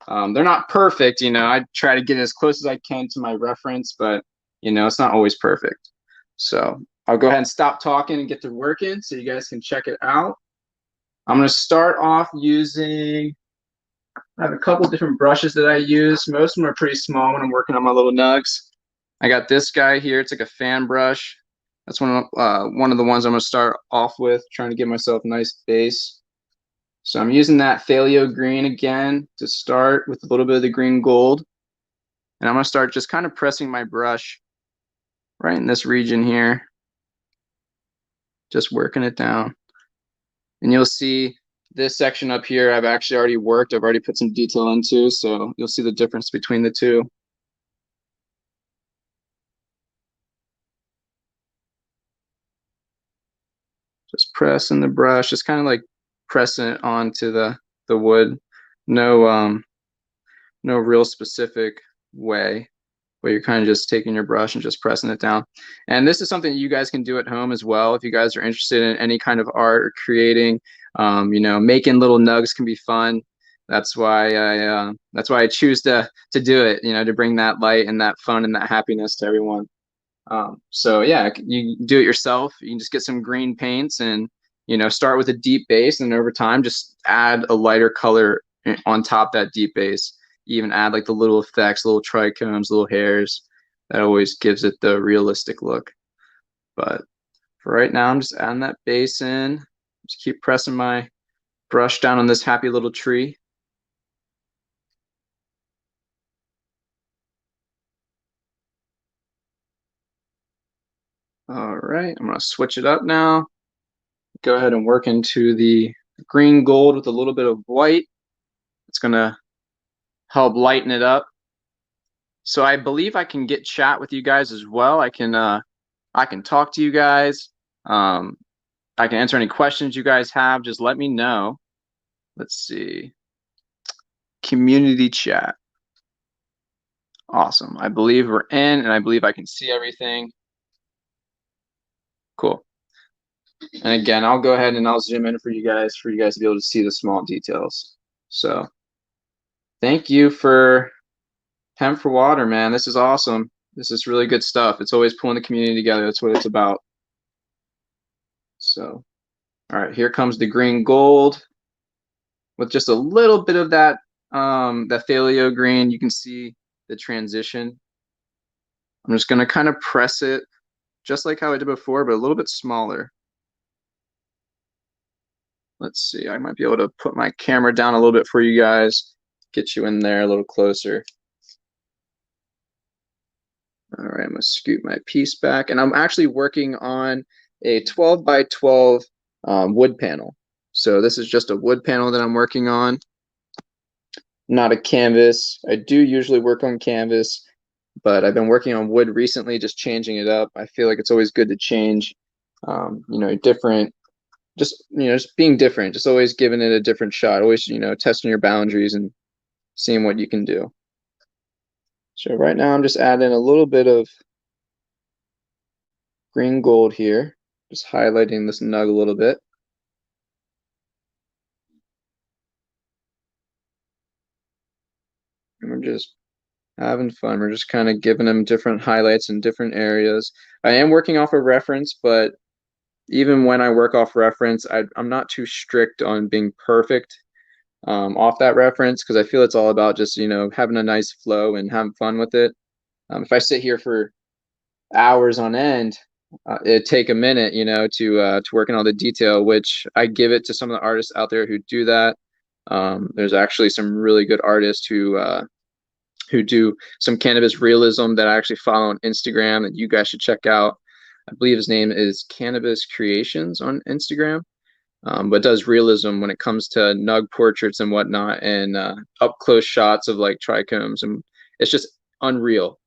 They're not perfect, you know. I try to get as close as I can to my reference, but you know, it's not always perfect. So I'll go ahead and stop talking and get to working so you guys can check it out. I'm going to start off using, I have a couple different brushes that I use. Most of them are pretty small when I'm working on my little nugs. I got this guy here. It's like a fan brush. That's one of the ones I'm gonna start off with, trying to give myself a nice base. So I'm using that phthalo green again to start with a little bit of the green gold. And I'm gonna start just kind of pressing my brush right in this region here. Just working it down. And you'll see this section up here I've actually already worked. I've already put some detail into, so you'll see the difference between the two. Just pressing the brush, just kind of like pressing it onto the wood. No no real specific way, where you're kind of just taking your brush and just pressing it down. And this is something you guys can do at home as well if you guys are interested in any kind of art or creating. You know, making little nugs can be fun. That's why I choose to do it. You know, to bring that light and that fun and that happiness to everyone. So yeah, you do it yourself. You can just get some green paints and, you know, start with a deep base, and over time just add a lighter color on top of that deep base. You even add like the little effects, little trichomes, little hairs. That always gives it the realistic look. But for right now, I'm just adding that base in. Just keep pressing my brush down on this happy little tree. All right, I'm gonna switch it up now. Go ahead and work into the green gold with a little bit of white. It's gonna help lighten it up. So I believe I can get chat with you guys as well. I can talk to you guys. I can answer any questions you guys have. Just let me know. Let's see. Community chat. Awesome. I believe we're in, and I believe I can see everything. Cool. And again, I'll go ahead and I'll zoom in for you guys to be able to see the small details. So thank you for Hemp4Water, man. This is awesome. This is really good stuff. It's always pulling the community together. That's what it's about. So, all right, here comes the green gold with just a little bit of that that phthalo green. You can see the transition. I'm just gonna kind of press it just like how I did before, but a little bit smaller. Let's see, I might be able to put my camera down a little bit for you guys, get you in there a little closer. All right, I'm gonna scoot my piece back, and I'm actually working on a 12 by 12 wood panel. So this is just a wood panel that I'm working on, not a canvas. I do usually work on canvas, but I've been working on wood recently, just changing it up. I feel like it's always good to change, you know, different, just, you know, just being different, just always giving it a different shot, always, you know, testing your boundaries and seeing what you can do. So right now I'm just adding a little bit of green gold here, just highlighting this nug a little bit. And we're just having fun. We're just kind of giving them different highlights in different areas. I am working off a reference, but even when I work off reference, I'm not too strict on being perfect off that reference, because I feel it's all about just, you know, having a nice flow and having fun with it. If I sit here for hours on end, it'd take a minute, you know, to work in all the detail, which I give it to some of the artists out there who do that. There's actually some really good artists who do some cannabis realism that I actually follow on Instagram that you guys should check out. I believe his name is Cannabis Creations on Instagram, but does realism when it comes to nug portraits and whatnot, and up close shots of like trichomes, and it's just unreal.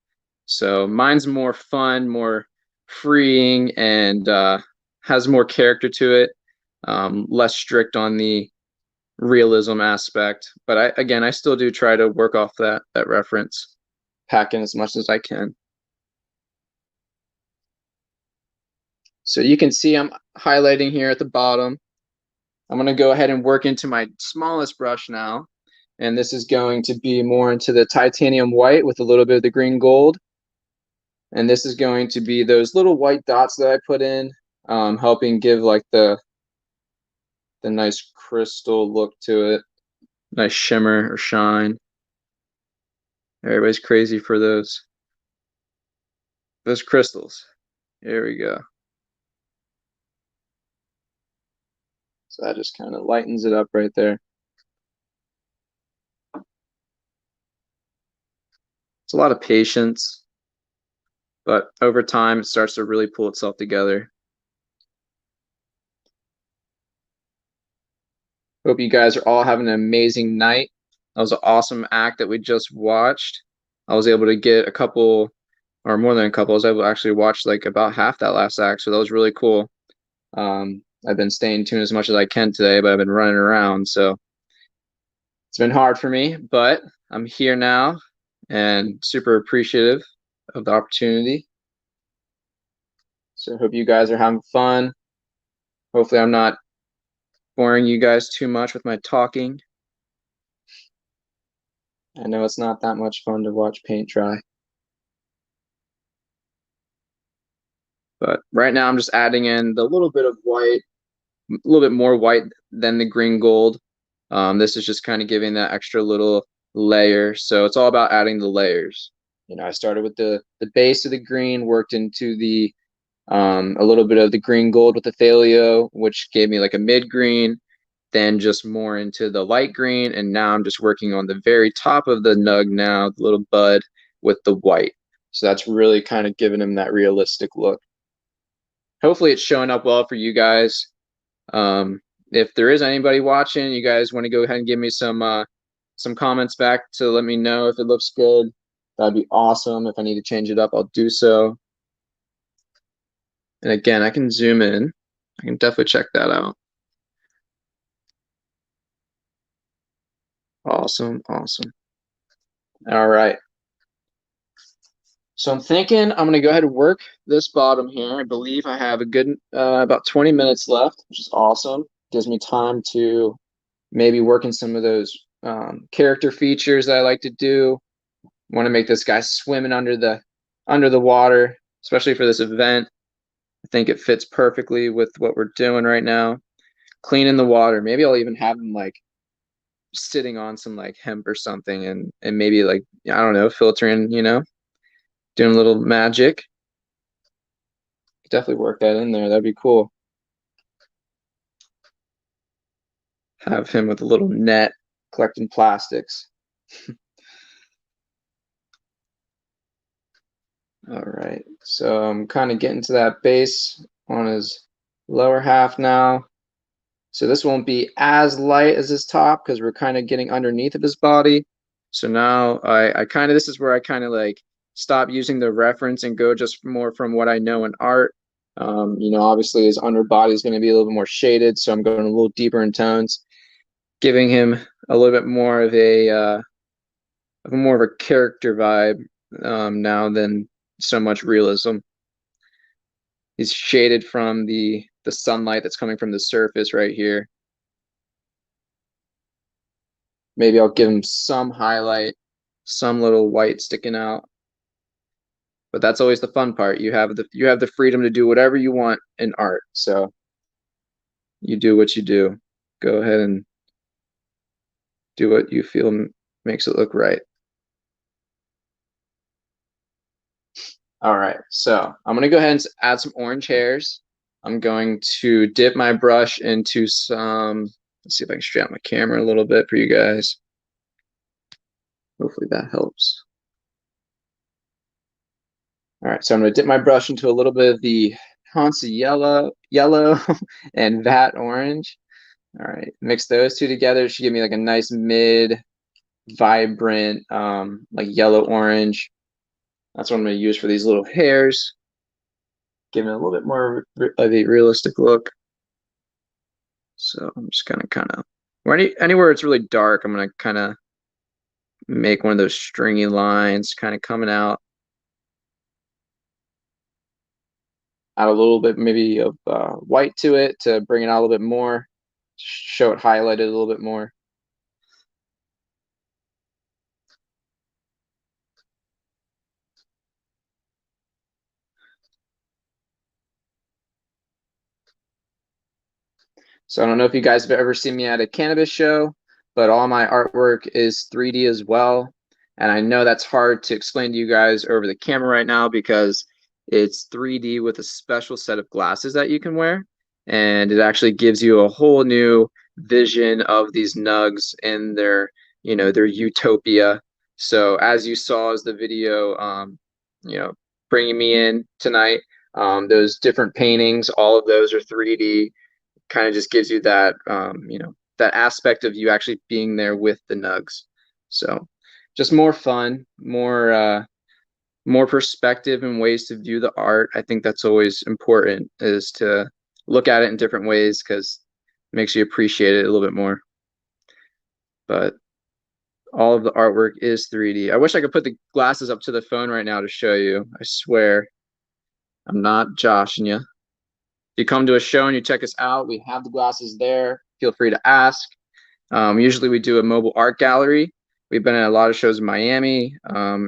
So mine's more fun, more freeing, and has more character to it, less strict on the realism aspect. But I still do try to work off that reference, pack in as much as I can. So you can see I'm highlighting here at the bottom. I'm gonna go ahead and work into my smallest brush now. And this is going to be more into the titanium white with a little bit of the green gold. And this is going to be those little white dots that I put in, helping give like the nice crystal look to it, nice shimmer or shine. Everybody's crazy for those. those crystals. Here we go. So that just kind of lightens it up right there. It's a lot of patience, but over time it starts to really pull itself together. Hope you guys are all having an amazing night. That was an awesome act that we just watched. I was able to get a couple, or more than a couple. I was able to actually watch like about half that last act, so that was really cool. I've been staying tuned as much as I can today, but I've been running around, so it's been hard for me, but I'm here now and super appreciative of the opportunity. So I hope you guys are having fun. Hopefully I'm not boring you guys too much with my talking. I know it's not that much fun to watch paint dry. But right now I'm just adding in the little bit of white, a little bit more white than the green gold. This is just kind of giving that extra little layer. So it's all about adding the layers. You know, I started with the base of the green, worked into the a little bit of the green gold with the thalio, which gave me like a mid green, then just more into the light green, and now I'm just working on the very top of the nug now, the little bud with the white. So that's really kind of giving him that realistic look. Hopefully it's showing up well for you guys. If there is anybody watching, you guys want to go ahead and give me some comments back to let me know if it looks good. That'd be awesome. If I need to change it up, I'll do so. And again, I can zoom in. I can definitely check that out. Awesome, awesome. All right. So I'm thinking I'm gonna go ahead and work this bottom here. I believe I have a good about 20 minutes left, which is awesome. Gives me time to maybe work in some of those character features that I like to do. Want to make this guy swimming under the water, especially for this event. I think it fits perfectly with what we're doing right now. Cleaning the water. Maybe I'll even have him like sitting on some like hemp or something, and maybe like, I don't know, filtering, you know, doing a little magic. Definitely work that in there. That'd be cool. Have him with a little net collecting plastics. All right, so I'm kind of getting to that base on his lower half now. So this won't be as light as his top because we're kind of getting underneath of his body. So now I kind of, this is where I kind of like stop using the reference and go just more from what I know in art. You know, obviously his underbody is going to be a little bit more shaded, so I'm going a little deeper in tones, giving him a little bit more of a character vibe now than so much realism. He's shaded from the sunlight that's coming from the surface right here. Maybe I'll give him some highlight, some little white sticking out. But that's always the fun part. You have the freedom to do whatever you want in art. So you do what you do. Go ahead and do what you feel makes it look right. All right, so I'm gonna go ahead and add some orange hairs. I'm going to dip my brush into some, let's see if I can straighten out my camera a little bit for you guys. Hopefully that helps. All right, so I'm gonna dip my brush into a little bit of the Hansa yellow and that orange. All right, mix those two together. It should give me like a nice mid, vibrant, like yellow orange. That's what I'm gonna use for these little hairs. Give it a little bit more of a realistic look. So I'm just gonna kind of, anywhere it's really dark, I'm gonna kind of make one of those stringy lines kind of coming out. Add a little bit maybe of white to it to bring it out a little bit more, show it highlighted a little bit more. So I don't know if you guys have ever seen me at a cannabis show, but all my artwork is 3D as well. And I know that's hard to explain to you guys over the camera right now because It's 3D with a special set of glasses that you can wear, and it actually gives you a whole new vision of these nugs and their, you know, their utopia. So as you saw as the video, you know, bringing me in tonight, those different paintings, all of those are 3D. Kind of just gives you that, you know, that aspect of you actually being there with the nugs. So just more fun, more perspective and ways to view the art. I think that's always important, is to look at it in different ways, because it makes you appreciate it a little bit more. But all of the artwork is 3D. I wish I could put the glasses up to the phone right now to show you. I swear I'm not joshing you. If you come to a show and you check us out, we have the glasses there. Feel free to ask. Usually we do a mobile art gallery. We've been at a lot of shows in Miami,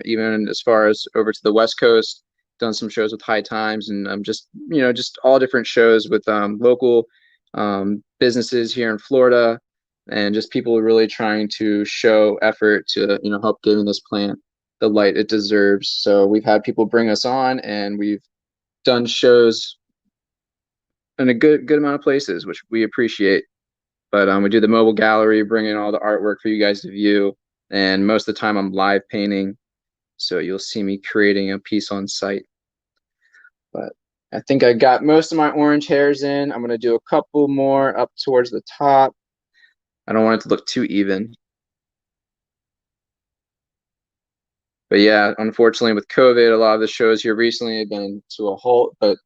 even as far as over to the West Coast, done some shows with High Times, and just, you know, just all different shows with local businesses here in Florida, and just people really trying to show effort to, you know, help giving this plant the light it deserves. So we've had people bring us on, and we've done shows in a good amount of places, which we appreciate. But we do the mobile gallery, bring in all the artwork for you guys to view. And most of the time I'm live painting, so you'll see me creating a piece on site. But I think I got most of my orange hairs in. I'm going to do a couple more up towards the top. I don't want it to look too even. But yeah, unfortunately with COVID, a lot of the shows here recently have been to a halt. But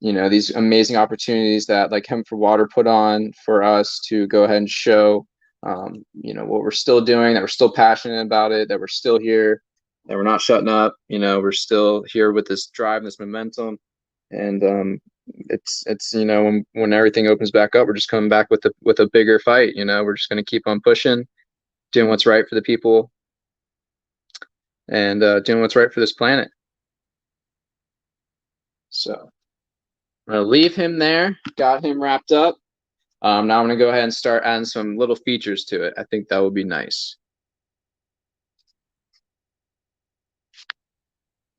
you know, these amazing opportunities that like Hemp4Water put on for us to go ahead and show, you know, what we're still doing, that we're still passionate about it, that we're still here, that we're not shutting up, you know, we're still here with this drive, this momentum. And it's you know, when everything opens back up, we're just coming back with a bigger fight. You know, we're just going to keep on pushing, doing what's right for the people, and doing what's right for this planet. So I'm gonna leave him there. Got him wrapped up. Now I'm gonna go ahead and start adding some little features to it. I think that would be nice.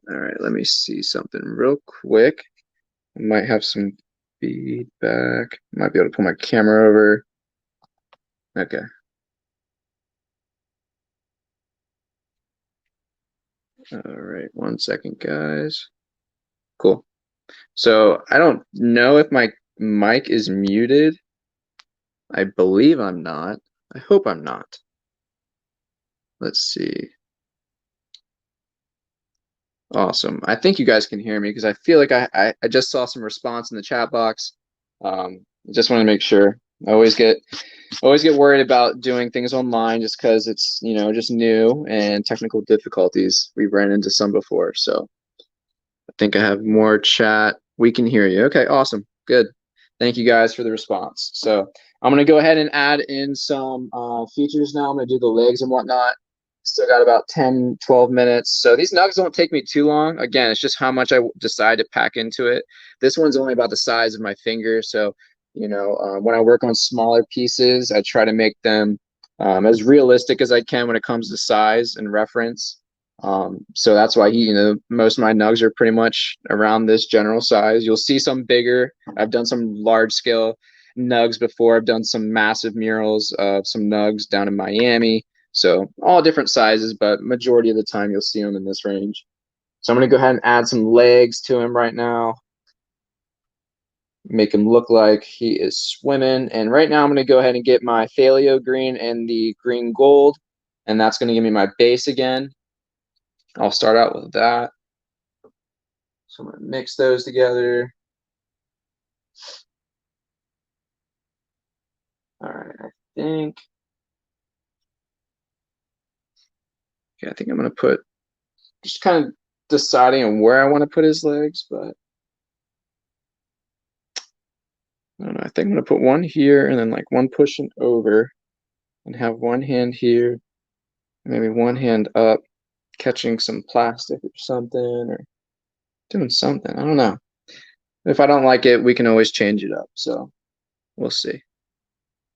All right, let me see something real quick. I might have some feedback. Might be able to pull my camera over. Okay. All right, 1 second, guys. Cool. So I don't know if my mic is muted. I believe I'm not. I hope I'm not. Let's see. Awesome. I think you guys can hear me, because I feel like I just saw some response in the chat box. Just want to make sure. I always get worried about doing things online, just because it's, you know, just new and technical difficulties. We've ran into some before. So I think I have more chat. We can hear you. Okay, awesome. Good. Thank you guys for the response. So I'm going to go ahead and add in some features now. I'm going to do the legs and whatnot. Still got about 10, 12 minutes. So these nugs don't take me too long. Again, it's just how much I decide to pack into it. This one's only about the size of my finger. So, you know, when I work on smaller pieces, I try to make them as realistic as I can when it comes to size and reference. So that's why you know, most of my nugs are pretty much around this general size. You'll see some bigger. I've done some large scale nugs before. I've done some massive murals of some nugs down in Miami. So all different sizes, but majority of the time you'll see them in this range. So I'm going to go ahead and add some legs to him right now. Make him look like he is swimming. And right now I'm going to go ahead and get my phthalo green and the green gold. And that's going to give me my base again. I'll start out with that. So I'm going to mix those together. All right, I think I'm going to put, just kind of deciding on where I want to put his legs, but I don't know. I think I'm going to put one here and then like one pushing over, and have one hand here, maybe one hand up, catching some plastic or something, or doing something. I don't know. If I don't like it, we can always change it up. So we'll see.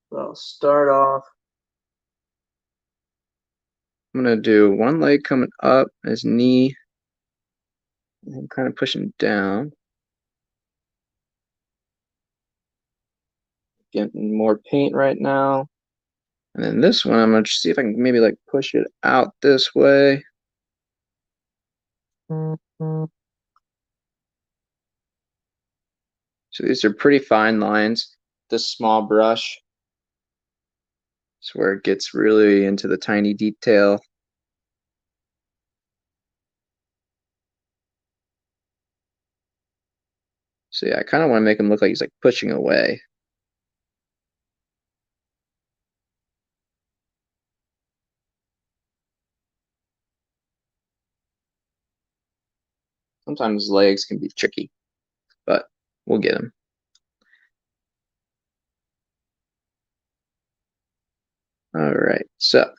So I'll start off. I'm going to do one leg coming up, his knee. I'm kind of pushing down. Getting more paint right now. And then this one, I'm gonna see if I can maybe like push it out this way. So these are pretty fine lines. This small brush is where it gets really into the tiny detail. So yeah, I kind of want to make him look like he's like pushing away. Sometimes legs can be tricky, but we'll get him. All right, so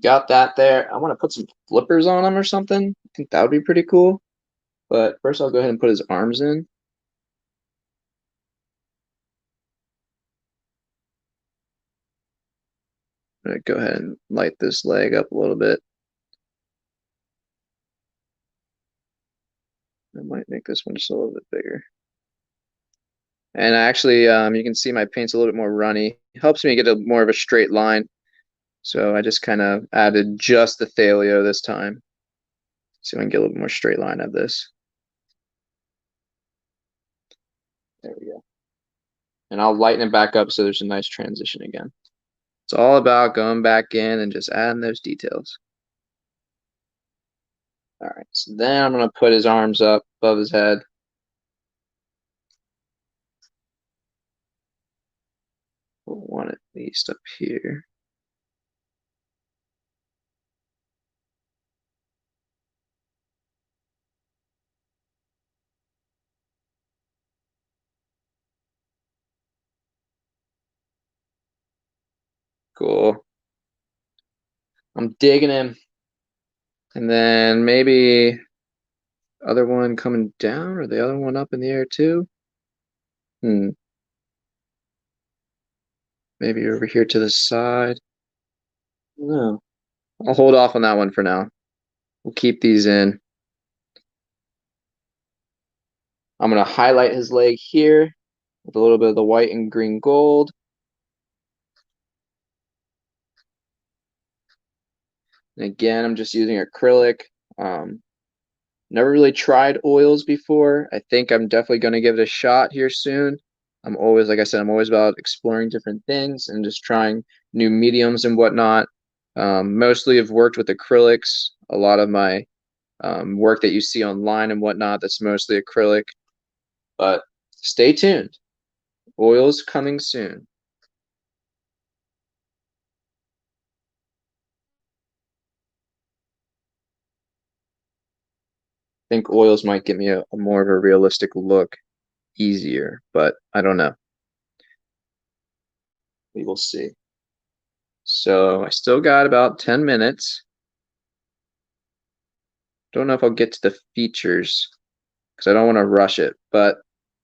got that there. I want to put some flippers on him or something. I think that would be pretty cool. But first I'll go ahead and put his arms in. I'm gonna go ahead and light this leg up a little bit. I might make this one just a little bit bigger. And actually, you can see my paint's a little bit more runny. It helps me get a more of a straight line. So I just kind of added just the thalio this time. So I can get a little more straight line of this. There we go. And I'll lighten it back up so there's a nice transition again. It's all about going back in and just adding those details. All right, so then I'm gonna put his arms up above his head. We'll want it at least up here. Cool. I'm digging him. And then maybe other one coming down or the other one up in the air too. Maybe over here to the side. No. I'll hold off on that one for now. We'll keep these in. I'm going to highlight his leg here with a little bit of the white and green gold. And again, I'm just using acrylic. Never really tried oils before. I think I'm definitely going to give it a shot here soon. I'm always, like I said, I'm always about exploring different things and just trying new mediums and whatnot. Mostly have worked with acrylics. A lot of my work that you see online and whatnot, that's mostly acrylic. But stay tuned. Oils coming soon. I think oils might give me a more of a realistic look easier, but I don't know. We will see. So I still got about 10 minutes. Don't know if I'll get to the features because I don't want to rush it, but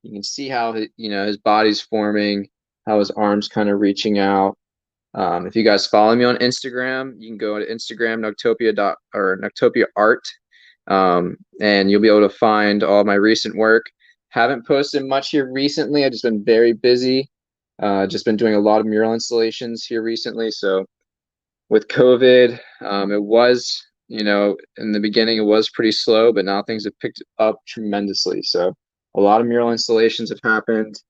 you can see how his body's forming, how his arms kind of reaching out. If you guys follow me on Instagram, you can go to Instagram Noctopia Art, and you'll be able to find all my recent work. Haven't posted much here recently. I've just been very busy. Just been doing a lot of mural installations here recently. So with COVID, it was, in the beginning it was pretty slow, but now things have picked up tremendously. So a lot of mural installations have happened,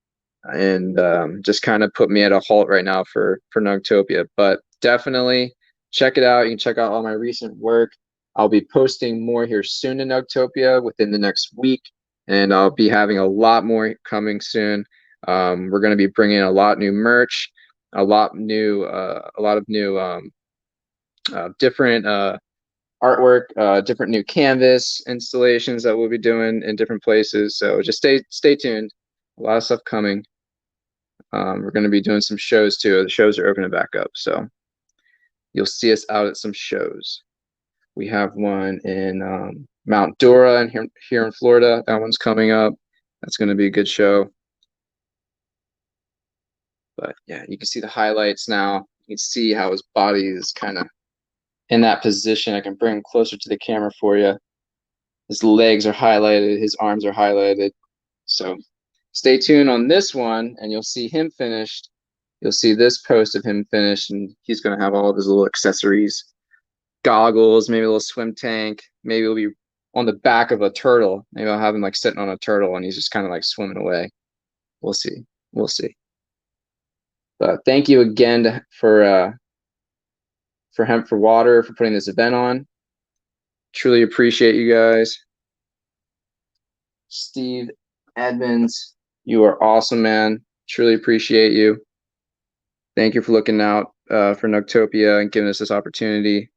and just kind of put me at a halt right now for Nugtopia. But definitely check it out. You can check out all my recent work. I'll be posting more here soon in Nugtopia within the next week, and I'll be having a lot more coming soon. We're going to be bringing a lot new merch, a lot of new different artwork, different new canvas installations that we'll be doing in different places. So just stay tuned. A lot of stuff coming. We're going to be doing some shows too. The shows are opening back up, so you'll see us out at some shows. We have one in Mount Dora and here in Florida. That one's coming up. That's going to be a good show. But yeah, you can see the highlights now. You can see how his body is kind of in that position. I can bring him closer to the camera for you. His legs are highlighted, his arms are highlighted. So stay tuned on this one and you'll see him finished. You'll see this post of him finished, and he's going to have all of his little accessories, goggles, maybe a little swim tank. Maybe it'll be on the back of a turtle. Maybe I'll have him like sitting on a turtle and he's just kind of like swimming away. We'll see. We'll see. But thank you again for Hemp4Water for putting this event on. Truly appreciate you guys. Steve Edmonds, you are awesome, man. Truly appreciate you. Thank you for looking out for Nugtopia and giving us this opportunity.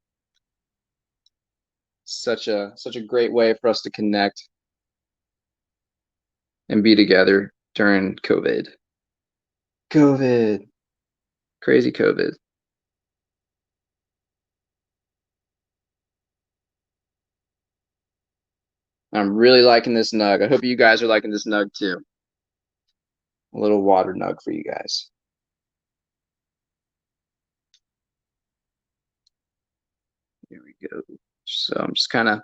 Such a great way for us to connect and be together during COVID. Crazy COVID. I'm really liking this nug. I hope you guys are liking this nug too. A little water nug for you guys. Here we go. So I'm just kind of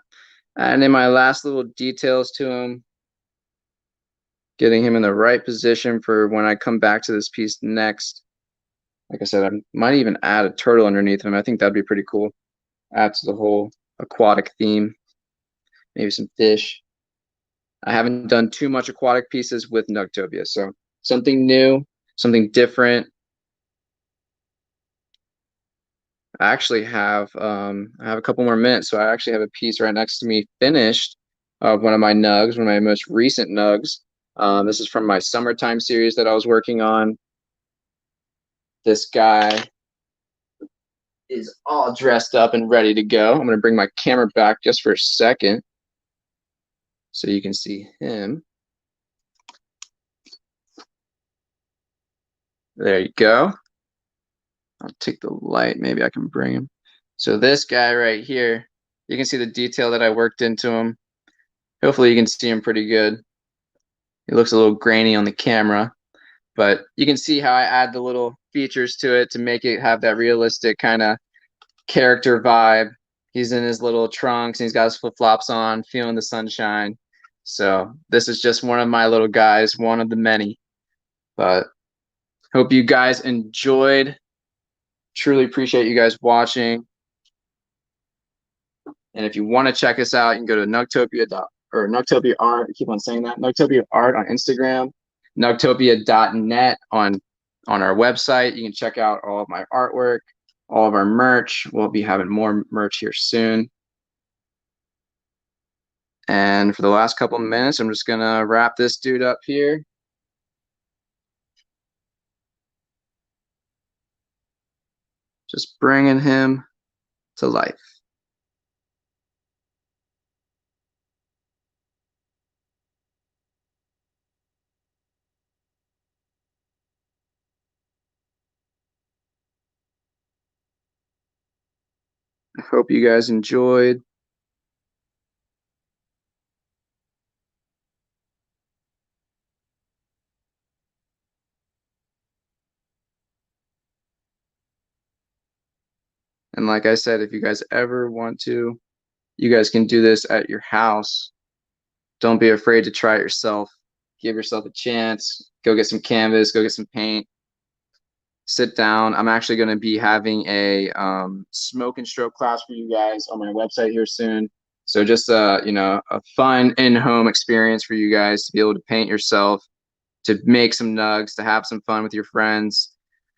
adding in my last little details to him, getting him in the right position for when I come back to this piece next. Like I said, I might even add a turtle underneath him. I think that'd be pretty cool. Add to the whole aquatic theme. Maybe some fish. I haven't done too much aquatic pieces with Nugtopia, so something new, something different. I actually have a couple more minutes, so I actually have a piece right next to me finished of one of my nugs, one of my most recent nugs. This is from my summertime series that I was working on. This guy is all dressed up and ready to go. I'm going to bring my camera back just for a second so you can see him. There you go. I'll take the light. Maybe I can bring him. So this guy right here, you can see the detail that I worked into him. Hopefully you can see him pretty good. He looks a little grainy on the camera, but you can see how I add the little features to it to make it have that realistic kind of character vibe. He's in his little trunks and he's got his flip-flops on, feeling the sunshine. So this is just one of my little guys, one of the many. But hope you guys enjoyed. Truly appreciate you guys watching. And if you want to check us out, you can go to Nugtopia Art. I keep on saying that. Nugtopia Art on Instagram, Nugtopia.net on our website. You can check out all of my artwork, all of our merch. We'll be having more merch here soon. And for the last couple of minutes, I'm just gonna wrap this dude up here. Just bringing him to life. I hope you guys enjoyed. And like I said, if you guys ever want to, you guys can do this at your house. Don't be afraid to try it yourself. Give yourself a chance. Go get some canvas, go get some paint. Sit down. I'm actually going to be having a smoke and stroke class for you guys on my website here soon. So just you know, a fun in-home experience for you guys to be able to paint yourself, to make some nugs, to have some fun with your friends,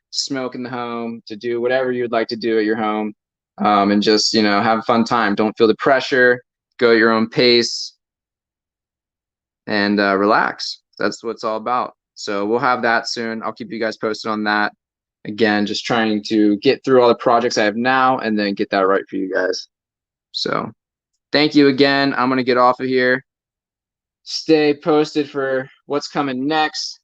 smoke in the home, to do whatever you'd like to do at your home, and just, you know, have a fun time. Don't feel the pressure. Go at your own pace and relax. That's what it's all about. So we'll have that soon. I'll keep you guys posted on that. Again, just trying to get through all the projects I have now and then get that right for you guys. So thank you again. I'm going to get off of here. Stay posted for what's coming next.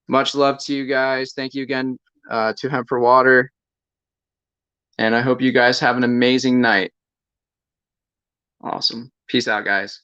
Much love to you guys. Thank you again to Hemp4Water. And I hope you guys have an amazing night. Awesome. Peace out, guys.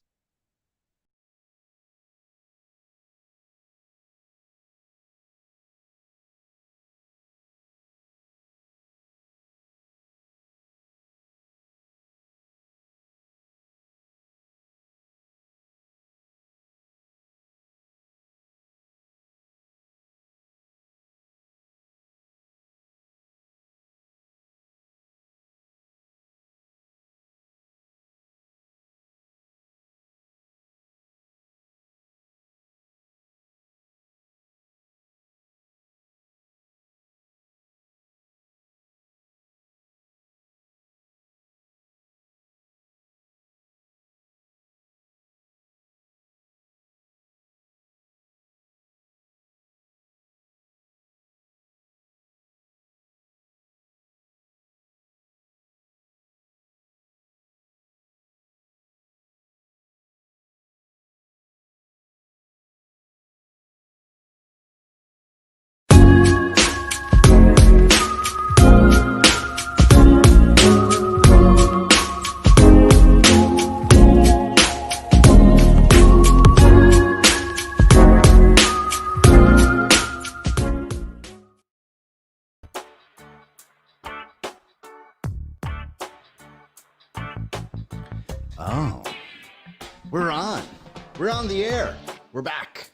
on the air. We're back.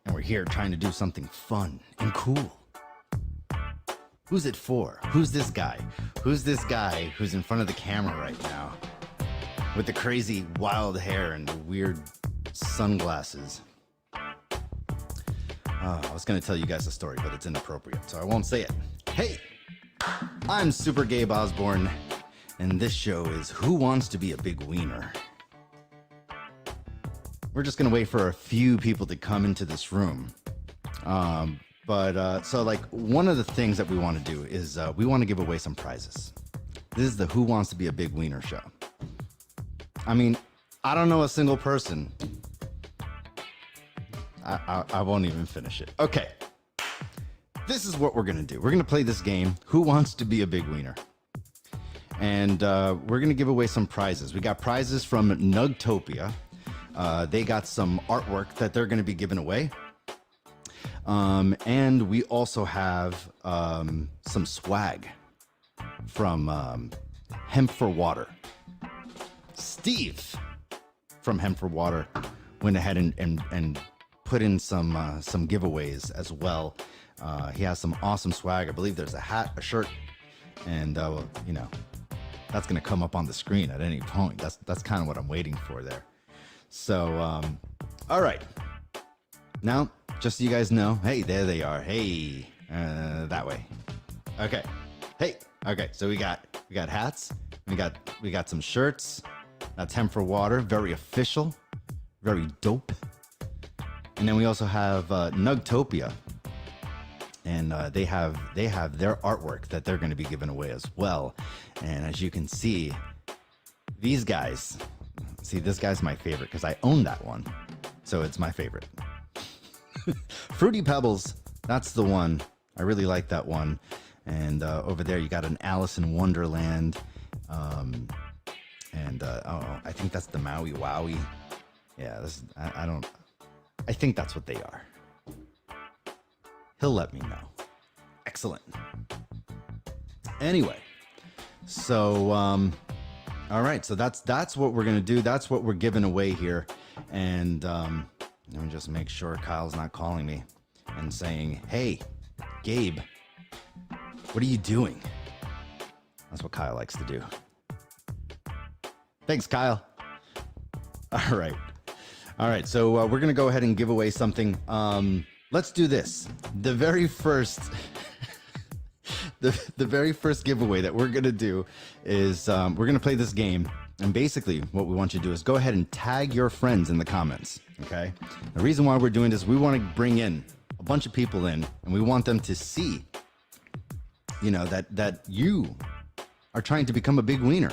And we're here trying to do something fun and cool. Who's it for? Who's this guy? Who's this guy who's in front of the camera right now? With the crazy wild hair and the weird sunglasses. I was going to tell you guys a story, but it's inappropriate, so I won't say it. Hey, I'm Super Gabe Osborne, and this show is Who Wants to Be a Big Wiener? We're just going to wait for a few people to come into this room. So like one of the things that we want to do is we want to give away some prizes. This is the Who Wants to Be a Big Wiener show. I mean, I don't know a single person. I won't even finish it. Okay. This is what we're going to do. We're going to play this game, Who Wants to Be a Big Wiener? And we're going to give away some prizes. We got prizes from Nugtopia. They got some artwork that they're going to be giving away. And we also have some swag from Hemp4Water. Steve from Hemp4Water went ahead and put in some giveaways as well. He has some awesome swag. I believe there's a hat, a shirt, and you know, that's going to come up on the screen at any point. That's kind of what I'm waiting for there. So, all right. Now, just so you guys know, hey, there they are. Hey, that way. Okay. Hey. Okay. So we got hats. We got some shirts. That's Hemp4Water. Very official. Very dope. And then we also have Nugtopia. And they have their artwork that they're going to be giving away as well. And as you can see, these guys. See, this guy's my favorite because I own that one. So it's my favorite. Fruity Pebbles, that's the one. I really like that one. And over there, you got an Alice in Wonderland. I think that's the Maui Wowie. Yeah, I think that's what they are. He'll let me know. Excellent. Anyway, so, all right, so that's what we're going to do. That's what we're giving away here. And let me just make sure Kyle's not calling me and saying, hey, Gabe, what are you doing? That's what Kyle likes to do. Thanks, Kyle. All right, so we're going to go ahead and give away something. Let's do this. The very first... The very first giveaway that we're going to do is we're going to play this game. And basically what we want you to do is go ahead and tag your friends in the comments. Okay. The reason why we're doing this, we want to bring in a bunch of people in and we want them to see, you know, that you are trying to become a big wiener.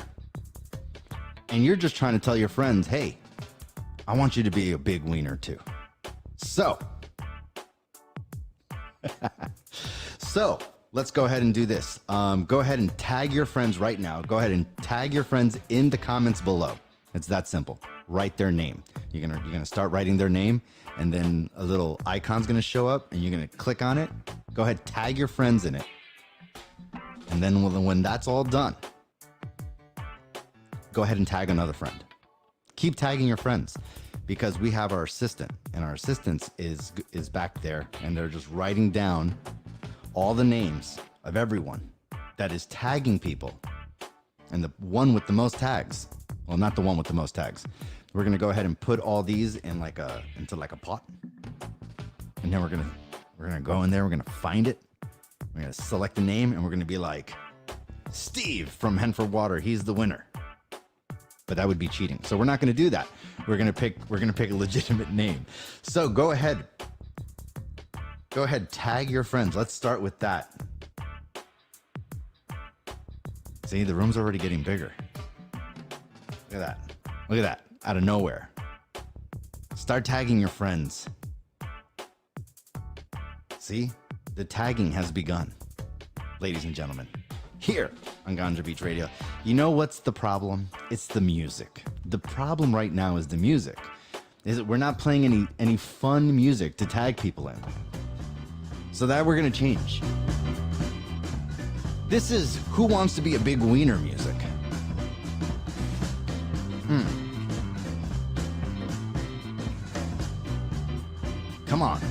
And you're just trying to tell your friends, hey, I want you to be a big wiener too. So let's go ahead and do this. Go ahead and tag your friends right now. Go ahead and tag your friends in the comments below. It's that simple. Write their name. You're gonna start writing their name, and then a little icon's gonna show up, and you're gonna click on it. Go ahead, tag your friends in it, and then when that's all done, go ahead and tag another friend. Keep tagging your friends, because we have our assistant, and our assistant is back there, and they're just writing down all the names of everyone that is tagging people. And the one with the most tags, well, not the one with the most tags. We're going to go ahead and put all these in into a pot. And then we're going to go in there. We're going to find it. We're going to select the name and we're going to be like, Steve from Hemp4Water, he's the winner. But that would be cheating. So we're not going to do that. We're going to pick a legitimate name. So go ahead, tag your friends. Let's start with that. See, the room's already getting bigger. Look at that, out of nowhere. Start tagging your friends. See, the tagging has begun, ladies and gentlemen, here on Ganja Beach Radio. You know what's the problem? It's the music. The problem right now is the music. Is that we're not playing any fun music to tag people in. So that we're gonna change. This is Who Wants to Be a Big Wiener music. Come on.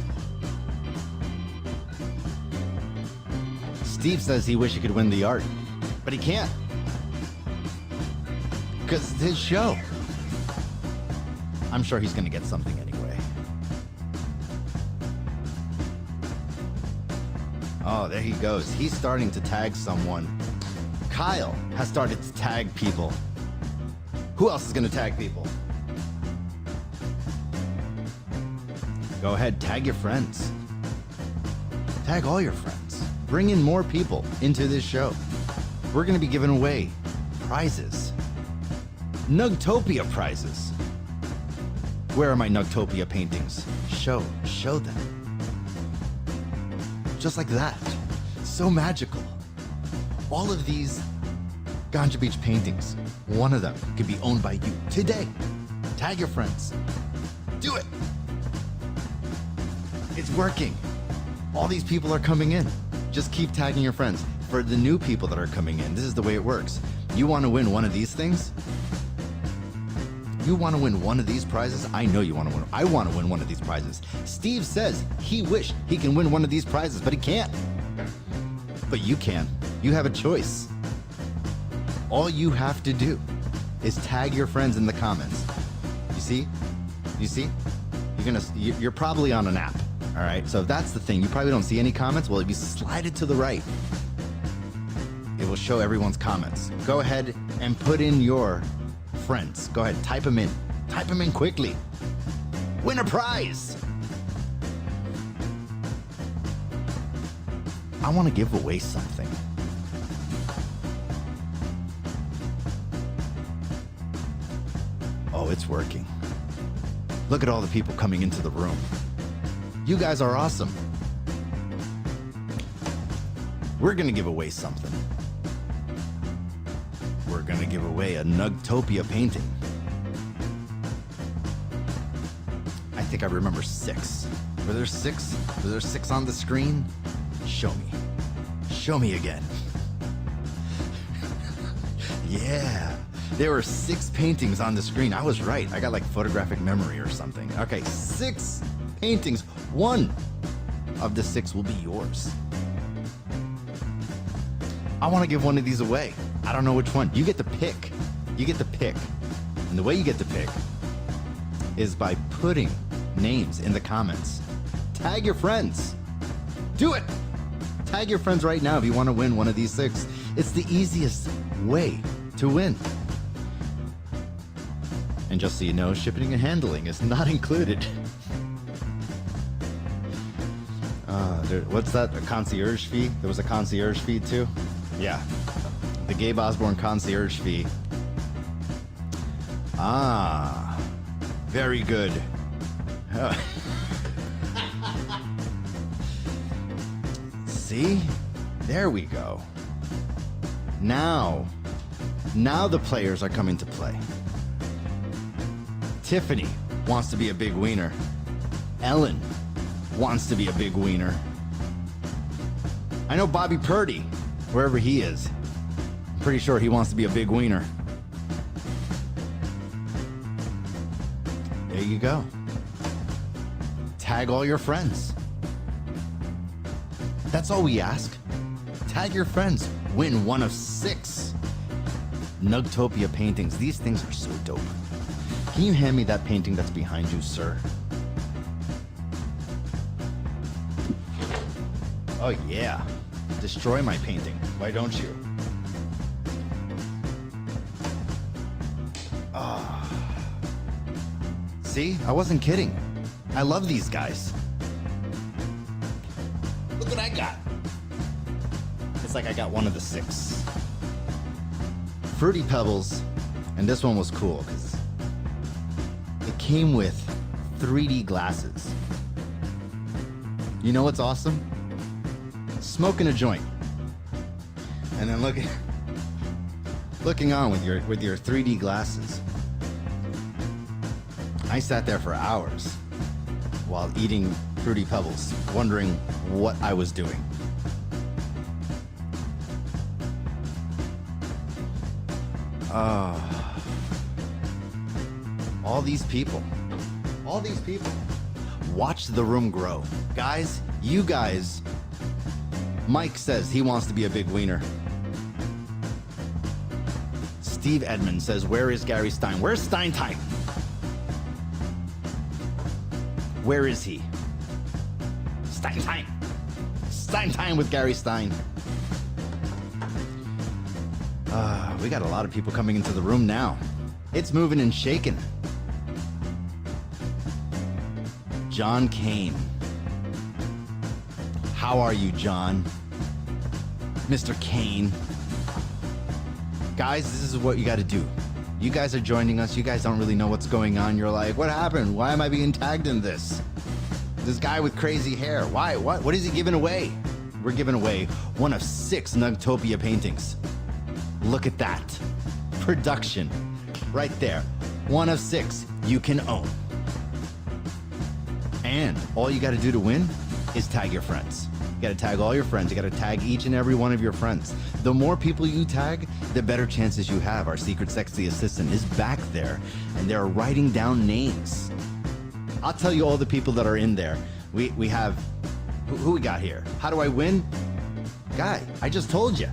Steve says he wish he could win the art, but he can't. Because it's his show. I'm sure he's going to get something anyway. Oh, there he goes. He's starting to tag someone. Kyle has started to tag people. Who else is going to tag people? Go ahead, tag your friends. Tag all your friends. Bring in more people into this show. We're going to be giving away prizes. Nugtopia prizes. Where are my Nugtopia paintings? Show them. Just like that. So magical. All of these Ganja Beach paintings, one of them could be owned by you today. Tag your friends. Do it. It's working. All these people are coming in. Just keep tagging your friends. For the new people that are coming in, this is the way it works. You want to win one of these things? You want to win one of these prizes? I know you want to win. I want to win one of these prizes. Steve says he wished he can win one of these prizes, but he can't. But you can. You have a choice. All you have to do is tag your friends in the comments. You see? You see? You're probably on an app. All right. So if that's the thing, you probably don't see any comments. Well, if you slide it to the right, it will show everyone's comments. Go ahead and put in your friends. Go ahead, type them in. Type them in quickly. Win a prize. I want to give away something. Oh, it's working. Look at all the people coming into the room. You guys are awesome. We're going to give away something. We're going to give away a Nugtopia painting. I think I remember 6. Were there 6? Were there 6 on the screen? Show me. Show me again. Yeah. There were 6 paintings on the screen. I was right. I got like photographic memory or something. Okay, 6 paintings. 1 of the 6 will be yours. I want to give one of these away. I don't know which one. You get to pick. You get to pick. And the way you get to pick is by putting names in the comments. Tag your friends. Do it. Tag your friends right now if you want to win one of these 6. It's the easiest way to win. And just so you know, shipping and handling is not included. What's that? A concierge fee? There was a concierge fee too? Yeah. The Gabe Osborne concierge fee. Ah. Very good. See? There we go. Now the players are coming to play. Tiffany wants to be a big wiener. Ellen wants to be a big wiener. I know Bobby Purdy, wherever he is. I'm pretty sure he wants to be a big wiener. There you go. Tag all your friends. That's all we ask. Tag your friends. Win one of 6 Nugtopia paintings. These things are so dope. Can you hand me that painting that's behind you, sir? Oh yeah. Destroy my painting. Why don't you? Oh. See? I wasn't kidding. I love these guys. Look what I got. It's like I got one of the 6. Fruity Pebbles. And this one was cool because it came with 3D glasses. You know what's awesome? Smoking a joint. And then looking on with your 3D glasses. I sat there for hours while eating Fruity Pebbles, wondering what I was doing. All these people. Watch the room grow. Guys, you guys, Mike says he wants to be a big wiener. Steve Edmond says, where is Gary Stein? Where's Stein Time? Where is he? Stein Time. Stein Time with Gary Stein. We got a lot of people coming into the room now. It's moving and shaking. John Kane. How are you, John? Mr. Kane. Guys, this is what you got to do. You guys are joining us. You guys don't really know what's going on. You're like, what happened? Why am I being tagged in this? This guy with crazy hair. Why? What is he giving away? We're giving away one of 6 Nugtopia paintings. Look at that. Production. Right there. One of 6 you can own. And all you got to do to win is tag your friends. You got to tag all your friends. You got to tag each and every one of your friends. The more people you tag, the better chances you have. Our secret sexy assistant is back there, and they're writing down names. I'll tell you all the people that are in there. We have, who we got here? How do I win? Guy, I just told you.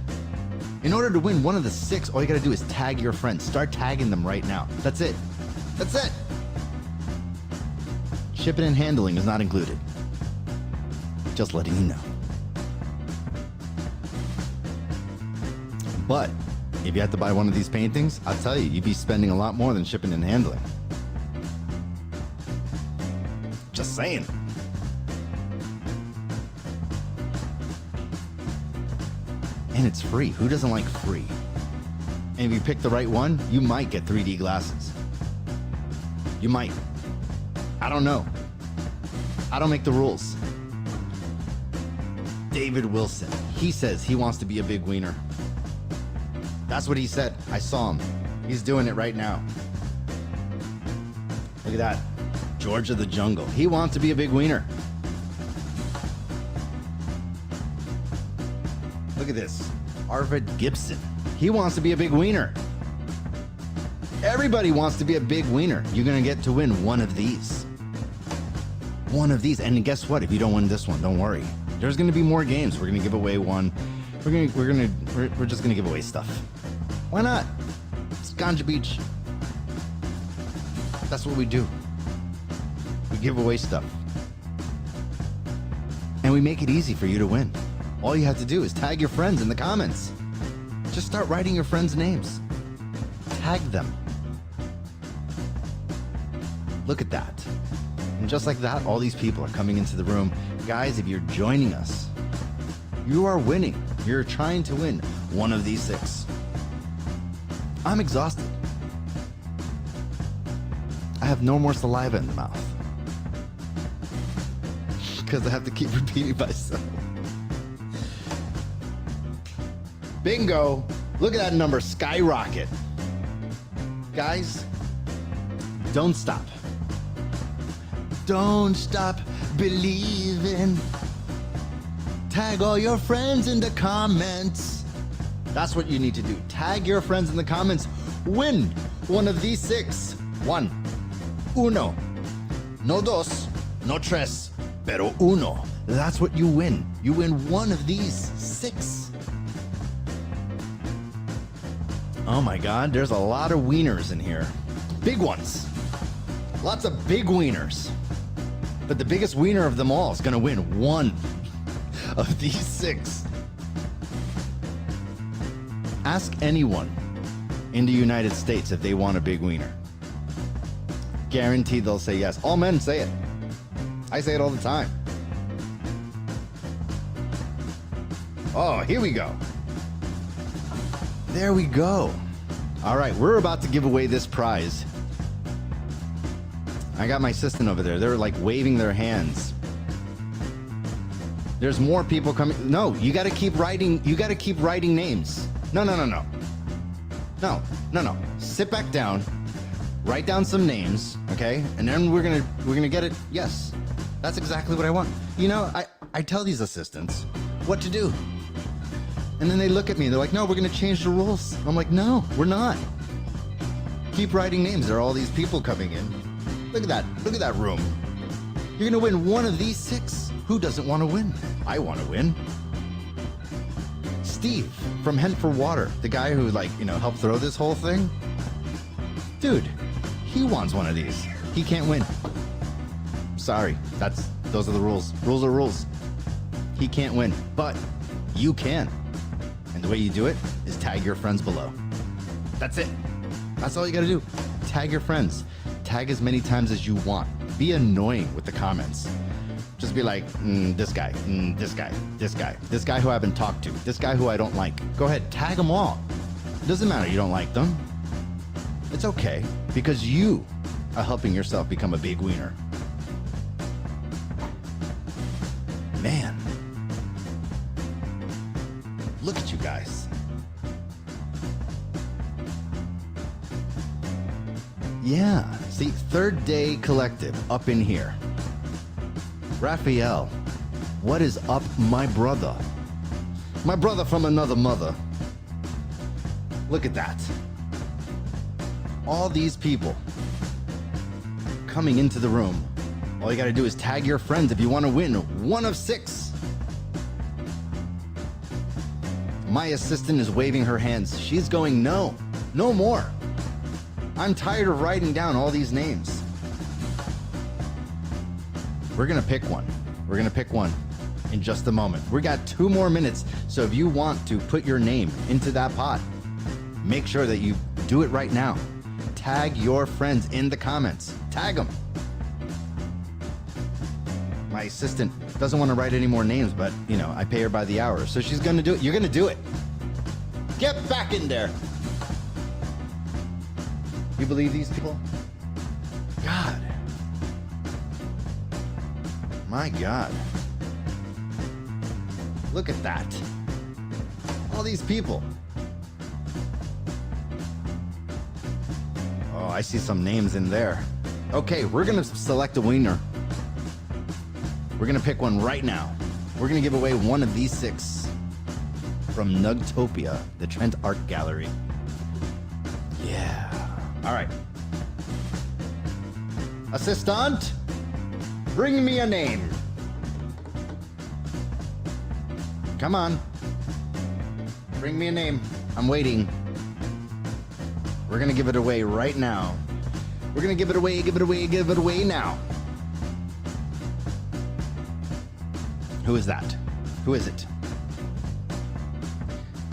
In order to win one of the 6, all you got to do is tag your friends. Start tagging them right now. That's it. That's it. Shipping and handling is not included. Just letting you know. But if you had to buy one of these paintings, I'll tell you, you'd be spending a lot more than shipping and handling. Just saying. And it's free. Who doesn't like free? And if you pick the right one, you might get 3D glasses. You might. I don't know. I don't make the rules. David Wilson. He says he wants to be a big wiener. That's what he said. I saw him. He's doing it right now. Look at that. George of the Jungle. He wants to be a big wiener. Look at this. Arvid Gibson. He wants to be a big wiener. Everybody wants to be a big wiener. You're going to get to win one of these. One of these. And guess what? If you don't win this one, don't worry. There's going to be more games. We're going to give away one. We're just going to give away stuff. Why not? It's Ganja Beach. That's what we do. We give away stuff. And we make it easy for you to win. All you have to do is tag your friends in the comments. Just start writing your friends' names. Tag them. Look at that. And just like that, all these people are coming into the room. Guys, if you're joining us, you are winning. You're trying to win one of these 6. I'm exhausted. I have no more saliva in the mouth. Because I have to keep repeating myself. Bingo! Look at that number skyrocket. Guys, don't stop. Don't stop believing. Tag all your friends in the comments. That's what you need to do. Tag your friends in the comments. Win one of these 6. 1. Uno. No dos. No tres. Pero uno. That's what you win. You win one of these 6. Oh my God, there's a lot of wieners in here. Big ones. Lots of big wieners. But the biggest wiener of them all is gonna win one of these 6. Ask anyone in the United States if they want a big wiener. Guaranteed they'll say yes. All men say it. I say it all the time. Oh, here we go. There we go. All right, we're about to give away this prize. I got my assistant over there. They're like waving their hands. There's more people coming. No, you got to keep writing. You got to keep writing names. No. Sit back down. Write down some names, okay? And then we're gonna get it. Yes, that's exactly what I want. You know, I tell these assistants what to do. And then they look at me and they're like, no, we're going to change the rules. I'm like, no, we're not. Keep writing names. There are all these people coming in. Look at that. Look at that room. You're gonna win one of these 6. Who doesn't want to win? I want to win. Steve from Hemp4Water, the guy who helped throw this whole thing. Dude, he wants one of these. He can't win. Sorry, those are the rules. Rules are rules. He can't win, but you can. And the way you do it is tag your friends below. That's it. That's all you gotta do. Tag your friends. Tag as many times as you want. Be annoying with the comments. Just be like, this guy, this guy, this guy, this guy who I haven't talked to, this guy who I don't like. Go ahead, tag them all. It doesn't matter you don't like them. It's okay, because you are helping yourself become a big wiener. Man. Look at you guys. Yeah, see, Third Day Collective up in here. Raphael, what is up, my brother? My brother from another mother. Look at that. All these people coming into the room. All you gotta do is tag your friends if you wanna win one of 6. My assistant is waving her hands. She's going, no, no more. I'm tired of writing down all these names. We're gonna pick one. We're gonna pick one in just a moment. We got 2 more minutes, so if you want to put your name into that pot, make sure that you do it right now. Tag your friends in the comments. Tag them. My assistant doesn't want to write any more names, but I pay her by the hour, so she's gonna do it. You're gonna do it. Get back in there. You believe these people? God. My God. Look at that. All these people. Oh, I see some names in there. Okay, we're gonna select a winner. We're gonna pick one right now. We're gonna give away one of these 6 from Nugtopia, the Trent Art Gallery. Yeah. All right. Assistant, bring me a name. Come on. Bring me a name. I'm waiting. We're gonna give it away right now. We're gonna give it away, give it away, give it away now. Who is that? Who is it?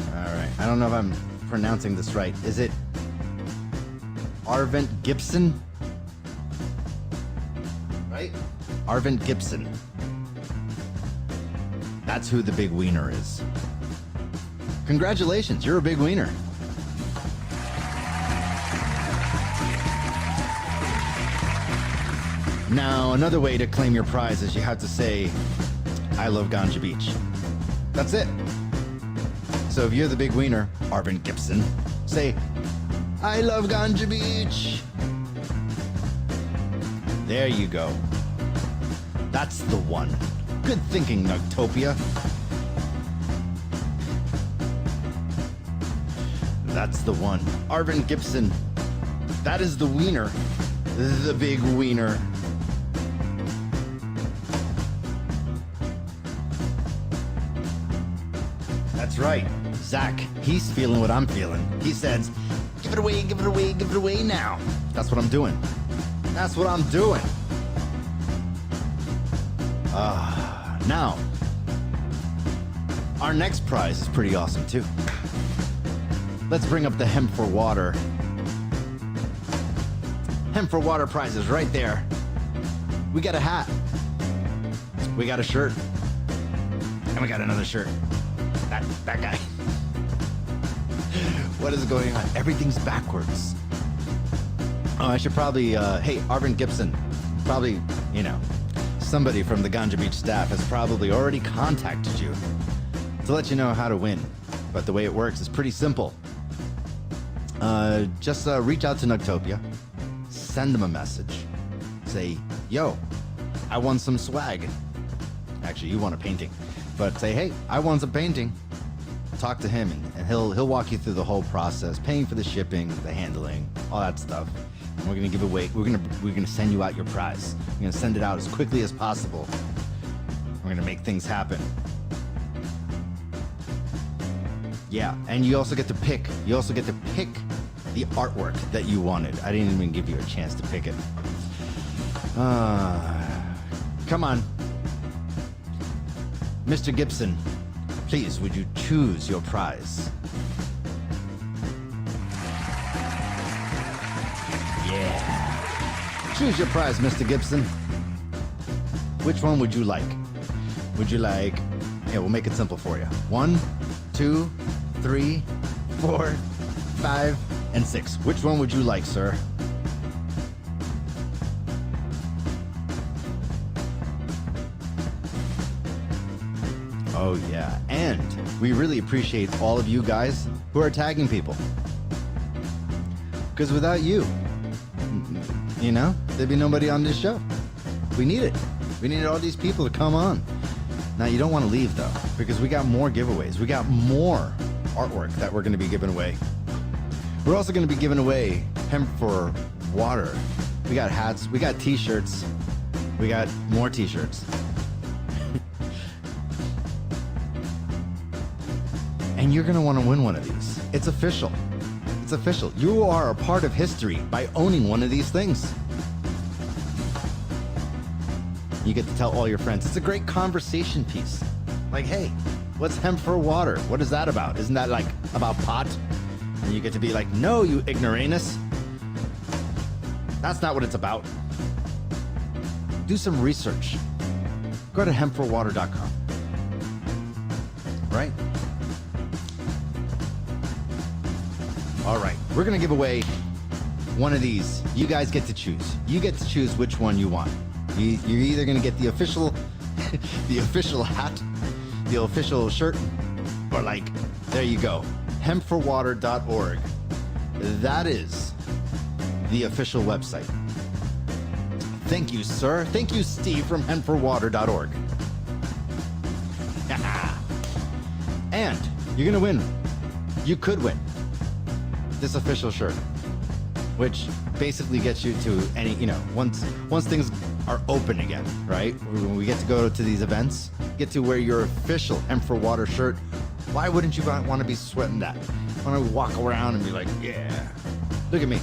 All right. I don't know if I'm pronouncing this right. Is it Arvent Gibson? Right? Arvent Gibson. That's who the big wiener is. Congratulations, you're a big wiener. Now, another way to claim your prize is you have to say, I love Ganja Beach. That's it. So if you're the big wiener, Arvin Gibson, say, I love Ganja Beach. There you go. That's the one. Good thinking, Nugtopia. That's the one. Arvin Gibson. That is the wiener. The big wiener. That's right. Zach, he's feeling what I'm feeling. He says, give it away, give it away, give it away now. That's what I'm doing. That's what I'm doing. Now, our next prize is pretty awesome too. Let's bring up the Hemp4Water. Hemp4Water prize is right there. We got a hat. We got a shirt. And we got another shirt. That guy. What is going on? Everything's backwards. Oh, I should probably, hey, Arvin Gibson, probably, somebody from the Ganja Beach staff has probably already contacted you to let you know how to win. But the way it works is pretty simple. Just reach out to Nugtopia, send them a message, say, yo, I want some swag. Actually, you want a painting, but say, hey, I want some painting. talk to him, and he'll walk you through the whole process, paying for the shipping, the handling, all that stuff. And we're gonna give away. We're gonna send you out your prize. We're gonna send it out as quickly as possible. We're gonna make things happen. Yeah, and you also get to pick. You also get to pick the artwork that you wanted. I didn't even give you a chance to pick it. Come on, Mr. Gibson. Please, would you choose your prize? Yeah. Choose your prize, Mr. Gibson. Which one would you like? Would you like... Yeah, we'll make it simple for you. 1, 2, 3, 4, 5, and 6. Which one would you like, sir? Oh yeah, and we really appreciate all of you guys who are tagging people. Because without you, you know, there'd be nobody on this show. We need it. We needed all these people to come on. Now you don't want to leave though, because we got more giveaways. We got more artwork that we're going to be giving away. We're also going to be giving away Hemp4Water. We got hats, we got t-shirts, we got more t-shirts. And you're going to want to win one of these. It's official. It's official. You are a part of history by owning one of these things. You get to tell all your friends. It's a great conversation piece. Like, hey, what's Hemp4Water? What is that about? Isn't that like about pot? And you get to be like, no, you ignoramus. That's not what it's about. Do some research. Go to hemp4water.com. Right? All right, we're gonna give away one of these. You guys get to choose. You get to choose which one you want. You're either gonna get the official, the official hat, the official shirt, or like, there you go, hemp4water.org. That is the official website. Thank you, sir. Thank you, Steve from hemp4water.org. And you're gonna win. You could win this official shirt, which basically gets you to any, you know, once things are open again, right? When we get to go to these events, get to wear your official Hemp4Water shirt. Why wouldn't you want to be sweating that? Want to walk around and be like, yeah, look at me.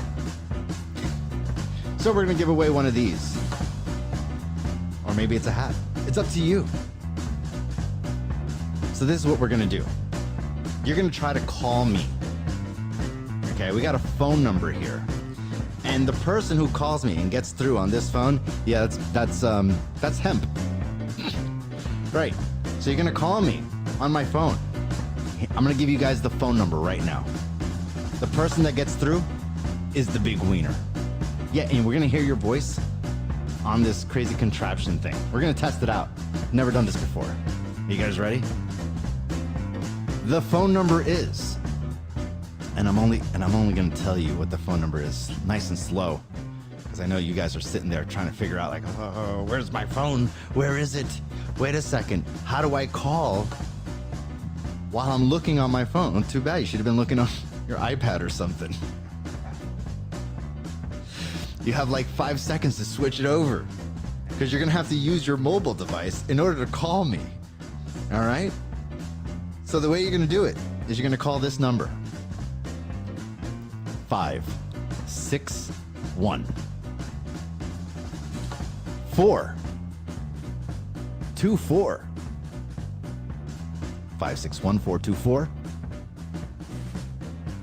So we're gonna give away one of these, or maybe it's a hat. It's up to you. So this is what we're gonna do. You're gonna try to call me. Okay, we got a phone number here, and the person who calls me and gets through on this phone, yeah, that's Hemp. Right. So you're gonna call me on my phone. I'm gonna give you guys the phone number right now. The person that gets through is the big wiener. Yeah, and we're gonna hear your voice on this crazy contraption thing. We're gonna test it out. Never done this before. Are you guys ready? The phone number is, and I'm only gonna tell you what the phone number is, nice and slow, because I know you guys are sitting there trying to figure out like, oh, where's my phone? Where is it? Wait a second. How do I call while I'm looking on my phone? Well, too bad. You should have been looking on your iPad or something. You have like 5 seconds to switch it over, because you're gonna have to use your mobile device in order to call me. All right? So the way you're gonna do it is you're gonna call this number. 561 424 561 424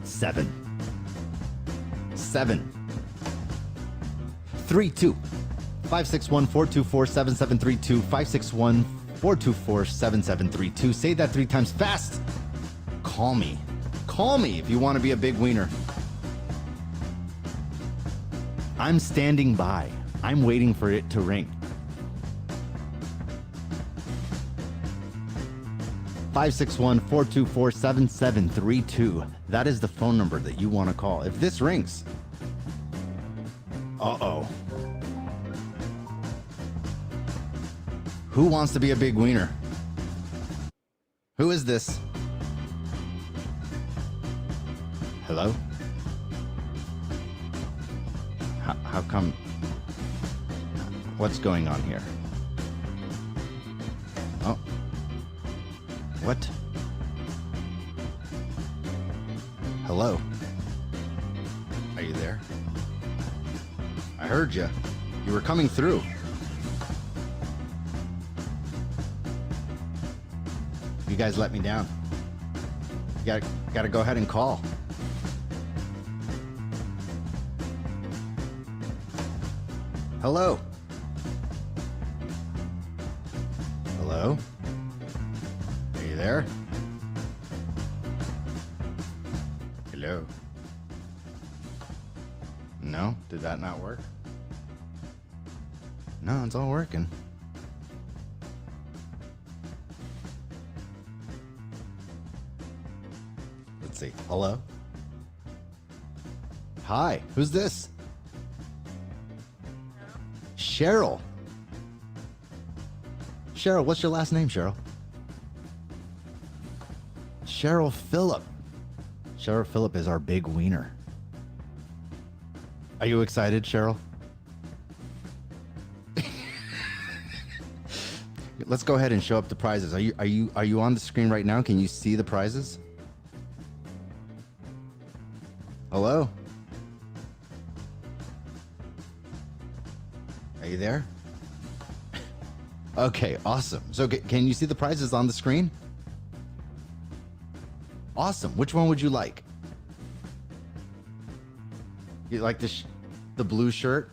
7732 561 424 7732 561 424 7732. Say that 3 times fast. Call me. Call me if you want to be a big wiener. I'm standing by. I'm waiting for it to ring. 561 424 7732. That is the phone number that you want to call. If this rings, uh-oh. Who wants to be a big wiener? Who is this? Hello? How come? What's going on here? Oh. What? Hello? Are you there? I heard you. You were coming through. You guys let me down. You gotta go ahead and call. Hello? Hello? Are you there? Hello? No? Did that not work? No, it's all working. Let's see. Hello? Hi, who's this? Cheryl. Cheryl, what's your last name, Cheryl? Cheryl Phillip. Cheryl Phillip is our big wiener. Are you excited, Cheryl? Let's go ahead and show up the prizes. Are you on the screen right now? Can you see the prizes? Hello? Are you there? Okay, awesome. So can you see the prizes on the screen? Awesome. Which one would you like? You like the blue shirt?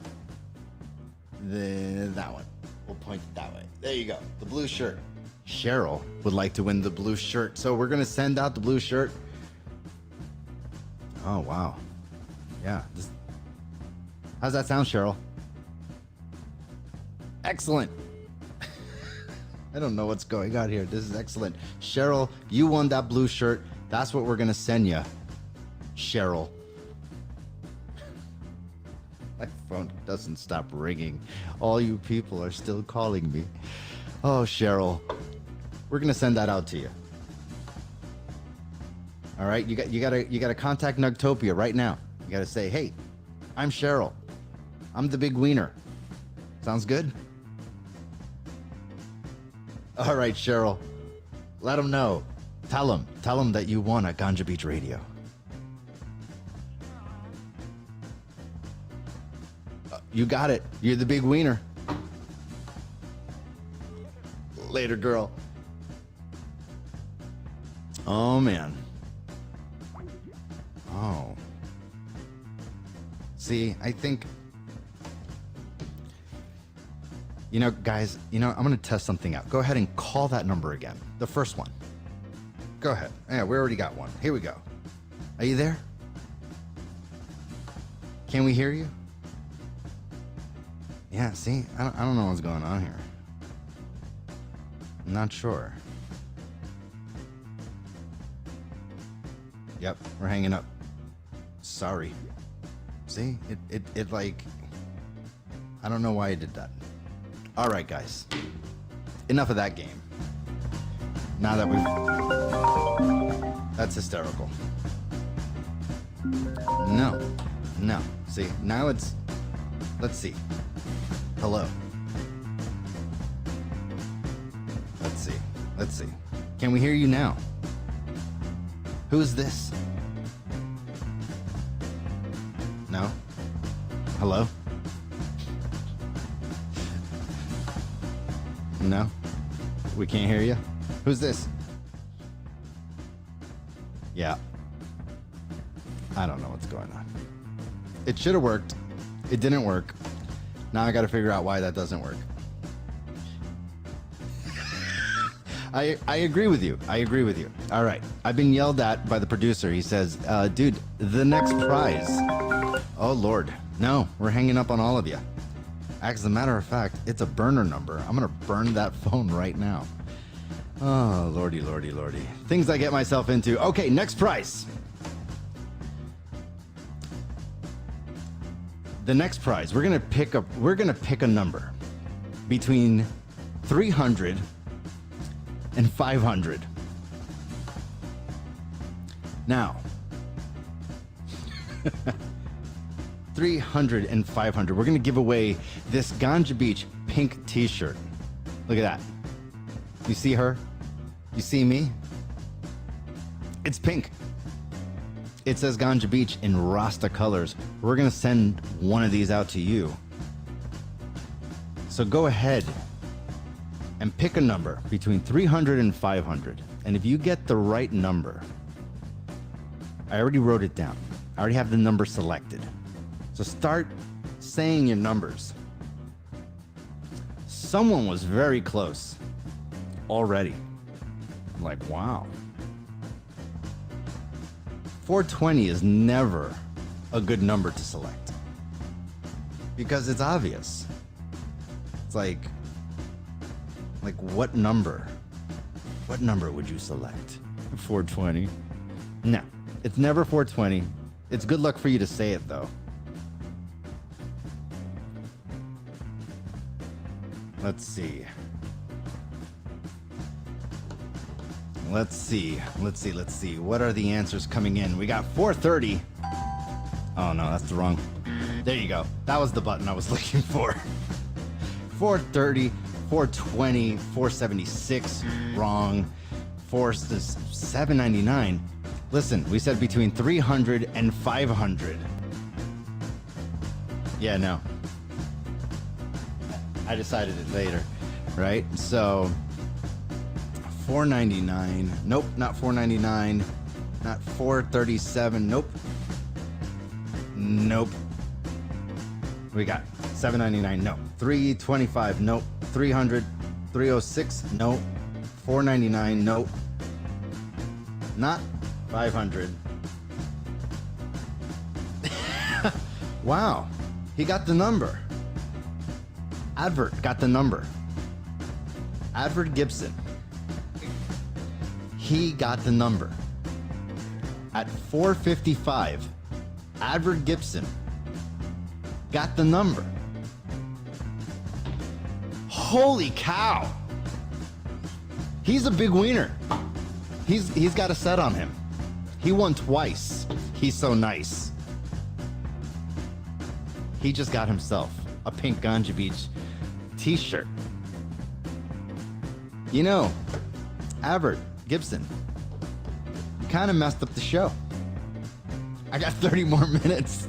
That one. We'll point it that way. There you go. The blue shirt. Cheryl would like to win the blue shirt. So we're going to send out the blue shirt. Oh, wow. Yeah. How's that sound, Cheryl? Excellent. I don't know what's going on here. This is excellent. Cheryl, you won that blue shirt. That's what we're going to send you, Cheryl. My phone doesn't stop ringing. All you people are still calling me. Oh, Cheryl, we're going to send that out to you. All right, you got to contact Nugtopia right now. You got to say, "Hey, I'm Cheryl. I'm the big wiener." Sounds good? All right, Cheryl. Let them know. Tell them that you won at Ganja Beach Radio. You got it. You're the big wiener. Later, girl. Oh, man. Oh. See, I think... You know, guys, I'm going to test something out. Go ahead and call that number again. The first one. Go ahead. Yeah, we already got one. Here we go. Are you there? Can we hear you? Yeah, see, I don't know what's going on here. I'm not sure. Yep, we're hanging up. Sorry. See, it like, I don't know why I did that. All right, guys. Enough of that game. Now that that's hysterical. No. See, now let's see. Hello. Let's see. Can we hear you now? Who's this? No? Hello? No? We can't hear you? Who's this? Yeah. I don't know what's going on. It should have worked. It didn't work. Now I got to figure out why that doesn't work. I agree with you. All right. I've been yelled at by the producer. He says, dude, the next prize. Oh, Lord. No, we're hanging up on all of you. As a matter of fact, it's a burner number. I'm going to burn that phone right now. Oh, lordy. Things I get myself into. Okay, next prize. The next prize, we're gonna pick a number between 300 and 500. Now, 300 and 500. We're going to give away this Ganja Beach pink t-shirt. Look at that. You see her? You see me? It's pink. It says Ganja Beach in Rasta colors. We're going to send one of these out to you. So go ahead and pick a number between 300 and 500. And if you get the right number, I already wrote it down. I already have the number selected. So start saying your numbers. Someone was very close already. I'm like, wow. 420 is never a good number to select because it's obvious. It's like what number? What number would you select? 420? No, it's never 420. It's good luck for you to say it though. Let's see. Let's see. What are the answers coming in? We got 430. Oh no, that's the wrong. There you go. That was the button I was looking for. 430, 420, 476. Wrong. 799. Listen, we said between 300 and 500. Yeah, no. I decided it later, right? So 499. Nope, not 499. Not 437. Nope. Nope. We got 799. No. 325. Nope. 300. 306. Nope. 499. Nope. Not 500. Wow. He got the number. Advert got the number. Advert Gibson. He got the number. At 4:55, Advert Gibson got the number. Holy cow! He's a big wiener. He's got a set on him. He won twice. He's so nice. He just got himself a pink Ganja Beach t-shirt. You know, Advert Gibson, you kind of messed up the show. I got 30 more minutes.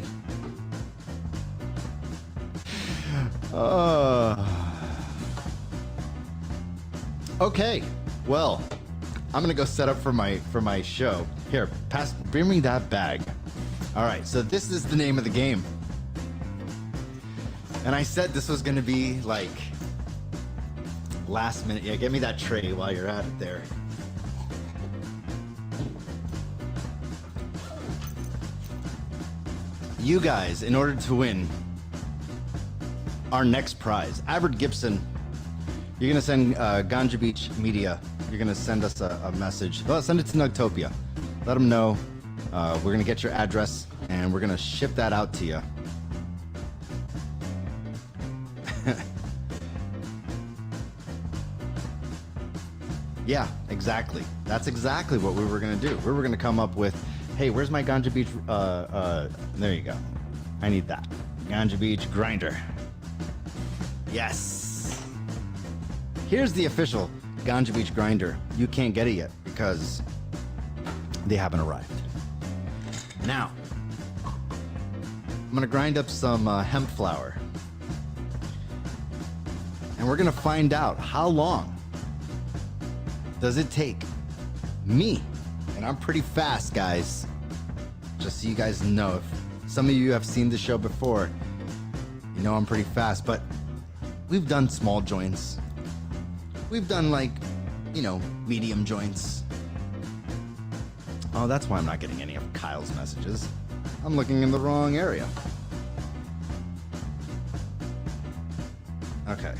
Okay, well, I'm gonna go set up for my show. Here, bring me that bag. All right, so this is the name of the game. And I said this was gonna be like last minute. Yeah, get me that tray while you're at it there. You guys, in order to win our next prize, Advert Gibson, you're gonna send Ganja Beach Media. You're gonna send us a message. Well, send it to Nugtopia. Let them know. We're gonna get your address and we're gonna ship that out to you. Yeah, exactly. That's exactly what we were gonna do. We were gonna come up with, hey, where's my Ganja Beach? There you go. I need that. Ganja Beach grinder. Yes. Here's the official Ganja Beach grinder. You can't get it yet because they haven't arrived. Now, I'm gonna grind up some hemp flower. And we're gonna find out how long does it take me, and I'm pretty fast, guys, just so you guys know. If some of you have seen the show before, you know I'm pretty fast, but we've done small joints. We've done like, you know, medium joints. Oh, that's why I'm not getting any of Kyle's messages. I'm looking in the wrong area. Okay.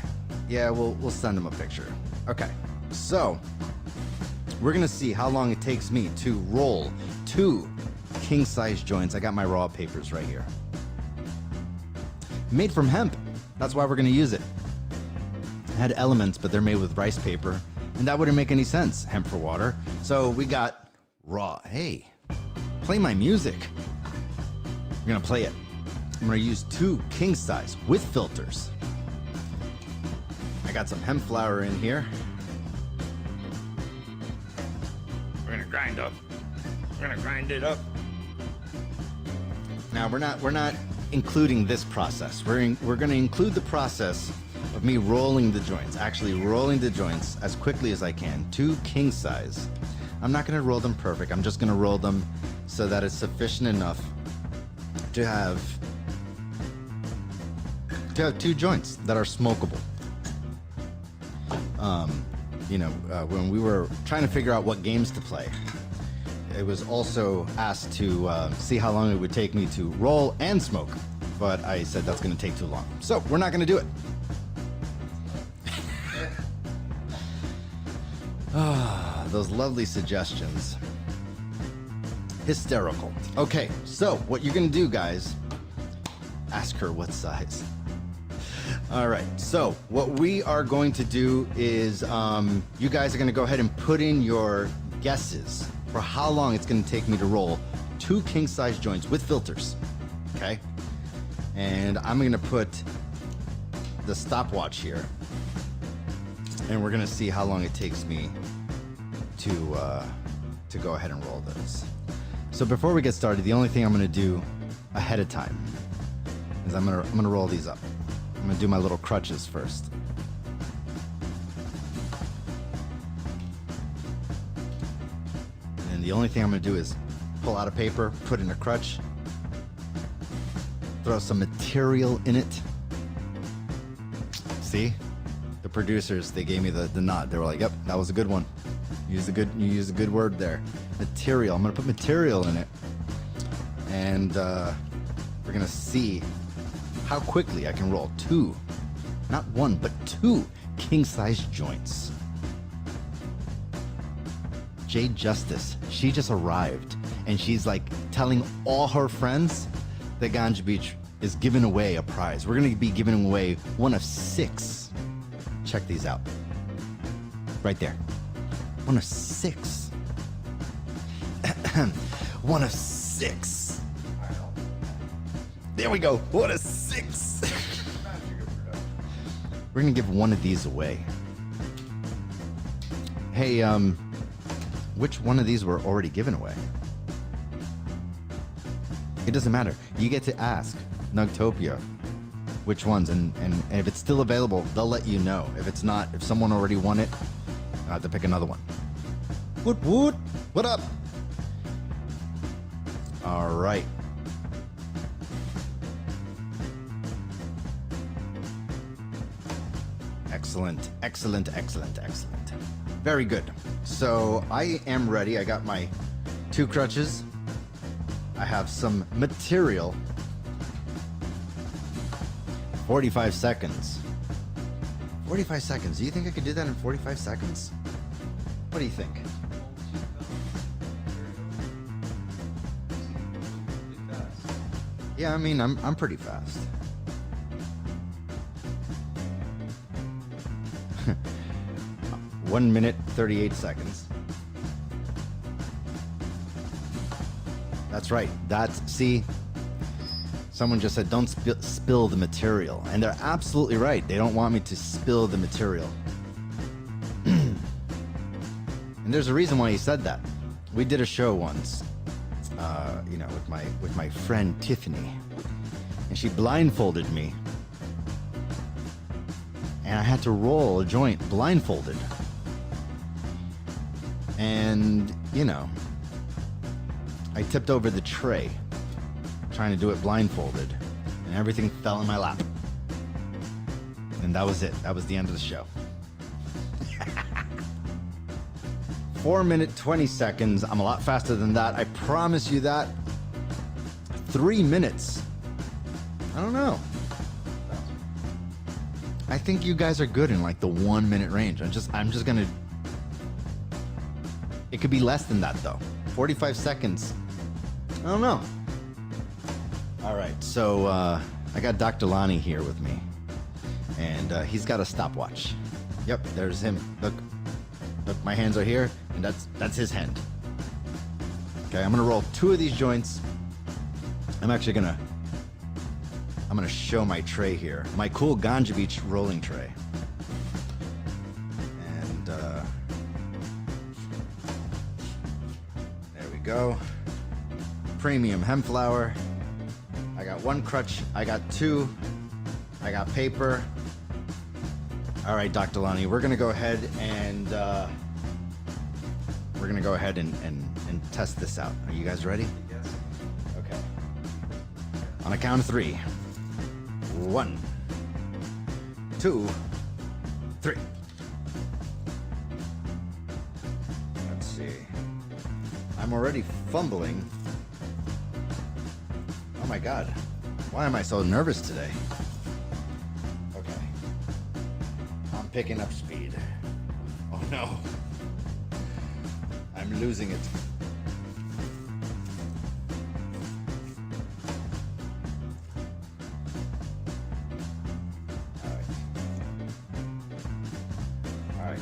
Yeah, we'll send him a picture. Okay. So, we're gonna see how long it takes me to roll 2 king-size joints. I got my raw papers right here. Made from hemp. That's why we're gonna use it. It had elements, but they're made with rice paper, and that wouldn't make any sense, Hemp4Water. So we got raw. Hey, play my music. We're gonna play it. I'm gonna use 2 king size with filters. I got some hemp flower in here. We're gonna grind it up. Now we're not including this process. We're gonna include the process of me rolling the joints, actually rolling the joints as quickly as I can. 2 king size. I'm not gonna roll them perfect. I'm just gonna roll them so that it's sufficient enough to have 2 joints that are smokable. When we were trying to figure out what games to play, it was also asked to see how long it would take me to roll and smoke, but I said that's going to take too long, so we're not going to do it. Those lovely suggestions. Hysterical. Okay, so what you're going to do, guys, ask her what size. All right, so what we are going to do is you guys are going to go ahead and put in your guesses for how long it's going to take me to roll 2 king-size joints with filters, okay? And I'm going to put the stopwatch here, and we're going to see how long it takes me to go ahead and roll those. So before we get started, the only thing I'm going to do ahead of time is I'm going to roll these up. I'm going to do my little crutches first. And the only thing I'm going to do is pull out a paper, put in a crutch, throw some material in it. See? The producers, they gave me the nod. They were like, yep, that was a good one. You used a good word there. Material. I'm going to put material in it. And we're going to see how quickly I can roll 2, not 1, but 2 king-size joints. Jade Justice, she just arrived, and she's like telling all her friends that Ganja Beach is giving away a prize. We're gonna be giving away one of 6. Check these out. Right there. One of 6. One of 6. There we go. What a 6. We're gonna give one of these away. Hey, which one of these were already given away? It doesn't matter. You get to ask Nugtopia which ones, and if it's still available, they'll let you know. If it's not, if someone already won it, I have to pick another one. Woot woot! What up? All right. Excellent, excellent, excellent, excellent. Very good. So I am ready. I got my 2 crutches. I have some material. 45 seconds. 45 seconds. Do you think I could do that in 45 seconds? What do you think? Yeah, I mean, I'm pretty fast. One minute, 38 seconds. That's right. See, someone just said, don't spill the material. And they're absolutely right. They don't want me to spill the material. And there's a reason why he said that. We did a show once, with my friend Tiffany. And she blindfolded me. And I had to roll a joint blindfolded. And, I tipped over the tray, trying to do it blindfolded, and everything fell in my lap. And that was it. That was the end of the show. 4 minutes, 20 seconds. I'm a lot faster than that. I promise you that. 3 minutes. I don't know. I think you guys are good in like the 1 minute range. I'm just gonna. It could be less than that though. 45 seconds. I don't know. All right, so I got Dr. Lonnie here with me, and he's got a stopwatch. Yep, there's him. Look, my hands are here, and that's his hand. Okay, I'm gonna roll 2 of these joints I'm gonna show my tray here. My cool Ganja Beach rolling tray. And there we go. Premium hemp flower. I got one crutch, I got two, I got paper. All right, Dr. Lonnie, we're gonna go ahead and test this out. Are you guys ready? Yes. Okay. On a count of 3. 1, 2, 3. Let's see. I'm already fumbling. Oh my God. Why am I so nervous today? Okay. I'm picking up speed. Oh no. I'm losing it.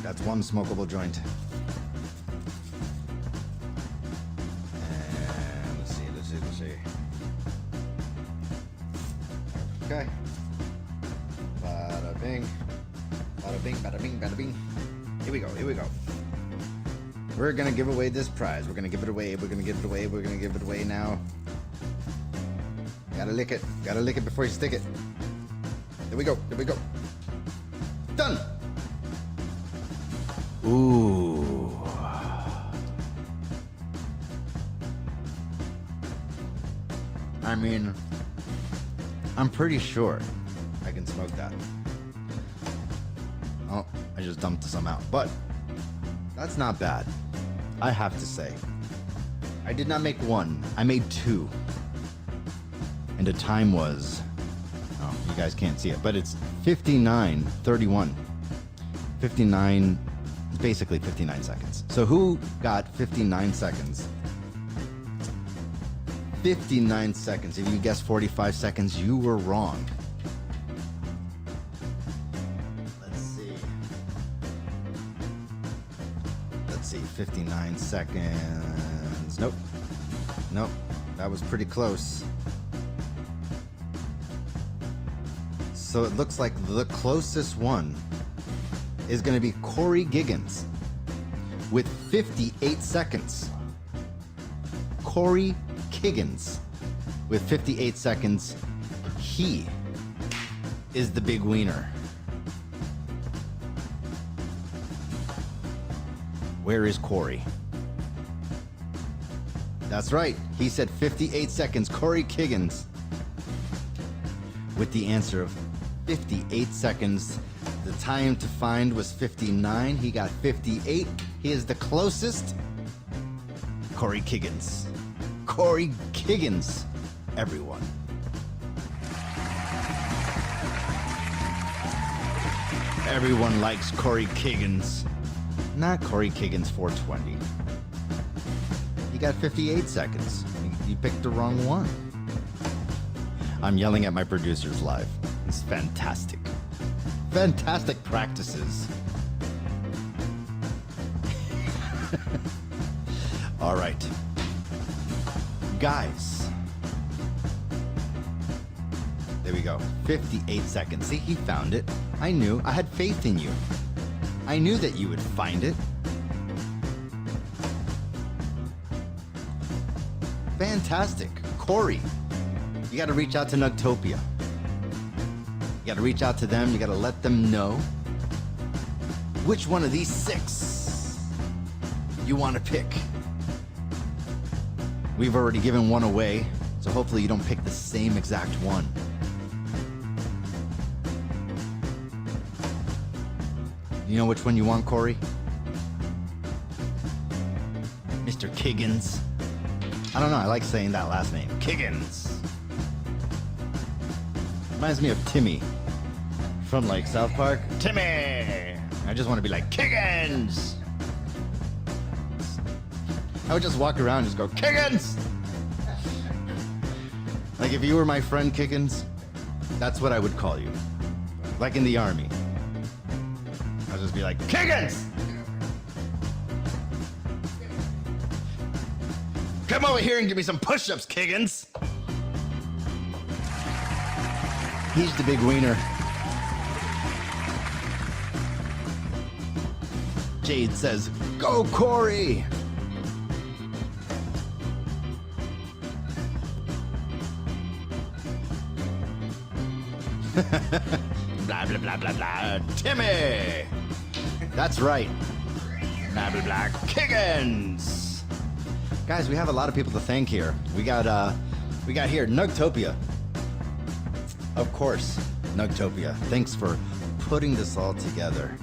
That's one smokable joint. And let's see. Okay. Bada bing. Bada bing, bada bing, bada bing. Here we go. We're gonna give away this prize. We're gonna give it away now. Gotta lick it before you stick it. There we go. Done! Ooh. I mean, I'm pretty sure I can smoke that. Oh, I just dumped some out. But that's not bad, I have to say. I did not make one, I made 2. And the time was, oh, you guys can't see it, but it's 59:31. 59, basically 59 seconds. So who got 59 seconds? 59 seconds. If you guessed 45 seconds, you were wrong. Let's see, 59 seconds. Nope, that was pretty close. So it looks like the closest one is going to be Corey Giggins with 58 seconds. Corey Giggins with 58 seconds. He is the big wiener. Where is Corey? That's right. He said 58 seconds. Corey Giggins with the answer of 58 seconds. The time to find was 59. He got 58. He is the closest. Corey Giggins. Corey Giggins, everyone. Everyone likes Corey Giggins. Not Corey Giggins 420. He got 58 seconds. You picked the wrong one. I'm yelling at my producers live. It's fantastic. Fantastic practices. All right. Guys. There we go. 58 seconds. See, he found it. I knew. I had faith in you. I knew that you would find it. Fantastic. Corey, you got to reach out to Nugtopia. You got to reach out to them. You got to let them know which one of these 6 you want to pick. We've already given one away, so hopefully you don't pick the same exact one. You know which one you want, Corey? Mr. Giggins. I don't know, I like saying that last name. Giggins. Reminds me of Timmy from like South Park. Timmy! I just want to be like, Giggins! I would just walk around and just go, Giggins! Like if you were my friend Giggins, that's what I would call you. Like in the army. I'll just be like, Giggins! Come over here and give me some push-ups, Giggins! He's the big wiener. Jade says, "Go, Corey!" Blah, blah, blah, blah, blah. Timmy! That's right. Blah, blah, blah. Kiggins! Guys, we have a lot of people to thank here. We got here Nugtopia. Of course, Nugtopia. Thanks for putting this all together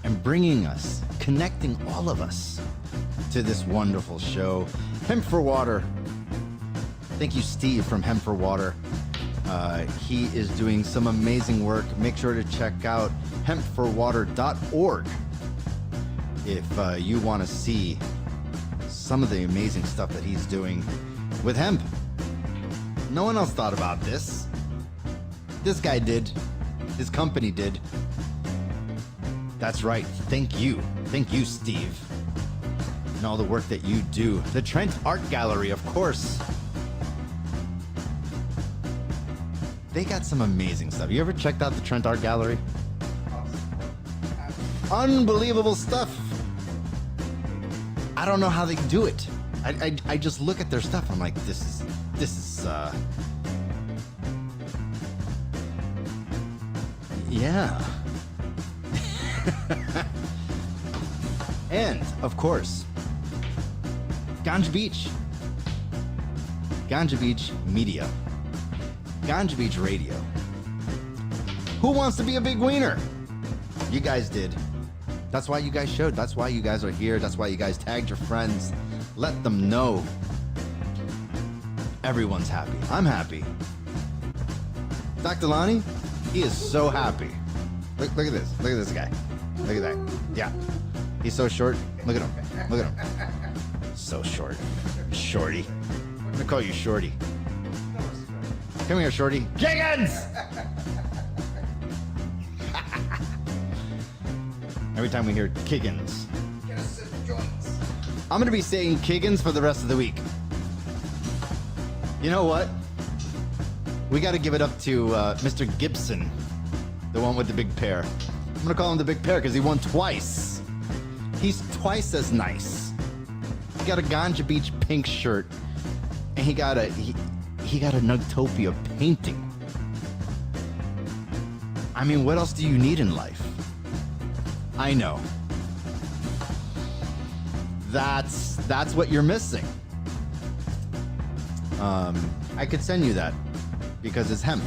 and bringing us, connecting all of us to this wonderful show. Hemp4Water. Thank you, Steve from Hemp4Water. He is doing some amazing work. Make sure to check out hemp4water.org if you want to see some of the amazing stuff that he's doing with hemp. No one else thought about this. This guy did. His company did. That's right. Thank you. Thank you, Steve. And all the work that you do. The Trent Art Gallery, of course. They got some amazing stuff. You ever checked out the Trent Art Gallery? Unbelievable stuff. I don't know how they do it. I just look at their stuff. I'm like, this is yeah. And of course, Ganja Beach. Ganja Beach Media. Ganja Beach Radio. Who wants to be a big wiener? You guys did. That's why you guys showed. That's why you guys are here. That's why you guys tagged your friends. Let them know. Everyone's happy. I'm happy. Dr. Lonnie, he is so happy. Look at this. Look at this guy. Look at that. Yeah. He's so short. Look at him. Look at him. So short. Shorty. I'm gonna call you Shorty. Come here, Shorty. Kiggins! Every time we hear Kiggins. I'm gonna be saying Kiggins for the rest of the week. You know what? We gotta give it up to Mr. Gibson, the one with the big pair. I'm gonna call him the big pair because he won twice. He's twice as nice. He got a Ganja Beach pink shirt, and he got a Nugtopia painting. I mean, what else do you need in life? I know. That's what you're missing. I could send you that because it's hemp.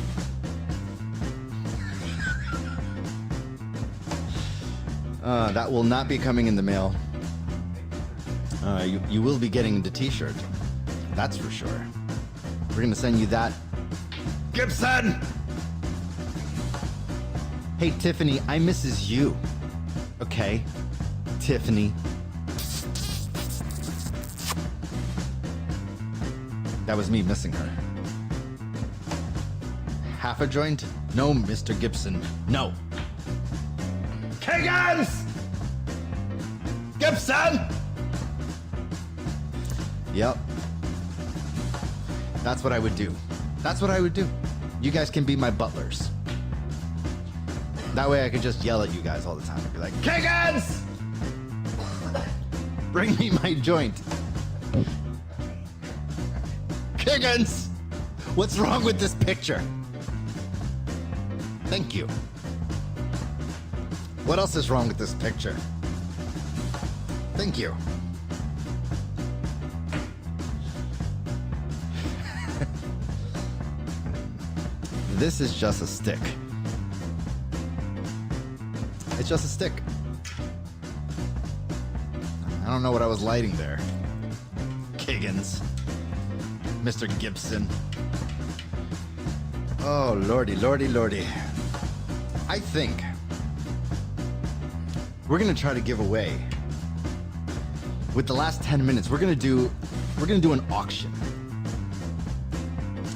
That will not be coming in the mail. You will be getting the t-shirt. That's for sure. We're gonna send you that. Gibson! Hey, Tiffany, I misses you. Okay, Tiffany. That was me missing her. Half a joint? No, Mr. Gibson. No. Kiggins! Gibson! Yep. That's what I would do. That's what I would do. You guys can be my butlers. That way I could just yell at you guys all the time and be like, Kiggins! Bring me my joint. Kiggins! What's wrong with this picture? Thank you. What else is wrong with this picture? Thank you. This is just a stick. It's just a stick. I don't know what I was lighting there. Kiggins. Mr. Gibson. Oh, lordy, lordy, lordy. I think we're gonna try to give away, with the last 10 minutes, we're gonna do an auction.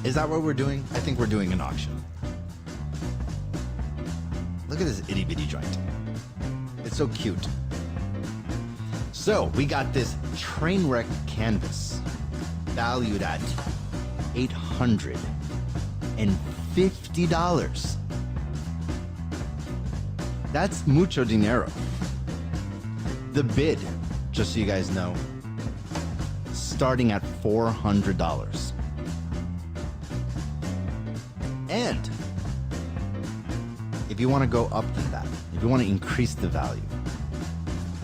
Is that what we're doing? I think we're doing an auction. Look at this itty bitty joint. It's so cute. So we got this train wreck canvas valued at $850. $50. That's mucho dinero. The bid, just so you guys know, starting at $400. And if you want to go up than that, if you want to increase the value,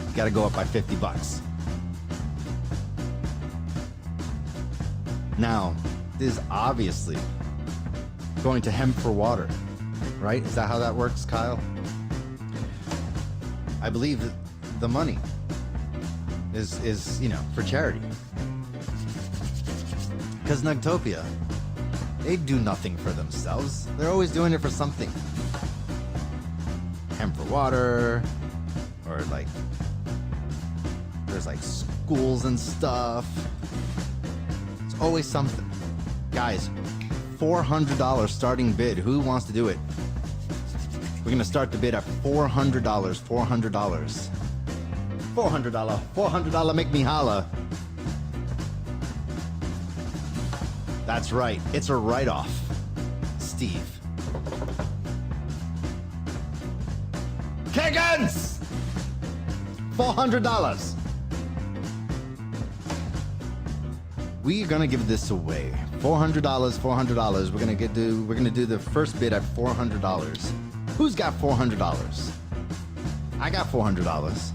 you got to go up by 50 bucks. Now, this is obviously going to Hemp4Water, right? Is that how that works, Kyle? I believe that the money is you know, for charity. Because Nugtopia, they do nothing for themselves. They're always doing it for something. Hemp4Water, or like, there's like schools and stuff. It's always something. Guys, $400 starting bid. Who wants to do it? We're gonna start the bid at $400. $400. $400. Make me holla. That's right. It's a write-off. Steve. Keggins! $400. We're gonna give this away. $400. $400. We're gonna do the first bid at $400. Who's got $400? I got $400.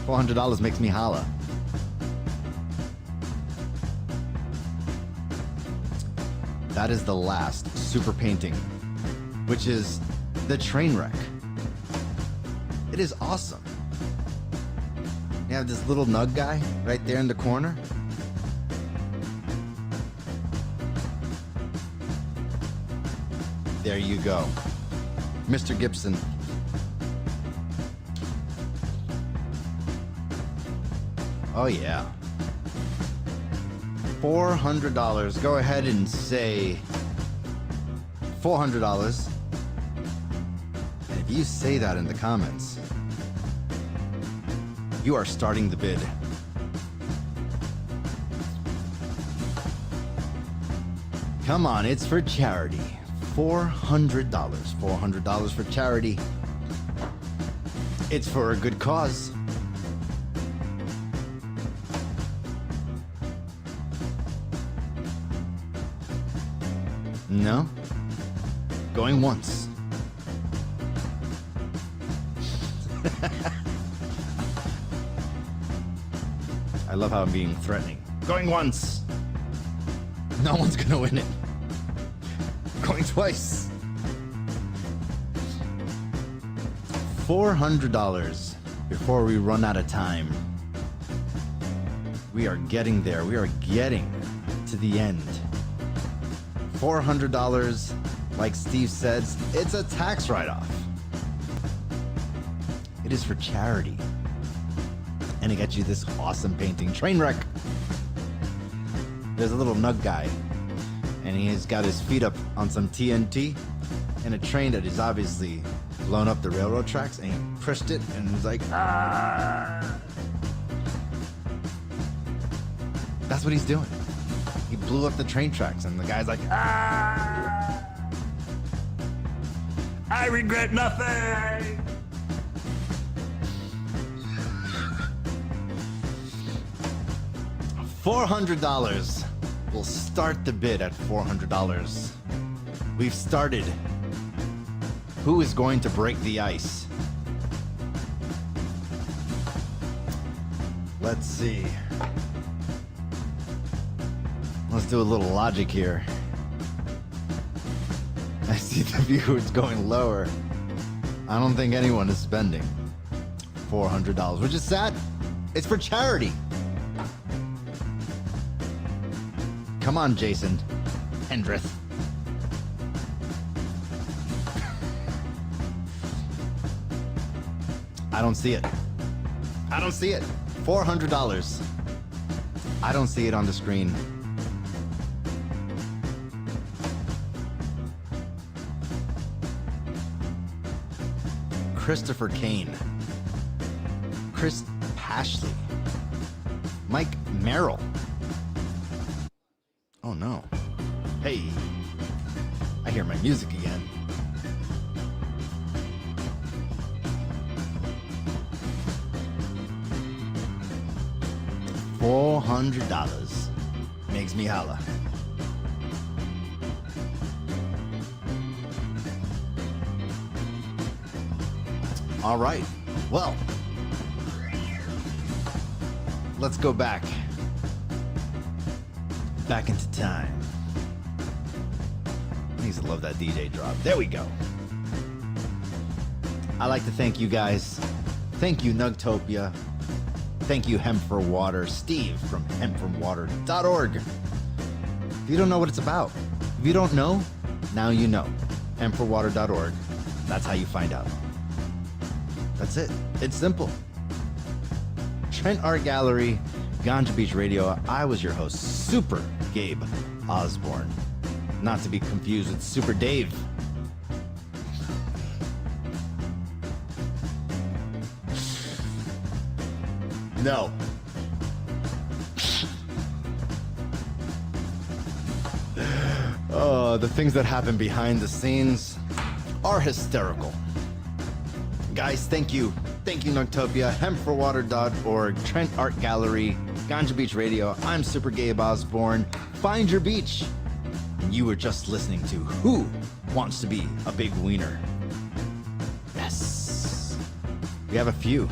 $400 makes me holla. That is the last super painting, which is the train wreck. It is awesome. You have this little nug guy right there in the corner. There you go. Mr. Gibson. Oh yeah. $400. Go ahead and say $400. And if you say that in the comments, you are starting the bid. Come on, it's for charity. $400. $400 for charity. It's for a good cause. No? Going once. I love how I'm being threatening. Going once. No one's gonna win it. Going twice. $400 before we run out of time. We are getting there. We are getting to the end. $400, like Steve says, it's a tax write-off. It is for charity. And it gets you this awesome painting. Trainwreck. There's a little nug guy, and he's got his feet up on some TNT in a train that is obviously blown up the railroad tracks, and he pushed it and was like, ah! That's what he's doing. He blew up the train tracks, and the guy's like, ah! I regret nothing! $400. We'll start the bid at $400. We've started. Who is going to break the ice? Let's see. Let's do a little logic here. I see the viewers going lower. I don't think anyone is spending $400, which is sad. It's for charity. Come on, Jason Hendrith. I don't see it. I don't see it. $400. I don't see it on the screen. Christopher Kane. Chris Pashley. Mike Merrill. Oh no. Hey. hear my music again. $400 makes me holla. All right, well, let's go back into time. I used to love that DJ drop. There we go. I'd like to thank you guys. Thank you, Nugtopia. Thank you, Hemp4Water. Steve from hemp4water.org. If you don't know what it's about, if you don't know, now you know. Hemp4water.org. That's how you find out. That's it. It's simple. Trent Art Gallery, Ganja Beach Radio. I was your host, Super Gabe Osborne. Not to be confused with Super Dave. No. Oh, the things that happen behind the scenes are hysterical. Guys, thank you. Thank you, Nugtopia, hemp4water.org, Trent Art Gallery, Ganja Beach Radio. I'm Super Gabe Osborne. Find your beach. And you were just listening to Who Wants to Be a Big Wiener? Yes. We have a few.